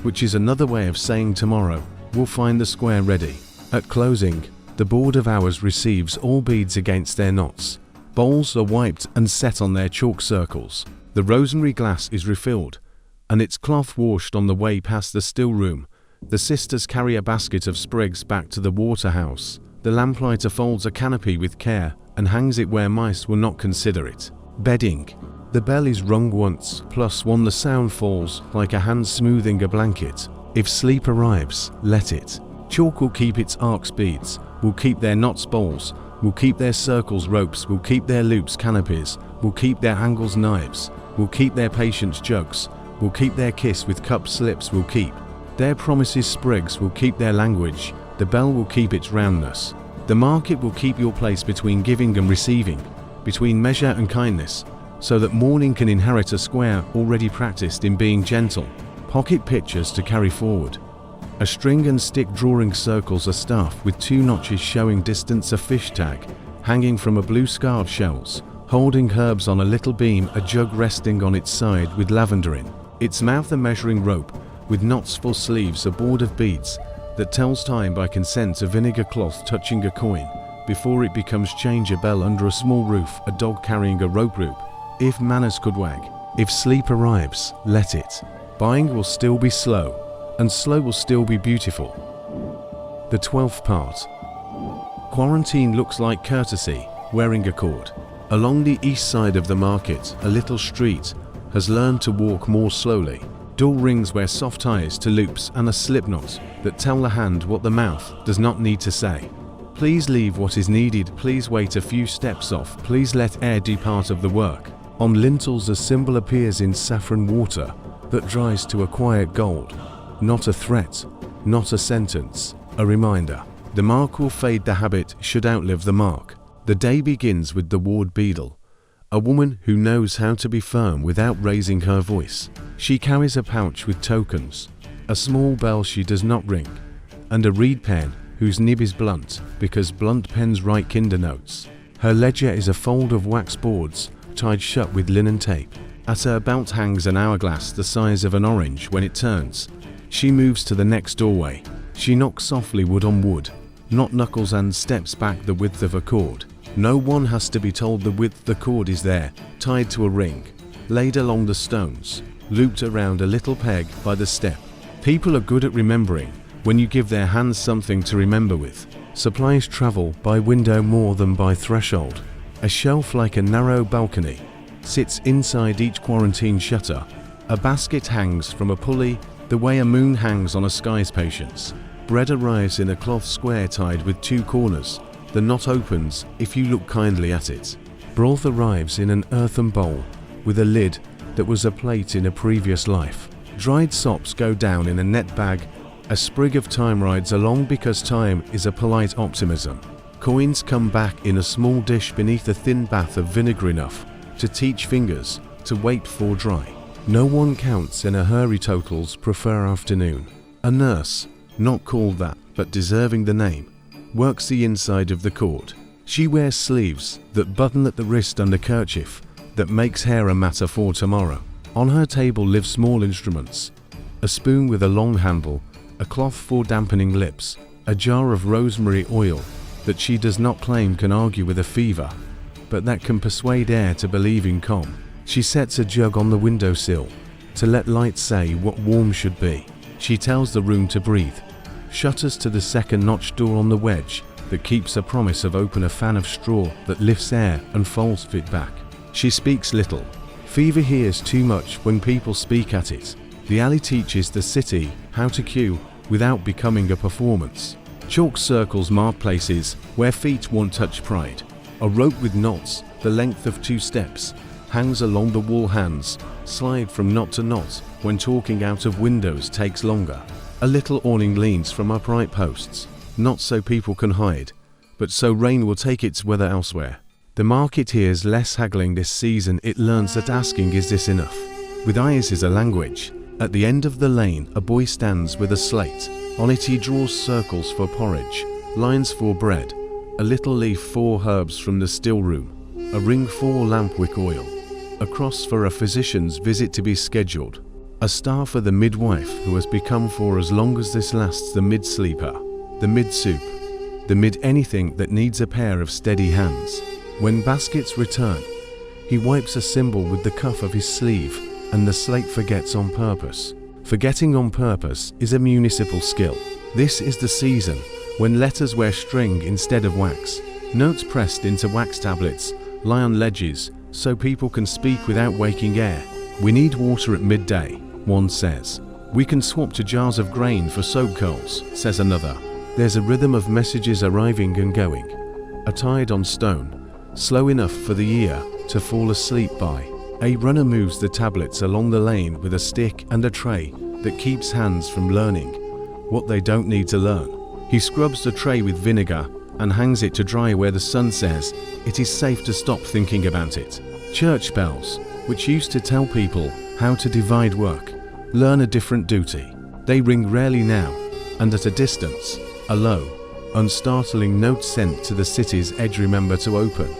which is another way of saying tomorrow we'll find the square ready. At closing, the board of hours receives all beads against their knots. Bowls are wiped and set on their chalk circles. The rosemary glass is refilled, and its cloth washed on the way past the still room. The sisters carry a basket of sprigs back to the waterhouse. The lamplighter folds a canopy with care and hangs it where mice will not consider it. Bedding. The bell is rung once, plus one. The sound falls like a hand smoothing a blanket. If sleep arrives, let it. Chalk will keep its arcs. Beads will keep their knots. Bowls will keep their circles. Ropes will keep their loops. Canopies will keep their angles. Knives will keep their patience. Jugs will keep their kiss with cups. Slips will keep their promises. Sprigs will keep their language. The bell will keep its roundness. The market will keep your place between giving and receiving, between measure and kindness, so that morning can inherit a square already practiced in being gentle. Pocket pictures to carry forward. A string and stick drawing circles. A staff with two notches showing distance. A fish tag hanging from a blue scarf. Shells holding herbs on a little beam. A jug resting on its side with lavender in its mouth. A measuring rope with knots for sleeves. A board of beads that tells time by consent. A vinegar cloth touching a coin before it becomes change. A bell under a small roof. A dog carrying a rope. If manners could wag. If sleep arrives, let it. Buying will still be slow, and slow will still be beautiful. The 12th part. Quarantine looks like courtesy, wearing a cord. Along the east side of the market, a little street has learned to walk more slowly. Dull rings wear soft ties to loops and a slip knot that tell the hand what the mouth does not need to say. Please leave what is needed. Please wait a few steps off. Please let air do part of the work. On lintels a symbol appears in saffron water that dries to a quiet gold. Not a threat, not a sentence, a reminder. The mark will fade. The habit should outlive the mark. The day begins with the ward beadle, a woman who knows how to be firm without raising her voice. She carries a pouch with tokens, a small bell she does not ring, and a reed pen whose nib is blunt because blunt pens write kinder notes. Her ledger is a fold of wax boards tied shut with linen tape. At her belt hangs an hourglass the size of an orange. When it turns, she moves to the next doorway. She knocks softly wood on wood, not knuckles, and steps back the width of a cord. No one has to be told the width. The cord is there, tied to a ring, laid along the stones, looped around a little peg by the step. People are good at remembering when you give their hands something to remember with. Supplies travel by window more than by threshold. A shelf like a narrow balcony sits inside each quarantine shutter. A basket hangs from a pulley the way a moon hangs on a sky's patience. Bread arrives in a cloth square tied with two corners. The knot opens if you look kindly at it. Broth arrives in an earthen bowl with a lid that was a plate in a previous life. Dried sops go down in a net bag. A sprig of thyme rides along because time is a polite optimism. Coins come back in a small dish beneath a thin bath of vinegar enough to teach fingers to wait for dry. No one counts in a hurry, totals prefer afternoon. A nurse, not called that but deserving the name, works the inside of the court. She wears sleeves that button at the wrist and a kerchief that makes hair a matter for tomorrow. On her table live small instruments, a spoon with a long handle, a cloth for dampening lips, a jar of rosemary oil that she does not claim can argue with a fever, but that can persuade air to believe in calm. She sets a jug on the windowsill to let light say what warm should be. She tells the room to breathe. Shutters to the second-notch door on the wedge that keeps a promise of open, a fan of straw that lifts air and folds it back. She speaks little. Fever hears too much when people speak at it. The alley teaches the city how to queue without becoming a performance. Chalk circles mark places where feet won't touch pride. A rope with knots the length of 2 steps hangs along the wall. Hands slide from knot to knot when talking out of windows takes longer. A little awning leans from upright posts, not so people can hide, but so rain will take its weather elsewhere. The market hears less haggling this season. It learns that asking is this enough. With eyes is a language. At the end of the lane a boy stands with a slate. On it he draws circles for porridge, lines for bread, a little leaf for herbs from the still room, a ring for lampwick oil, a cross for a physician's visit to be scheduled, a star for the midwife who has become for as long as this lasts the mid-sleeper, the mid-soup, the mid-anything that needs a pair of steady hands. When baskets return, he wipes a symbol with the cuff of his sleeve, and the slate forgets on purpose. Forgetting on purpose is a municipal skill. This is the season when letters wear string instead of wax. Notes pressed into wax tablets lie on ledges so people can speak without waking air. We need water at midday, one says. We can swap to jars of grain for soap curls, says another. There's a rhythm of messages arriving and going. A tide on stone, slow enough for the ear to fall asleep by. A runner moves the tablets along the lane with a stick and a tray that keeps hands from learning what they don't need to learn. He scrubs the tray with vinegar and hangs it to dry where the sun says it is safe to stop thinking about it. Church bells, which used to tell people how to divide work, learn a different duty. They ring rarely now, and at a distance, a low, unstartling note sent to the city's edge. Remember to open.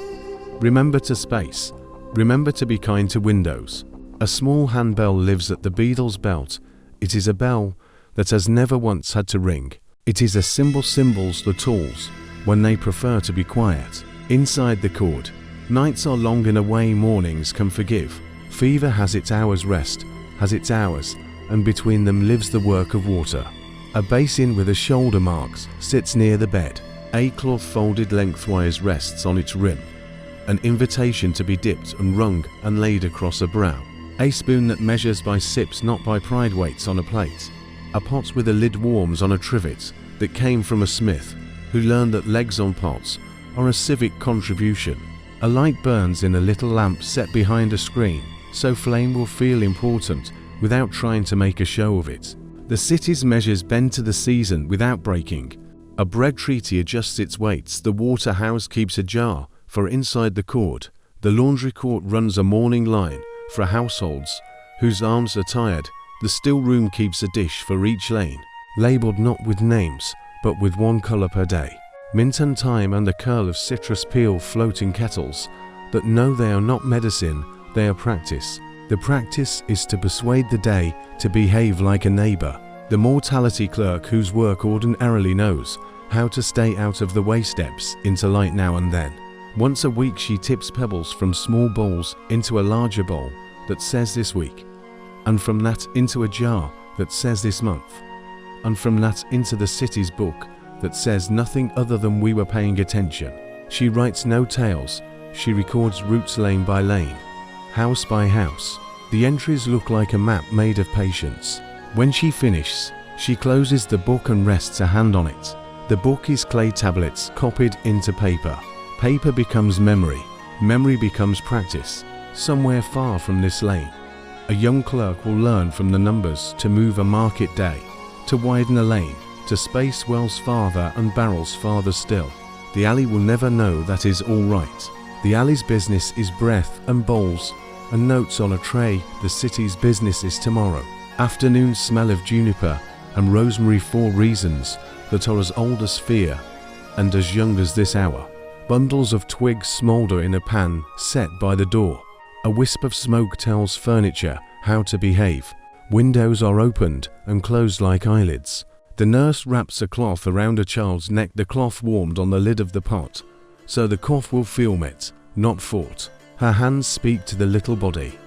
Remember to space. Remember to be kind to windows. A small handbell lives at the beadle's belt. It is a bell that has never once had to ring. It is a symbol cymbals the tools when they prefer to be quiet. Inside the cord, nights are long and away mornings can forgive. Fever has its hours, rest has its hours, and between them lives the work of water. A basin with a shoulder marks sits near the bed. A cloth folded lengthwise rests on its rim. An invitation to be dipped and wrung and laid across a brow. A spoon that measures by sips, not by pride, waits on a plate. A pot with a lid warms on a trivet that came from a smith who learned that legs on pots are a civic contribution. A light burns in a little lamp set behind a screen, so flame will feel important without trying to make a show of it. The city's measures bend to the season without breaking. A bread treaty adjusts its weights. The water house keeps a jar for inside the cord. The laundry court runs a morning line for households whose arms are tired. The still room keeps a dish for each lane, labeled not with names, but with one color per day. Mint and thyme and a curl of citrus peel float in kettles that know they are not medicine, they are practice. The practice is to persuade the day to behave like a neighbor. The mortality clerk whose work ordinarily knows how to stay out of the way steps into light now and then. Once a week she tips pebbles from small bowls into a larger bowl that says this week, and from that into a jar that says this month, and from that into the city's book that says nothing other than we were paying attention. She writes no tales, she records routes lane by lane, house by house. The entries look like a map made of patience. When she finishes, she closes the book and rests a hand on it. The book is clay tablets copied into paper. Paper becomes memory. Memory becomes practice. Somewhere far from this lane, A young clerk will learn from the numbers to move a market day, to widen a lane, to space wells farther and barrels farther still. The alley will never know that is all right. The alley's business is breath and bowls, and notes on a tray. The city's business is tomorrow. Afternoon smell of juniper and rosemary, 4 reasons that are as old as fear and as young as this hour. Bundles of twigs smoulder in a pan set by the door. A wisp of smoke tells furniture how to behave. Windows are opened and closed like eyelids. The nurse wraps a cloth around a child's neck, the cloth warmed on the lid of the pot, so the cough will feel met, not fought. Her hands speak to the little body.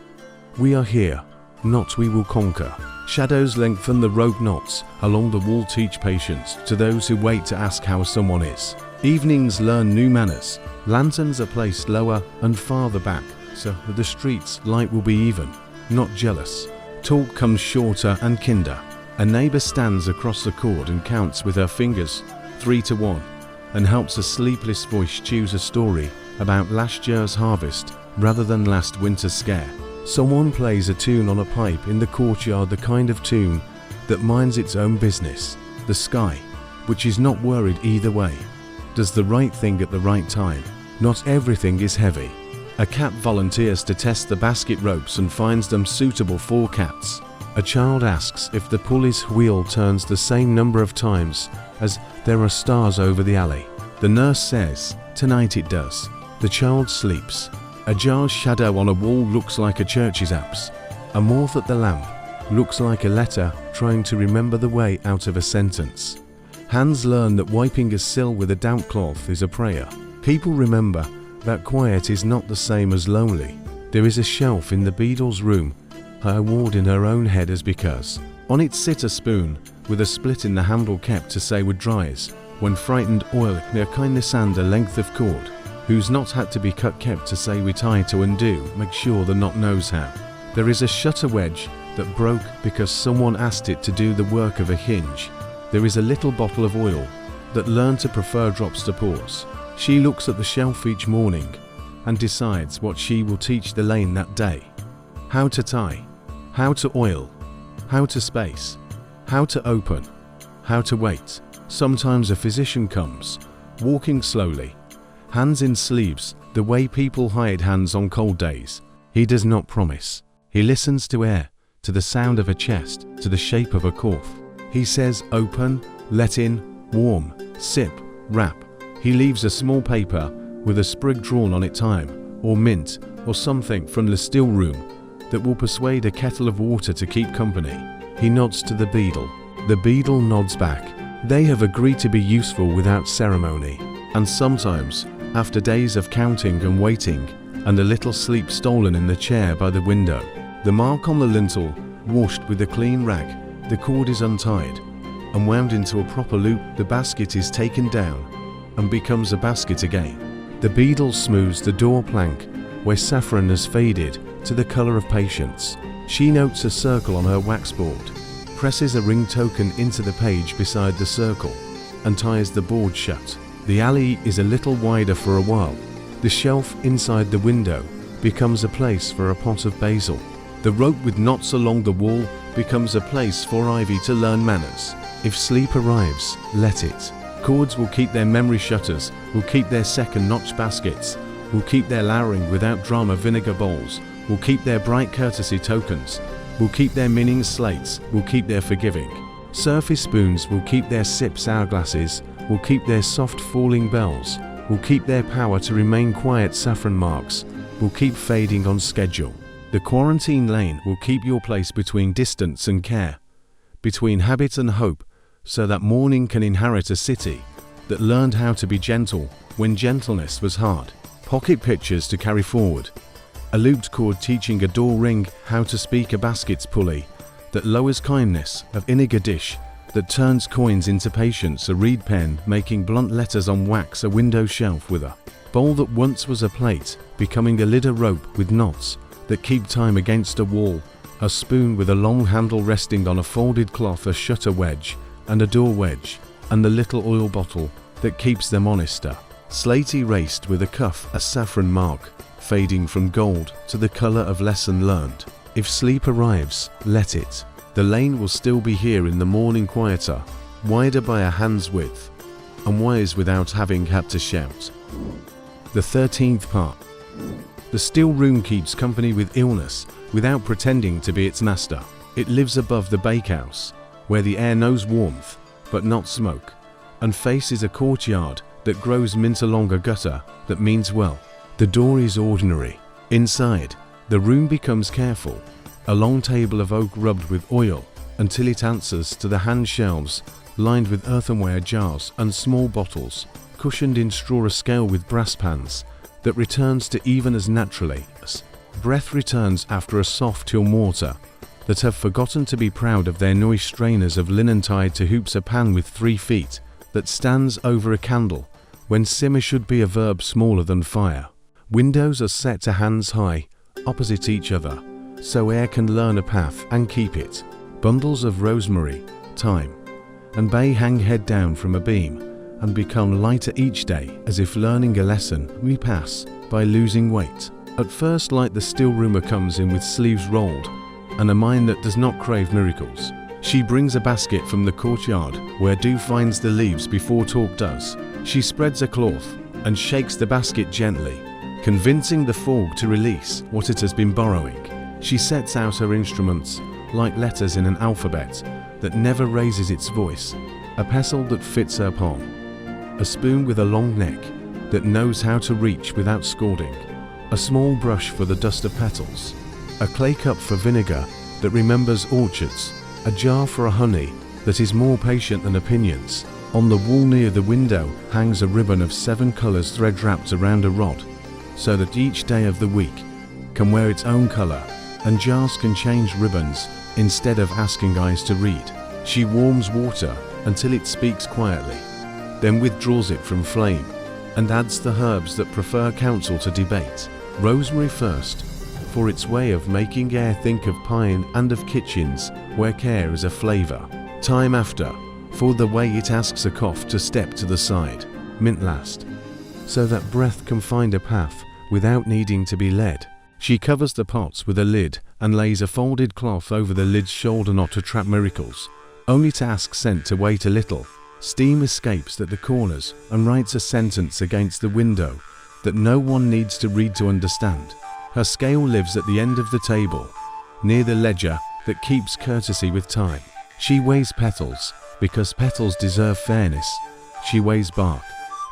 We are here, not we will conquer. Shadows lengthen the rope knots along the wall, teach patience to those who wait to ask how someone is. Evenings learn new manners. Lanterns are placed lower and farther back, so that the street's light will be even, not jealous. Talk comes shorter and kinder. A neighbor stands across the cord and counts with her fingers 3 to 1 and helps a sleepless voice choose a story about last year's harvest rather than last winter's scare. Someone plays a tune on a pipe in the courtyard, the kind of tune that minds its own business. The sky, which is not worried either way, does the right thing at the right time. Not everything is heavy. A cat volunteers to test the basket ropes and finds them suitable for cats. A child asks if the pulley's wheel turns the same number of times as there are stars over the alley. The nurse says, tonight it does. The child sleeps. A jar's shadow on a wall looks like a church's apse. A moth at the lamp looks like a letter trying to remember the way out of a sentence. Hands learn that wiping a sill with a damp cloth is a prayer. People remember that quiet is not the same as lonely. There is a shelf in the beadle's room. Her award in her own head is because on it sit a spoon with a split in the handle kept to say with dries when frightened, oil near kindness and a length of cord whose knot had to be cut kept to say we tie to undo, make sure the knot knows how. There is a shutter wedge that broke because someone asked it to do the work of a hinge. There is a little bottle of oil that learned to prefer drops to pours. She looks at the shelf each morning and decides what she will teach the lane that day. How to tie, how to oil, how to space, how to open, how to wait. Sometimes a physician comes, walking slowly, hands in sleeves, the way people hide hands on cold days. He does not promise. He listens to air, to the sound of a chest, to the shape of a cough. He says open, let in, warm, sip, wrap. He leaves a small paper with a sprig drawn on it, time, or mint, or something from the still room that will persuade a kettle of water to keep company. He nods to the beadle. The beadle nods back. They have agreed to be useful without ceremony. And sometimes, after days of counting and waiting, and a little sleep stolen in the chair by the window, the mark on the lintel, washed with a clean rag, the cord is untied and wound into a proper loop. The basket is taken down and becomes a basket again. The beadle smooths the door plank where saffron has faded to the color of patience. She notes a circle on her waxboard, presses a ring token into the page beside the circle, and ties the board shut. The alley is a little wider for a while. The shelf inside the window becomes a place for a pot of basil. The rope with knots along the wall becomes a place for ivy to learn manners. If sleep arrives, let it. Cords will keep their memory shutters, will keep their second notch baskets, will keep their lowering without drama vinegar bowls, will keep their bright courtesy tokens, will keep their meaning slates, will keep their forgiving. Surface spoons will keep their sips hourglasses, will keep their soft falling bells, will keep their power to remain quiet saffron marks, will keep fading on schedule. The quarantine lane will keep your place between distance and care, between habit and hope, so that morning can inherit a city that learned how to be gentle when gentleness was hard. Pocket pictures to carry forward. A looped cord teaching a door ring how to speak, a basket's pulley that lowers kindness, of vinegar dish that turns coins into patience, a reed pen making blunt letters on wax, a window shelf with a bowl that once was a plate becoming a lid, a rope with knots that keep time against a wall, a spoon with a long handle resting on a folded cloth, a shutter wedge and a door wedge, and the little oil bottle that keeps them honester. Slate erased with a cuff, a saffron mark, fading from gold to the color of lesson learned. If sleep arrives, let it. The lane will still be here in the morning, quieter, wider by a hand's width, and wise without having had to shout. The 13th part. The still room keeps company with illness without pretending to be its master. It lives above the bakehouse, where the air knows warmth, but not smoke, and faces a courtyard that grows mint along a gutter that means well. The door is ordinary. Inside, the room becomes careful, a long table of oak rubbed with oil, until it answers to the hand shelves lined with earthenware jars and small bottles, cushioned in straw, a scale with brass pans that returns to even as naturally as breath returns after a soft hill mortar that have forgotten to be proud of their noise, strainers of linen tied to hoops, a pan with 3 feet that stands over a candle when simmer should be a verb smaller than fire. Windows are set to hands high, opposite each other, so air can learn a path and keep it. Bundles of rosemary, thyme, and bay hang head down from a beam and become lighter each day, as if learning a lesson we pass by losing weight. At first light, the stillroomer comes in with sleeves rolled and a mind that does not crave miracles. She brings a basket from the courtyard where dew finds the leaves before talk does. She spreads a cloth and shakes the basket gently, convincing the fog to release what it has been borrowing. She sets out her instruments like letters in an alphabet that never raises its voice, a pestle that fits her palm, a spoon with a long neck that knows how to reach without scalding, a small brush for the dust of petals, a clay cup for vinegar that remembers orchards, a jar for a honey that is more patient than opinions. On the wall near the window hangs a ribbon of 7 colors thread wrapped around a rod, so that each day of the week can wear its own color, and jars can change ribbons instead of asking eyes to read. She warms water until it speaks quietly, then withdraws it from flame, and adds the herbs that prefer counsel to debate. Rosemary first, for its way of making air think of pine and of kitchens where care is a flavor. Thyme after, for the way it asks a cough to step to the side. Mint last, so that breath can find a path without needing to be led. She covers the pots with a lid and lays a folded cloth over the lid's shoulder, not to trap miracles, only to ask scent to wait a little. Steam escapes at the corners and writes a sentence against the window that no one needs to read to understand. Her scale lives at the end of the table, near the ledger that keeps courtesy with time. She weighs petals because petals deserve fairness. She weighs bark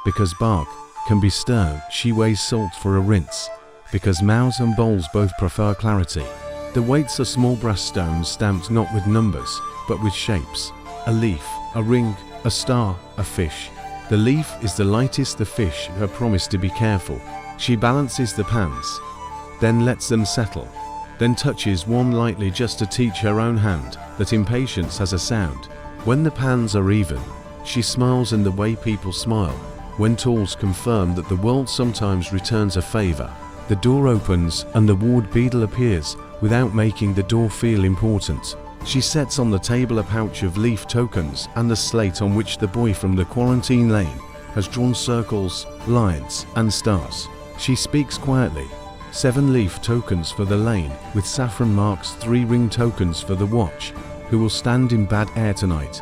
because bark can be stern. She weighs salt for a rinse because mouths and bowls both prefer clarity. The weights are small brass stones stamped not with numbers but with shapes. A leaf, a ring, a star, a fish. The leaf is the lightest, the fish her promise to be careful. She balances the pans, then lets them settle, then touches one lightly just to teach her own hand that impatience has a sound. When the pans are even, she smiles in the way people smile when tools confirm that the world sometimes returns a favor. The door opens and the ward beadle appears without making the door feel important. She sets on the table a pouch of leaf tokens and the slate on which the boy from the quarantine lane has drawn circles, lines, and stars. She speaks quietly. 7 leaf tokens for the lane with saffron marks, 3 ring tokens for the watch, who will stand in bad air tonight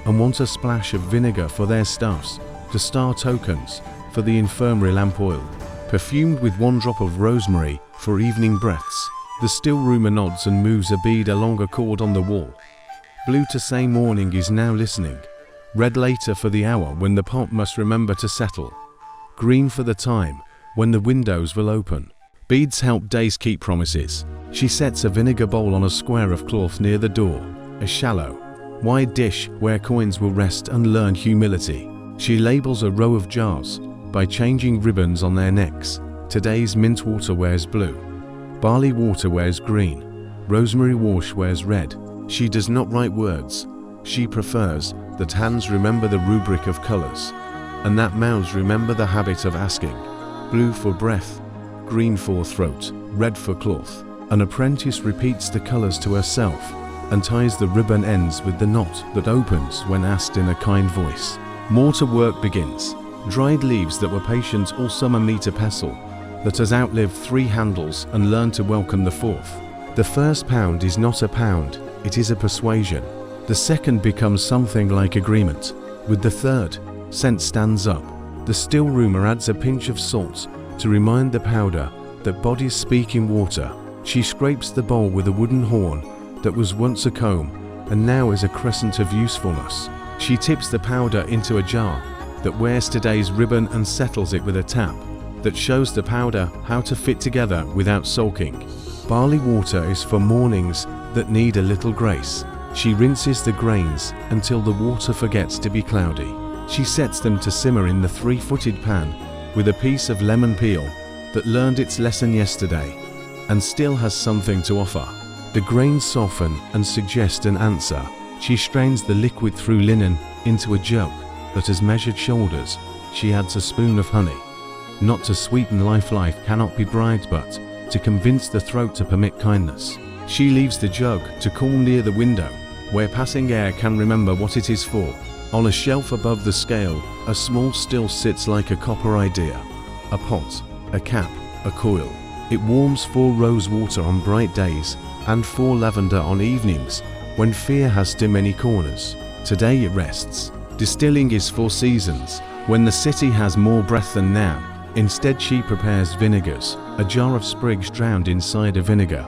and want a splash of vinegar for their staffs. The star tokens for the infirmary lamp oil, perfumed with 1 drop of rosemary for evening breaths. The stillroomer nods and moves a bead along a cord on the wall. Blue to say morning is now listening. Red later for the hour when the pot must remember to settle. Green for the time when the windows will open. Beads help days keep promises. She sets a vinegar bowl on a square of cloth near the door, a shallow, wide dish where coins will rest and learn humility. She labels a row of jars by changing ribbons on their necks. Today's mint water wears blue. Barley water wears green, rosemary wash wears red. She does not write words. She prefers that hands remember the rubric of colors, and that mouths remember the habit of asking. Blue for breath, green for throat, red for cloth. An apprentice repeats the colors to herself and ties the ribbon ends with the knot that opens when asked in a kind voice. Mortar work begins. Dried leaves that were patient all summer meet a pestle that has outlived 3 handles and learned to welcome the 4th. The first pound is not a pound, it is a persuasion. The second becomes something like agreement. With the third, scent stands up. The stillroomer adds a pinch of salt to remind the powder that bodies speak in water. She scrapes the bowl with a wooden horn that was once a comb and now is a crescent of usefulness. She tips the powder into a jar that wears today's ribbon and settles it with a tap that shows the powder how to fit together without sulking. Barley water is for mornings that need a little grace. She rinses the grains until the water forgets to be cloudy. She sets them to simmer in the 3-footed pan with a piece of lemon peel that learned its lesson yesterday and still has something to offer. The grains soften and suggest an answer. She strains the liquid through linen into a jug that has measured shoulders. She adds a spoon of honey. Not to sweeten life cannot be bribed, but to convince the throat to permit kindness. She leaves the jug to cool near the window, where passing air can remember what it is for. On a shelf above the scale, a small still sits like a copper idea. A pot, a cap, a coil. It warms 4 rose water on bright days and 4 lavender on evenings when fear has too many corners. Today it rests. Distilling is for seasons, when the city has more breath than now. Instead she prepares vinegars, a jar of sprigs drowned inside a vinegar.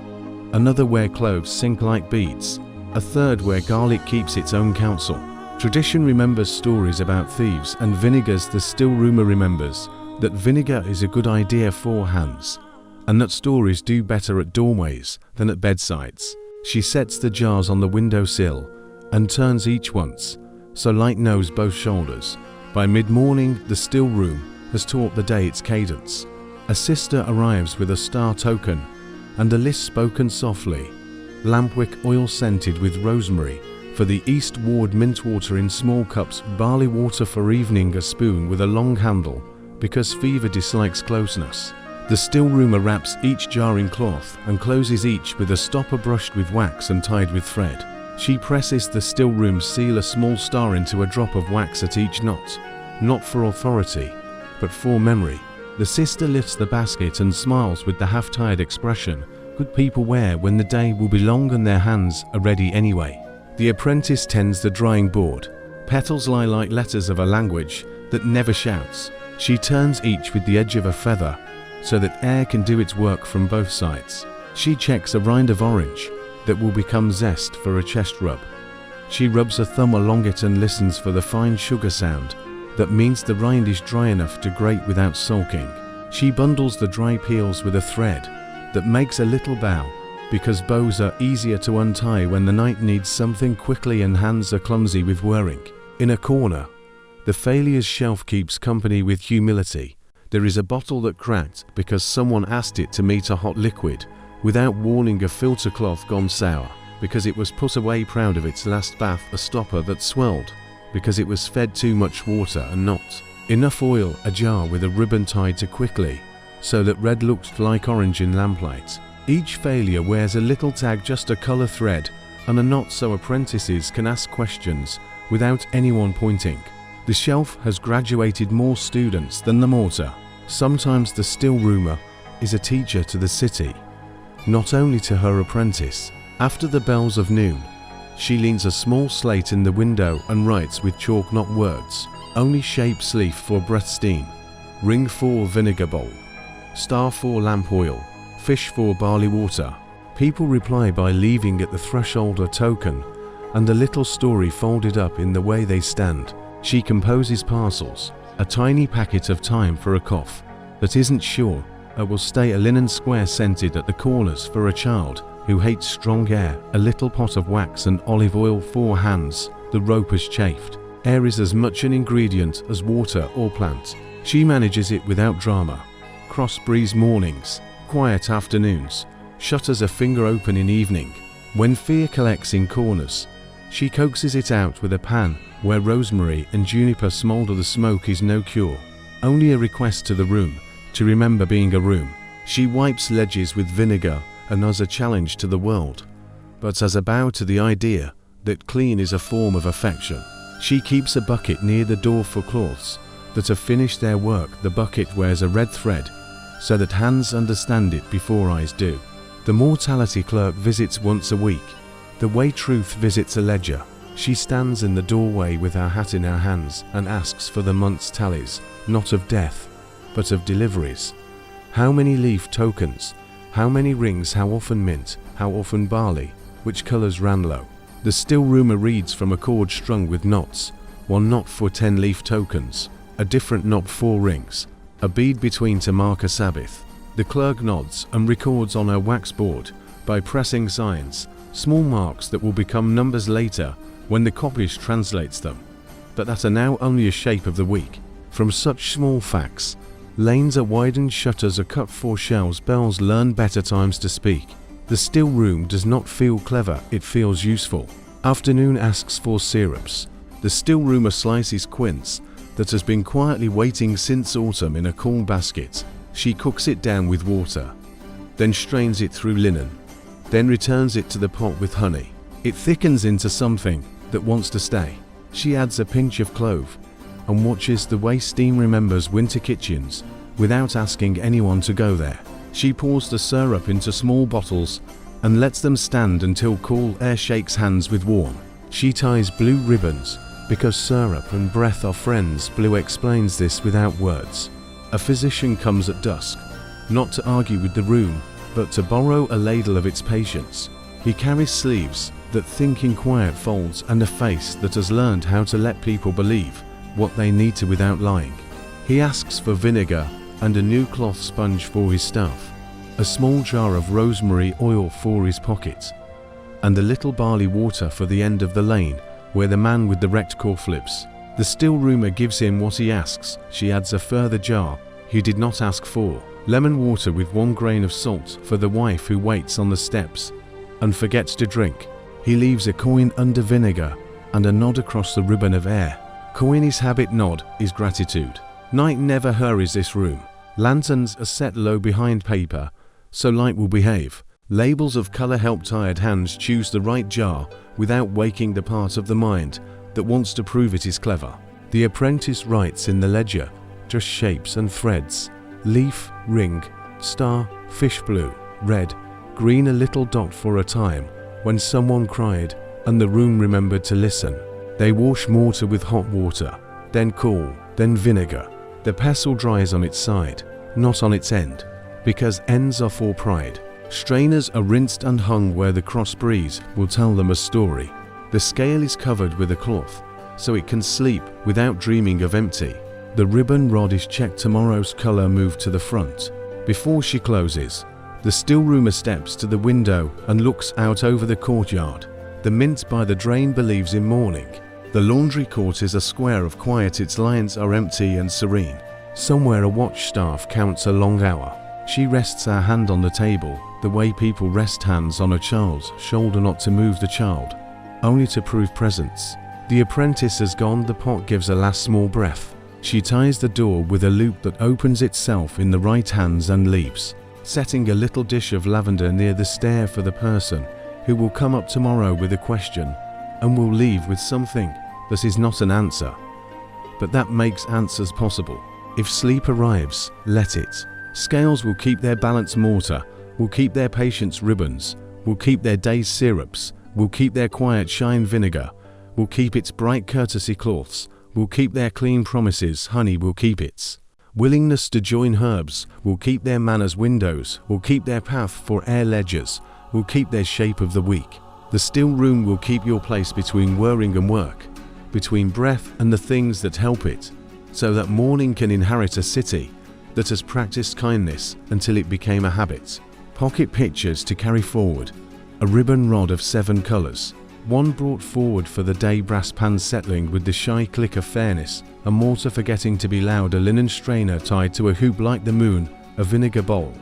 Another where cloves sink like beads. A third where garlic keeps its own counsel. Tradition remembers stories about thieves and vinegars. The stillroomer remembers that vinegar is a good idea for hands, and that stories do better at doorways than at bedsides. She sets the jars on the windowsill and turns each once, so light knows both shoulders. By mid-morning, the still room has taught the day its cadence. A sister arrives with a star token and a list spoken softly. Lampwick oil scented with rosemary for the East Ward, mint water in small cups, barley water for evening, a spoon with a long handle because fever dislikes closeness. The stillroomer wraps each jar in cloth and closes each with a stopper brushed with wax and tied with thread. She presses the stillroom seal, a small star into a drop of wax at each knot, not for authority, but for memory. The sister lifts the basket and smiles with the half-tired expression good people wear when the day will be long and their hands are ready anyway. The apprentice tends the drying board. Petals lie like letters of a language that never shouts. She turns each with the edge of a feather so that air can do its work from both sides. She checks a rind of orange that will become zest for a chest rub. She rubs a thumb along it and listens for the fine sugar sound that means the rind is dry enough to grate without sulking. She bundles the dry peels with a thread that makes a little bow, because bows are easier to untie when the night needs something quickly and hands are clumsy with whirring. In a corner, the failures shelf keeps company with humility. There is a bottle that cracked because someone asked it to meet a hot liquid without warning, a filter cloth gone sour because it was put away proud of its last bath, a stopper that swelled because it was fed too much water and not enough oil, a jar with a ribbon tied to quickly so that red looked like orange in lamplight. Each failure wears a little tag, just a color thread and a knot, so apprentices can ask questions without anyone pointing. The shelf has graduated more students than the mortar. Sometimes the stillroomer is a teacher to the city, not only to her apprentice. After the bells of noon, she leans a small slate in the window and writes with chalk not words, only shapes leaf for breath steam, ring for vinegar bowl, star for lamp oil, fish for barley water. People reply by leaving at the threshold a token and a little story folded up in the way they stand. She composes parcels, a tiny packet of time for a cough that isn't sure will stay, a linen square scented at the corners for a child who hates strong air, a little pot of wax and olive oil for hands the rope has chafed. Air is as much an ingredient as water or plant. She manages it without drama. Cross breeze mornings, quiet afternoons, shutters a finger open in evening. When fear collects in corners, she coaxes it out with a pan where rosemary and juniper smolder. The smoke is no cure, only a request to the room to remember being a room. She wipes ledges with vinegar and as a challenge to the world, but as a bow to the idea that clean is a form of affection. She keeps a bucket near the door for cloths that have finished their work. The bucket wears a red thread so that hands understand it before eyes do. The mortality clerk visits once a week. The way truth visits a ledger. She stands in the doorway with her hat in her hands and asks for the month's tallies, not of death, but of deliveries. How many leaf tokens? How many rings? How often mint? How often barley? Which colours ran low? The stillroomer reads from a cord strung with knots. 1 knot for 10 leaf tokens, a different knot 4 rings, a bead between to mark a Sabbath. The clerk nods and records on her wax board, by pressing signs, small marks that will become numbers later when the copyist translates them, but that are now only a shape of the week. From such small facts, lanes are widened, shutters are cut for shelves, bells learn better times to speak. The still room does not feel clever, it feels useful. Afternoon asks for syrups. The stillroomer slices quince that has been quietly waiting since autumn in a cool basket. She cooks it down with water, then strains it through linen, then returns it to the pot with honey. It thickens into something that wants to stay. She adds a pinch of clove and watches the way steam remembers winter kitchens without asking anyone to go there. She pours the syrup into small bottles and lets them stand until cool air shakes hands with warm. She ties blue ribbons because syrup and breath are friends. Blue explains this without words. A physician comes at dusk, not to argue with the room, but to borrow a ladle of its patience. He carries sleeves that think in quiet folds and a face that has learned how to let people believe what they need to without lying. He asks for vinegar and a new cloth sponge for his staff, a small jar of rosemary oil for his pocket, and a little barley water for the end of the lane where the man with the wrecked car flips. The stillroomer gives him what he asks. She adds a further jar he did not ask for, lemon water with 1 grain of salt for the wife who waits on the steps and forgets to drink. He leaves a coin under vinegar and a nod across the ribbon of air. Coin is habit, nod is gratitude. Night never hurries this room. Lanterns are set low behind paper, so light will behave. Labels of colour help tired hands choose the right jar without waking the part of the mind that wants to prove it is clever. The apprentice writes in the ledger, just shapes and threads. Leaf, ring, star, fish, blue, red, green, a little dot for a time when someone cried and the room remembered to listen. They wash mortar with hot water, then cool, then vinegar. The pestle dries on its side, not on its end, because ends are for pride. Strainers are rinsed and hung where the cross breeze will tell them a story. The scale is covered with a cloth, so it can sleep without dreaming of empty. The ribbon rod is checked, tomorrow's color moved to the front. Before she closes, the stillroomer steps to the window and looks out over the courtyard. The mint by the drain believes in morning. The laundry court is a square of quiet, its lines are empty and serene. Somewhere a watch staff counts a long hour. She rests her hand on the table, the way people rest hands on a child's shoulder, not to move the child, only to prove presence. The apprentice has gone, the pot gives a last small breath. She ties the door with a loop that opens itself in the right hands and leaves, setting a little dish of lavender near the stair for the person who will come up tomorrow with a question and will leave with something that is not an answer, but that makes answers possible. If sleep arrives, let it. Scales will keep their balance, mortar will keep their patience, ribbons will keep their day's syrups, will keep their quiet shine, vinegar will keep its bright courtesy, cloths will keep their clean promises, honey will keep its willingness to join, herbs will keep their manners, windows will keep their path for air, ledgers will keep their shape of the week. The still room will keep your place between whirring and work, between breath and the things that help it, so that morning can inherit a city that has practiced kindness until it became a habit. Pocket pictures to carry forward, a ribbon rod of 7 colours, one brought forward for the day, brass pans settling with the shy click of fairness, a mortar forgetting to be loud, a linen strainer tied to a hoop like the moon, a vinegar bowl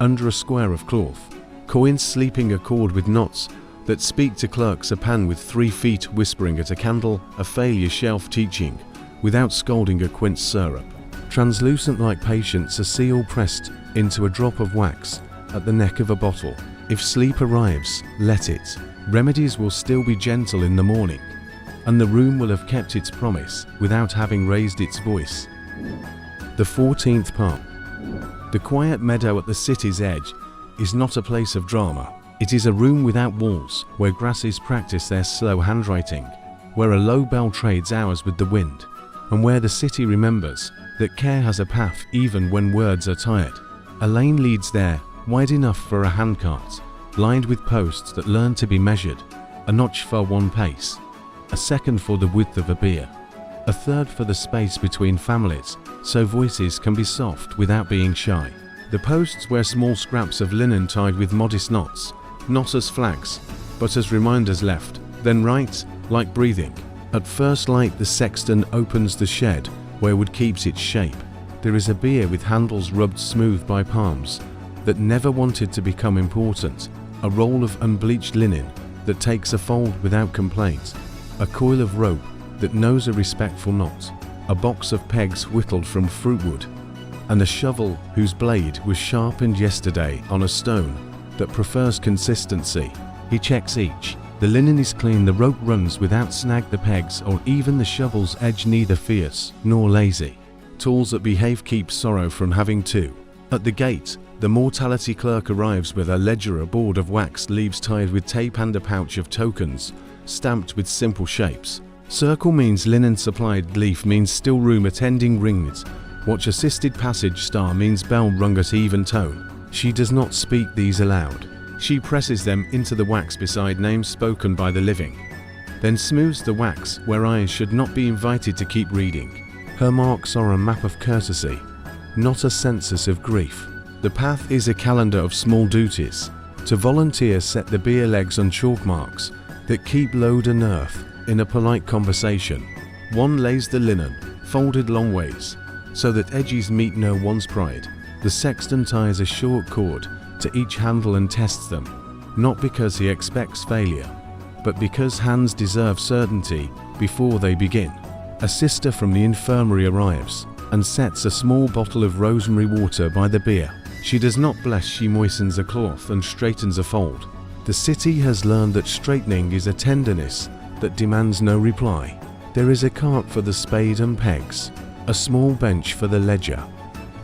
under a square of cloth, coins sleeping a cord with knots that speak to clerks, a pan with 3 feet whispering at a candle, a failure shelf teaching without scolding, a quince syrup translucent like patience, a seal pressed into a drop of wax at the neck of a bottle. If sleep arrives, let it. Remedies will still be gentle in the morning, and the room will have kept its promise without having raised its voice. The 14th part. The quiet meadow at the city's edge is not a place of drama. It is a room without walls, where grasses practice their slow handwriting, where a low bell trades hours with the wind, and where the city remembers that care has a path even when words are tired. A lane leads there, wide enough for a handcart, lined with posts that learn to be measured, a notch for one pace, a second for the width of a beer, a third for the space between families, so voices can be soft without being shy. The posts wear small scraps of linen tied with modest knots, not as flags, but as reminders left, then right, like breathing. At first light the sexton opens the shed where wood keeps its shape. There is a bier with handles rubbed smooth by palms that never wanted to become important, a roll of unbleached linen that takes a fold without complaint, a coil of rope that knows a respectful knot, a box of pegs whittled from fruitwood, and a shovel whose blade was sharpened yesterday on a stone that prefers consistency. He checks each. The linen is clean, the rope runs without snag, the pegs or even the shovel's edge neither fierce nor lazy. Tools that behave keep sorrow from having to. At the gate, the mortality clerk arrives with a ledger, a board of waxed leaves tied with tape, and a pouch of tokens, stamped with simple shapes. Circle means linen supplied, leaf means stillroom attending, ringed watch assisted passage, star means bell rung at even tone. She does not speak these aloud. She presses them into the wax beside names spoken by the living, then smooths the wax where eyes should not be invited to keep reading. Her marks are a map of courtesy, not a census of grief. The path is a calendar of small duties. To volunteer, set the beer legs on chalk marks that keep load and earth in a polite conversation. One lays the linen, folded long ways, so that edges meet no one's pride. The sexton ties a short cord to each handle and tests them, not because he expects failure, but because hands deserve certainty before they begin. A sister from the infirmary arrives and sets a small bottle of rosemary water by the beer. She does not bless, she moistens a cloth and straightens a fold. The city has learned that straightening is a tenderness that demands no reply. There is a cart for the spade and pegs, a small bench for the ledger,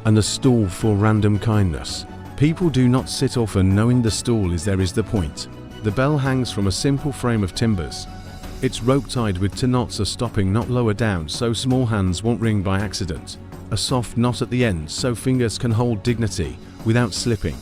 and a stool for random kindness. People do not sit often, knowing the stool is there is the point. The bell hangs from a simple frame of timbers. It's rope tied with two knots, a stopping knot lower down so small hands won't ring by accident, a soft knot at the end so fingers can hold dignity without slipping.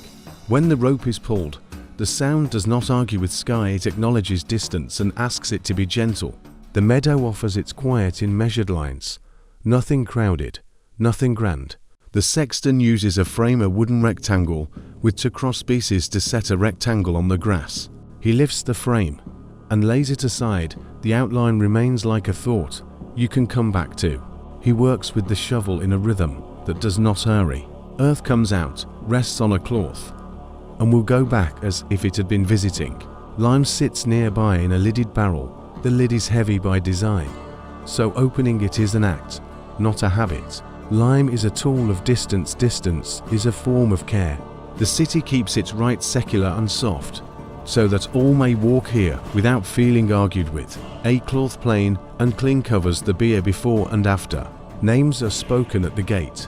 When the rope is pulled, the sound does not argue with sky, it acknowledges distance and asks it to be gentle. The meadow offers its quiet in measured lines. Nothing crowded, nothing grand. The sexton uses a frame, a wooden rectangle, with two cross pieces to set a rectangle on the grass. He lifts the frame and lays it aside. The outline remains like a thought you can come back to. He works with the shovel in a rhythm that does not hurry. Earth comes out, rests on a cloth, and will go back as if it had been visiting. Lime sits nearby in a lidded barrel. The lid is heavy by design, so opening it is an act, not a habit. Lime is a tool of distance. Distance is a form of care. The city keeps its rights secular and soft, so that all may walk here without feeling argued with. A cloth plain and clean covers the beer before and after. Names are spoken at the gate,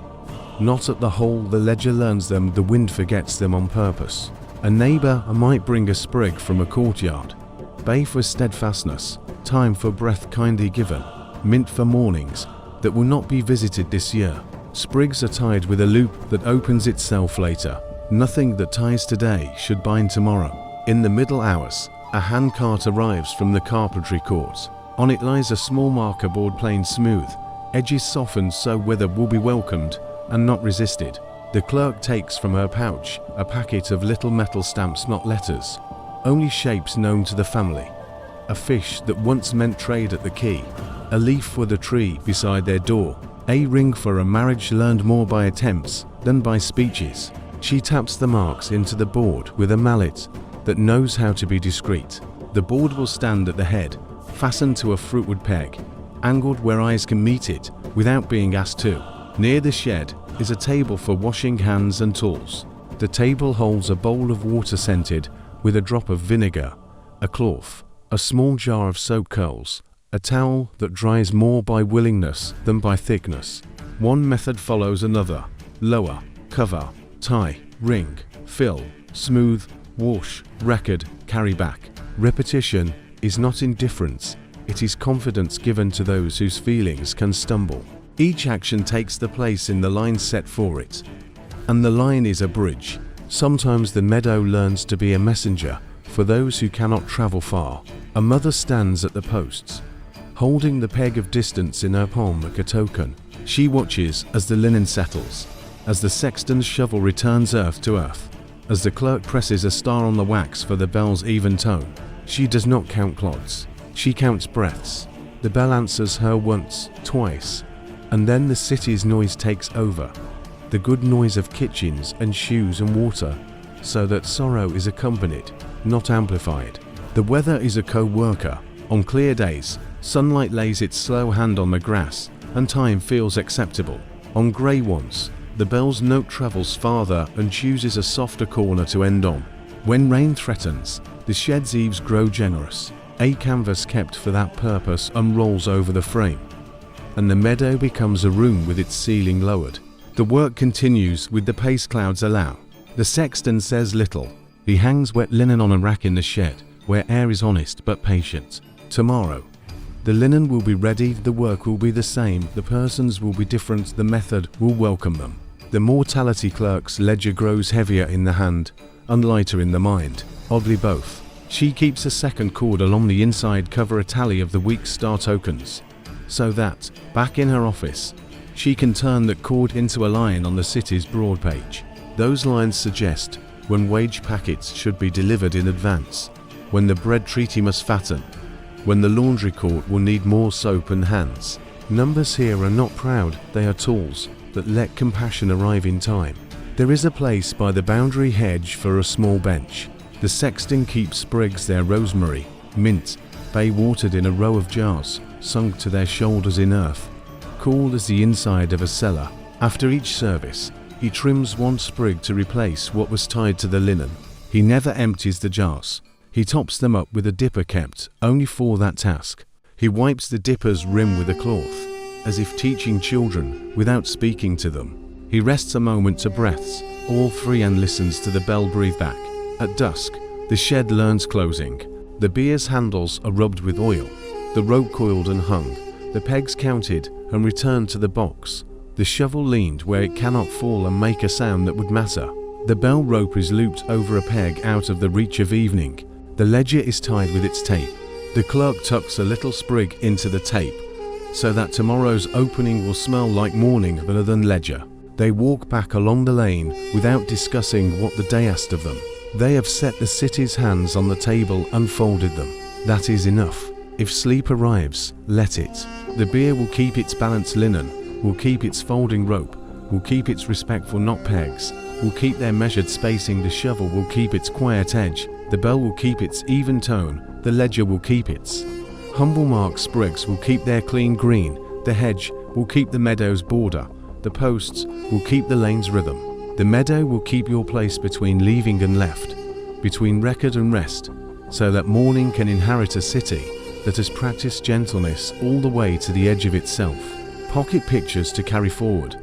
not at the hole. The ledger learns them, the wind forgets them on purpose. A neighbor might bring a sprig from a courtyard. Bay for steadfastness, time for breath kindly given, mint for mornings that will not be visited this year. Sprigs are tied with a loop that opens itself later. Nothing that ties today should bind tomorrow. In the middle hours, a handcart arrives from the carpentry court. On it lies a small marker board, plain smooth, edges softened so weather will be welcomed and not resisted. The clerk takes from her pouch a packet of little metal stamps, not letters, only shapes known to the family. A fish that once meant trade at the quay, a leaf for the tree beside their door, a ring for a marriage learned more by attempts than by speeches. She taps the marks into the board with a mallet that knows how to be discreet. The board will stand at the head, fastened to a fruitwood peg, angled where eyes can meet it without being asked to. Near the shed is a table for washing hands and tools. The table holds a bowl of water scented with a drop of vinegar, a cloth, a small jar of soap curls, a towel that dries more by willingness than by thickness. One method follows another. Lower, cover, tie, ring, fill, Smooth, wash, record, carry back. Repetition is not indifference, it is confidence given to those whose feelings can stumble. Each action takes the place in the line set for it. And the line is a bridge. Sometimes the meadow learns to be a messenger for those who cannot travel far. A mother stands at the posts, holding the peg of distance in her palm like a token. She watches as the linen settles, as the sexton's shovel returns earth to earth, as the clerk presses a star on the wax for the bell's even tone. She does not count clods, she counts breaths. The bell answers her once, twice, and then the city's noise takes over. The good noise of kitchens and shoes and water, so that sorrow is accompanied, not amplified. The weather is a co-worker. On clear days, sunlight lays its slow hand on the grass, and time feels acceptable. On grey ones, the bell's note travels farther and chooses a softer corner to end on. When rain threatens, the shed's eaves grow generous. A canvas kept for that purpose unrolls over the frame, and the meadow becomes a room with its ceiling lowered. The work continues with the pace clouds allow. The sexton says little. He hangs wet linen on a rack in the shed, where air is honest but patient. Tomorrow, the linen will be ready, the work will be the same, the persons will be different, the method will welcome them. The mortality clerk's ledger grows heavier in the hand and lighter in the mind, oddly both. She keeps a second cord along the inside cover, a tally of the week's star tokens, so that, back in her office, she can turn that cord into a line on the city's broad page. Those lines suggest when wage packets should be delivered in advance, when the bread treaty must fatten, when the laundry court will need more soap and hands. Numbers here are not proud, they are tools that let compassion arrive in time. There is a place by the boundary hedge for a small bench. The sexton keeps sprigs there, rosemary, mint, bay watered in a row of jars, sunk to their shoulders in earth, cool as the inside of a cellar. After each service, he trims one sprig to replace what was tied to the linen. He never empties the jars. He tops them up with a dipper kept only for that task. He wipes the dipper's rim with a cloth, as if teaching children without speaking to them. He rests a moment to breaths, all three, and listens to the bell breathe back. At dusk, the shed learns closing. The beer's handles are rubbed with oil, the rope coiled and hung, the pegs counted and returned to the box. The shovel leaned where it cannot fall and make a sound that would matter. The bell rope is looped over a peg out of the reach of evening. The ledger is tied with its tape. The clerk tucks a little sprig into the tape, so that tomorrow's opening will smell like morning rather than ledger. They walk back along the lane without discussing what the day asked of them. They have set the city's hands on the table and folded them. That is enough. If sleep arrives, let it. The beer will keep its balanced linen, will keep its folding rope, will keep its respectful knot pegs, will keep their measured spacing, the shovel will keep its quiet edge, the bell will keep its even tone, the ledger will keep its humble mark, sprigs will keep their clean green, the hedge will keep the meadow's border, the posts will keep the lane's rhythm. The meadow will keep your place between leaving and left, between record and rest, so that morning can inherit a city that has practiced gentleness all the way to the edge of itself. Pocket pictures to carry forward,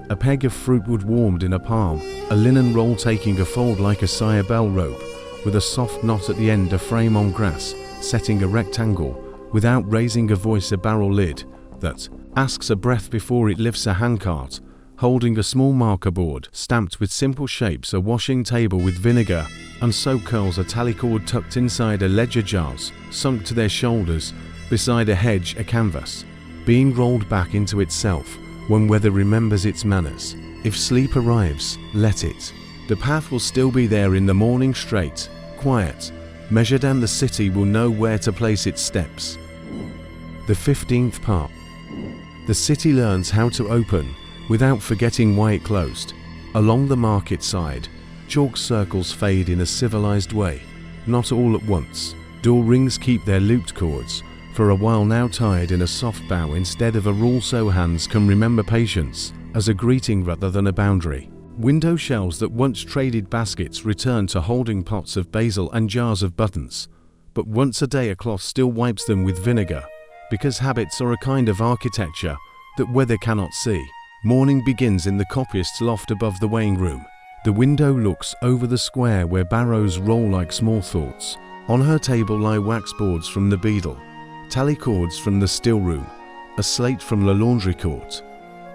a peg of fruitwood warmed in a palm, a linen roll taking a fold like a sire bell rope, with a soft knot at the end, a frame on grass, setting a rectangle, without raising a voice, a barrel lid that asks a breath before it lifts, a handcart, holding a small marker board stamped with simple shapes, a washing table with vinegar and soap curls, a tally cord tucked inside a ledger, jars sunk to their shoulders, beside a hedge, a canvas being rolled back into itself when weather remembers its manners. If sleep arrives, let it. The path will still be there in the morning, straight, quiet, measured, and the city will know where to place its steps. The 15th part. The city learns how to open without forgetting why it closed. Along the market side, chalk circles fade in a civilized way, not all at once. Door rings keep their looped cords, for a while now tied in a soft bow instead of a rule, so hands can remember patience as a greeting rather than a boundary. Window shelves that once traded baskets return to holding pots of basil and jars of buttons, but once a day a cloth still wipes them with vinegar, because habits are a kind of architecture that weather cannot see. Morning begins in the copyist's loft above the weighing room. The window looks over the square where barrows roll like small thoughts. On her table lie wax boards from the beadle, tally cords from the stillroom, a slate from the laundry court,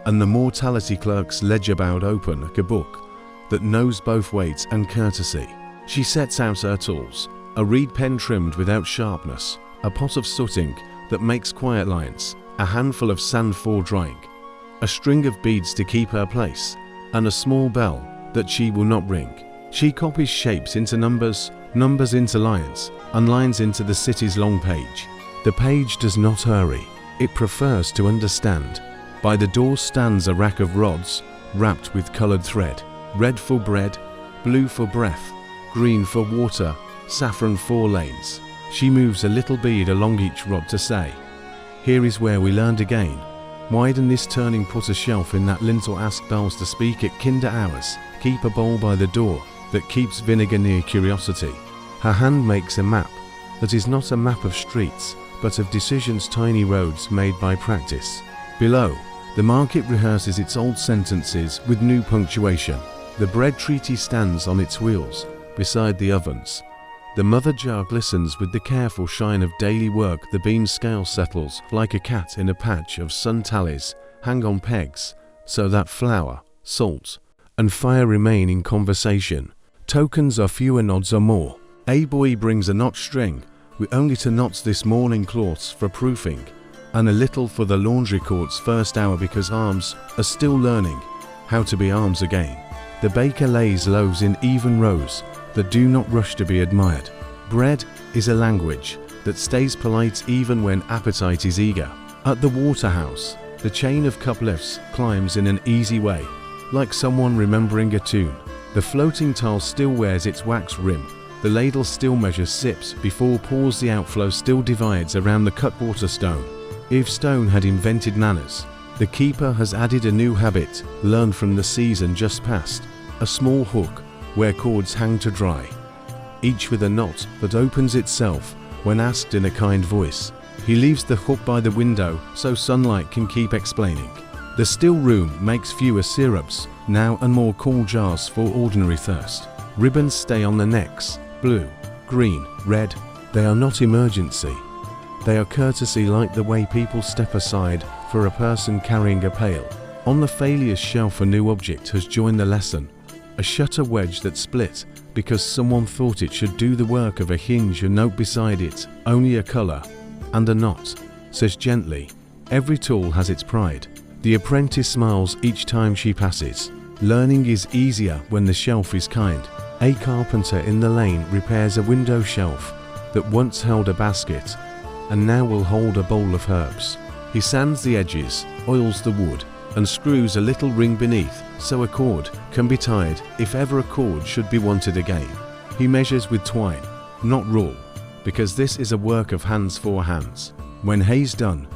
and the mortality clerk's ledger bowed open like a book that knows both weight and courtesy. She sets out her tools, a reed pen trimmed without sharpness, a pot of soot ink that makes quiet lines, a handful of sand for drying, a string of beads to keep her place, and a small bell that she will not ring. She copies shapes into numbers, numbers into lines, and lines into the city's long page. The page does not hurry, it prefers to understand. By the door stands a rack of rods, wrapped with coloured thread. Red for bread, blue for breath, green for water, saffron for lanes. She moves a little bead along each rod to say, "Here is where we learned again. Widen this turning, put a shelf in that lintel, ask bells to speak at kinder hours. Keep a bowl by the door that keeps vinegar near curiosity." Her hand makes a map that is not a map of streets, but of decisions, tiny roads made by practice. Below, the market rehearses its old sentences with new punctuation. The bread treaty stands on its wheels beside the ovens. The mother jar glistens with the careful shine of daily work. The bean scale settles like a cat in a patch of sun. Tallies hang on pegs so that flour, salt, and fire remain in conversation. Tokens are fewer, nods are more. A boy brings a knot string with only 2 knots this morning, cloths for proofing, and a little for the laundry court's first hour, because arms are still learning how to be arms again. The baker lays loaves in even rows that do not rush to be admired. Bread is a language that stays polite even when appetite is eager. At the waterhouse, the chain of cup lifts climbs in an easy way, like someone remembering a tune. The floating tile still wears its wax rim. The ladle still measures sips before pours. The outflow still divides around the cutwater stone. If stone had invented manners, the keeper has added a new habit learned from the season just past, a small hook where cords hang to dry, each with a knot that opens itself when asked in a kind voice. He leaves the hook by the window so sunlight can keep explaining. The still room makes fewer syrups now and more cool jars for ordinary thirst. Ribbons stay on the necks, blue, green, red. They are not emergency. They are courtesy, like the way people step aside for a person carrying a pail. On the failures shelf a new object has joined the lesson. A shutter wedge that split because someone thought it should do the work of a hinge. A note beside it, only a colour and a knot, says gently, "Every tool has its pride." The apprentice smiles each time she passes. Learning is easier when the shelf is kind. A carpenter in the lane repairs a window shelf that once held a basket and now will hold a bowl of herbs. He sands the edges, oils the wood, and screws a little ring beneath so a cord can be tied if ever a cord should be wanted again. He measures with twine, not rule, because this is a work of hands for hands. When hay's done,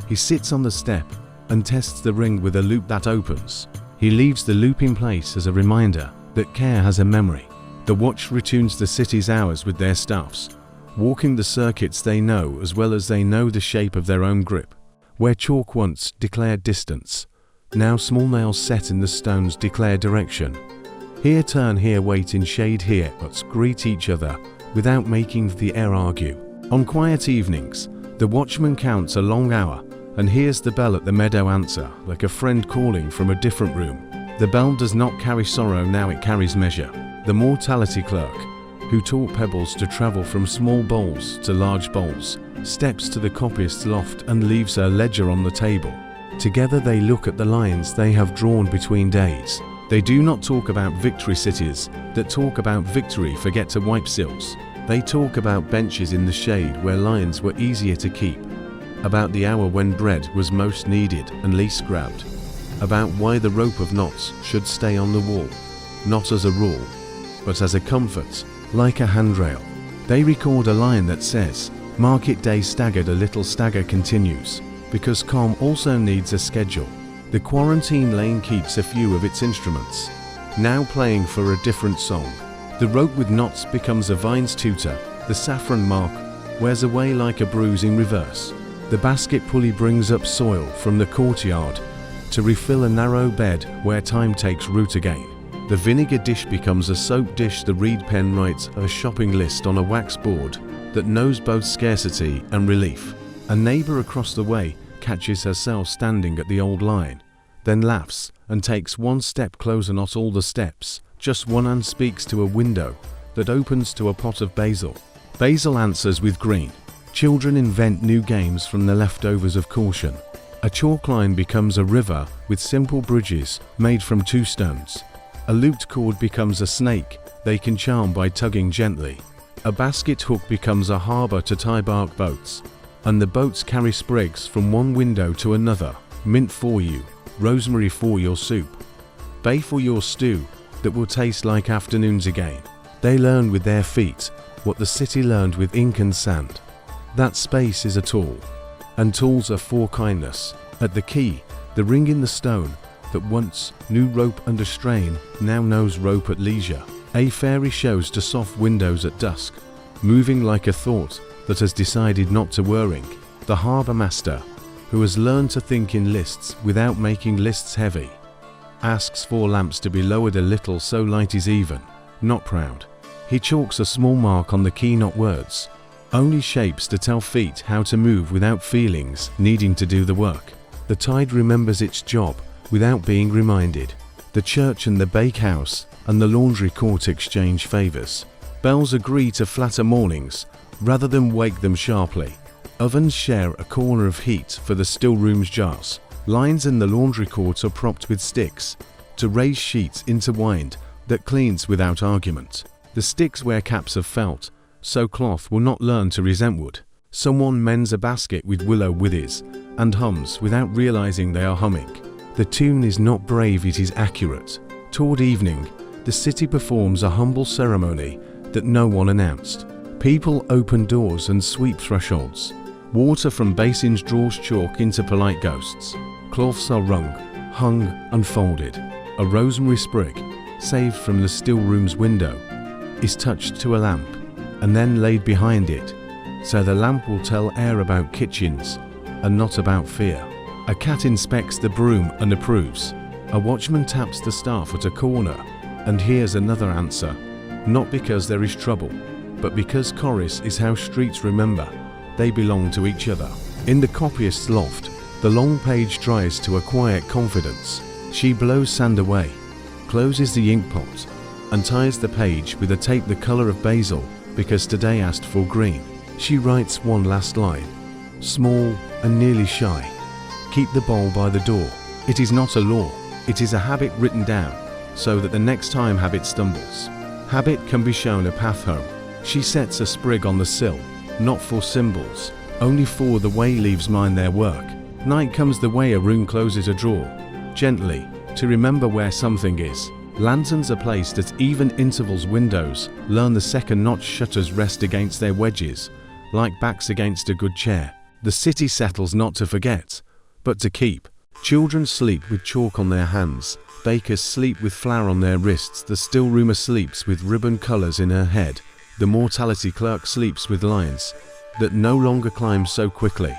he sits on the step and tests the ring with a loop that opens. He leaves the loop in place as a reminder that care has a memory. The watch retunes the city's hours with their staffs, walking the circuits they know as well as they know the shape of their own grip. Where chalk once declared distance, now small nails set in the stones declare direction. Here turn, here wait in shade, here but greet each other without making the air argue. On quiet evenings, the watchman counts a long hour and hears the bell at the meadow answer like a friend calling from a different room. The bell does not carry sorrow now, it carries measure. The mortality clerk, who taught pebbles to travel from small bowls to large bowls, steps to the copyist's loft and leaves her ledger on the table. Together they look at the lines they have drawn between days. They do not talk about victory. Cities that talk about victory forget to wipe sills. They talk about benches in the shade where lines were easier to keep, about the hour when bread was most needed and least grabbed, about why the rope of knots should stay on the wall, not as a rule, but as a comfort, like a handrail. They record a line that says, "Market day staggered, a little stagger continues," because calm also needs a schedule. The quarantine lane keeps a few of its instruments, now playing for a different song. The rope with knots becomes a vine's tutor. The saffron mark wears away like a bruise in reverse. The basket pulley brings up soil from the courtyard to refill a narrow bed where time takes root again. The vinegar dish becomes a soap dish. The reed pen writes a shopping list on a wax board that knows both scarcity and relief. A neighbor across the way catches herself standing at the old line, then laughs and takes one step closer, not all the steps, just one, and speaks to a window that opens to a pot of basil. Basil answers with green. Children invent new games from the leftovers of caution. A chalk line becomes a river with simple bridges made from 2 stones. A looped cord becomes a snake they can charm by tugging gently. A basket hook becomes a harbor to tie bark boats, and the boats carry sprigs from one window to another. Mint for you, rosemary for your soup, bay for your stew that will taste like afternoons again. They learn with their feet what the city learned with ink and sand. That space is a tool, and tools are for kindness. At the key, the ring in the stone that once knew rope under strain now knows rope at leisure. A fairy shows to soft windows at dusk, moving like a thought that has decided not to worrying. The harbour master, who has learned to think in lists without making lists heavy, asks for lamps to be lowered a little so light is even, not proud. He chalks a small mark on the key, not words, only shapes to tell feet how to move without feelings needing to do the work. The tide remembers its job without being reminded. The church and the bakehouse and the laundry court exchange favors. Bells agree to flatter mornings rather than wake them sharply. Ovens share a corner of heat for the stillroom's jars. Lines in the laundry court are propped with sticks to raise sheets intertwined that cleans without argument. The sticks wear caps of felt, so cloth will not learn to resent wood. Someone mends a basket with willow withes and hums without realizing they are humming. The tune is not brave, it is accurate. Toward evening, the city performs a humble ceremony that no one announced. People open doors and sweep thresholds. Water from basins draws chalk into polite ghosts. Cloths are wrung, hung, unfolded. A rosemary sprig, saved from the stillroom's window, is touched to a lamp and then laid behind it, so the lamp will tell air about kitchens and not about fear. A cat inspects the broom and approves. A watchman taps the staff at a corner and hears another answer, not because there is trouble, but because chorus is how streets remember they belong to each other. In the copyist's loft, the long page dries to a quiet confidence. She blows sand away, closes the ink pot, and ties the page with a tape the color of basil because today asked for green. She writes one last line, small and nearly shy. Keep the bowl by the door. It is not a law, it is a habit written down, so that the next time habit stumbles, habit can be shown a path home. She sets a sprig on the sill, not for symbols, only for the way leaves mind their work. Night comes the way a room closes a drawer, gently, to remember where something is. Lanterns are placed at even intervals. Windows learn the second notch. Shutters rest against their wedges, like backs against a good chair. The city settles not to forget, but to keep. Children sleep with chalk on their hands. Bakers sleep with flour on their wrists. The stillroomer sleeps with ribbon colors in her head. The mortality clerk sleeps with lines that no longer climb so quickly.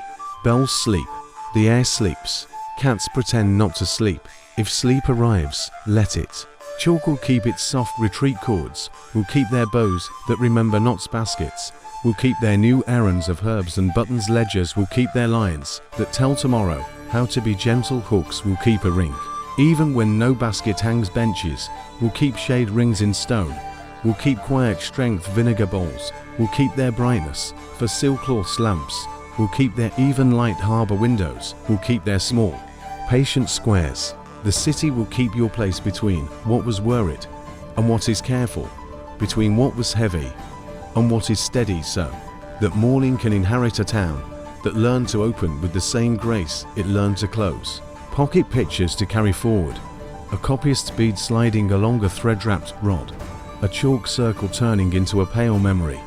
Bells sleep. The air sleeps. Cats pretend not to sleep. If sleep arrives, let it. Chalk will keep its soft retreat chords, will keep their bows that remember knots. Baskets will keep their new errands of herbs and buttons. Ledgers will keep their lines that tell tomorrow how to be gentle. Hooks will keep a ring, even when no basket hangs. Benches will keep shade. Rings in stone will keep quiet strength. Vinegar bowls will keep their brightness, for silkcloths. Lamps will keep their even light. Harbour windows will keep their small, patient squares. The city will keep your place between what was worried and what is careful, between what was heavy and what is steady, so that morning can inherit a town that learned to open with the same grace it learned to close. Pocket pictures to carry forward. A copyist's bead sliding along a thread-wrapped rod. A chalk circle turning into a pale memory.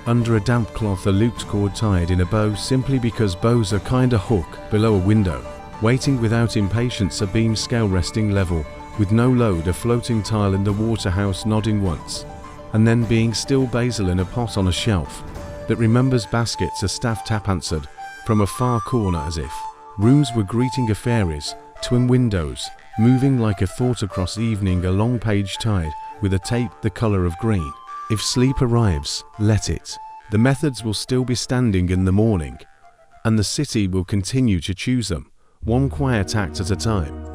Under a damp cloth, a looped cord tied in a bow simply because bows are kinda hook below a window. Waiting without impatience, a beam scale resting level with no load. A floating tile in the waterhouse nodding once, and then being still. Basil in a pot on a shelf that remembers baskets. A staff tap answered from a far corner as if rooms were greeting a fairies twin windows, moving like a thought across evening, a long page tied with a tape the color of green. If sleep arrives, let it. The methods will still be standing in the morning, and the city will continue to choose them, one quiet act at a time.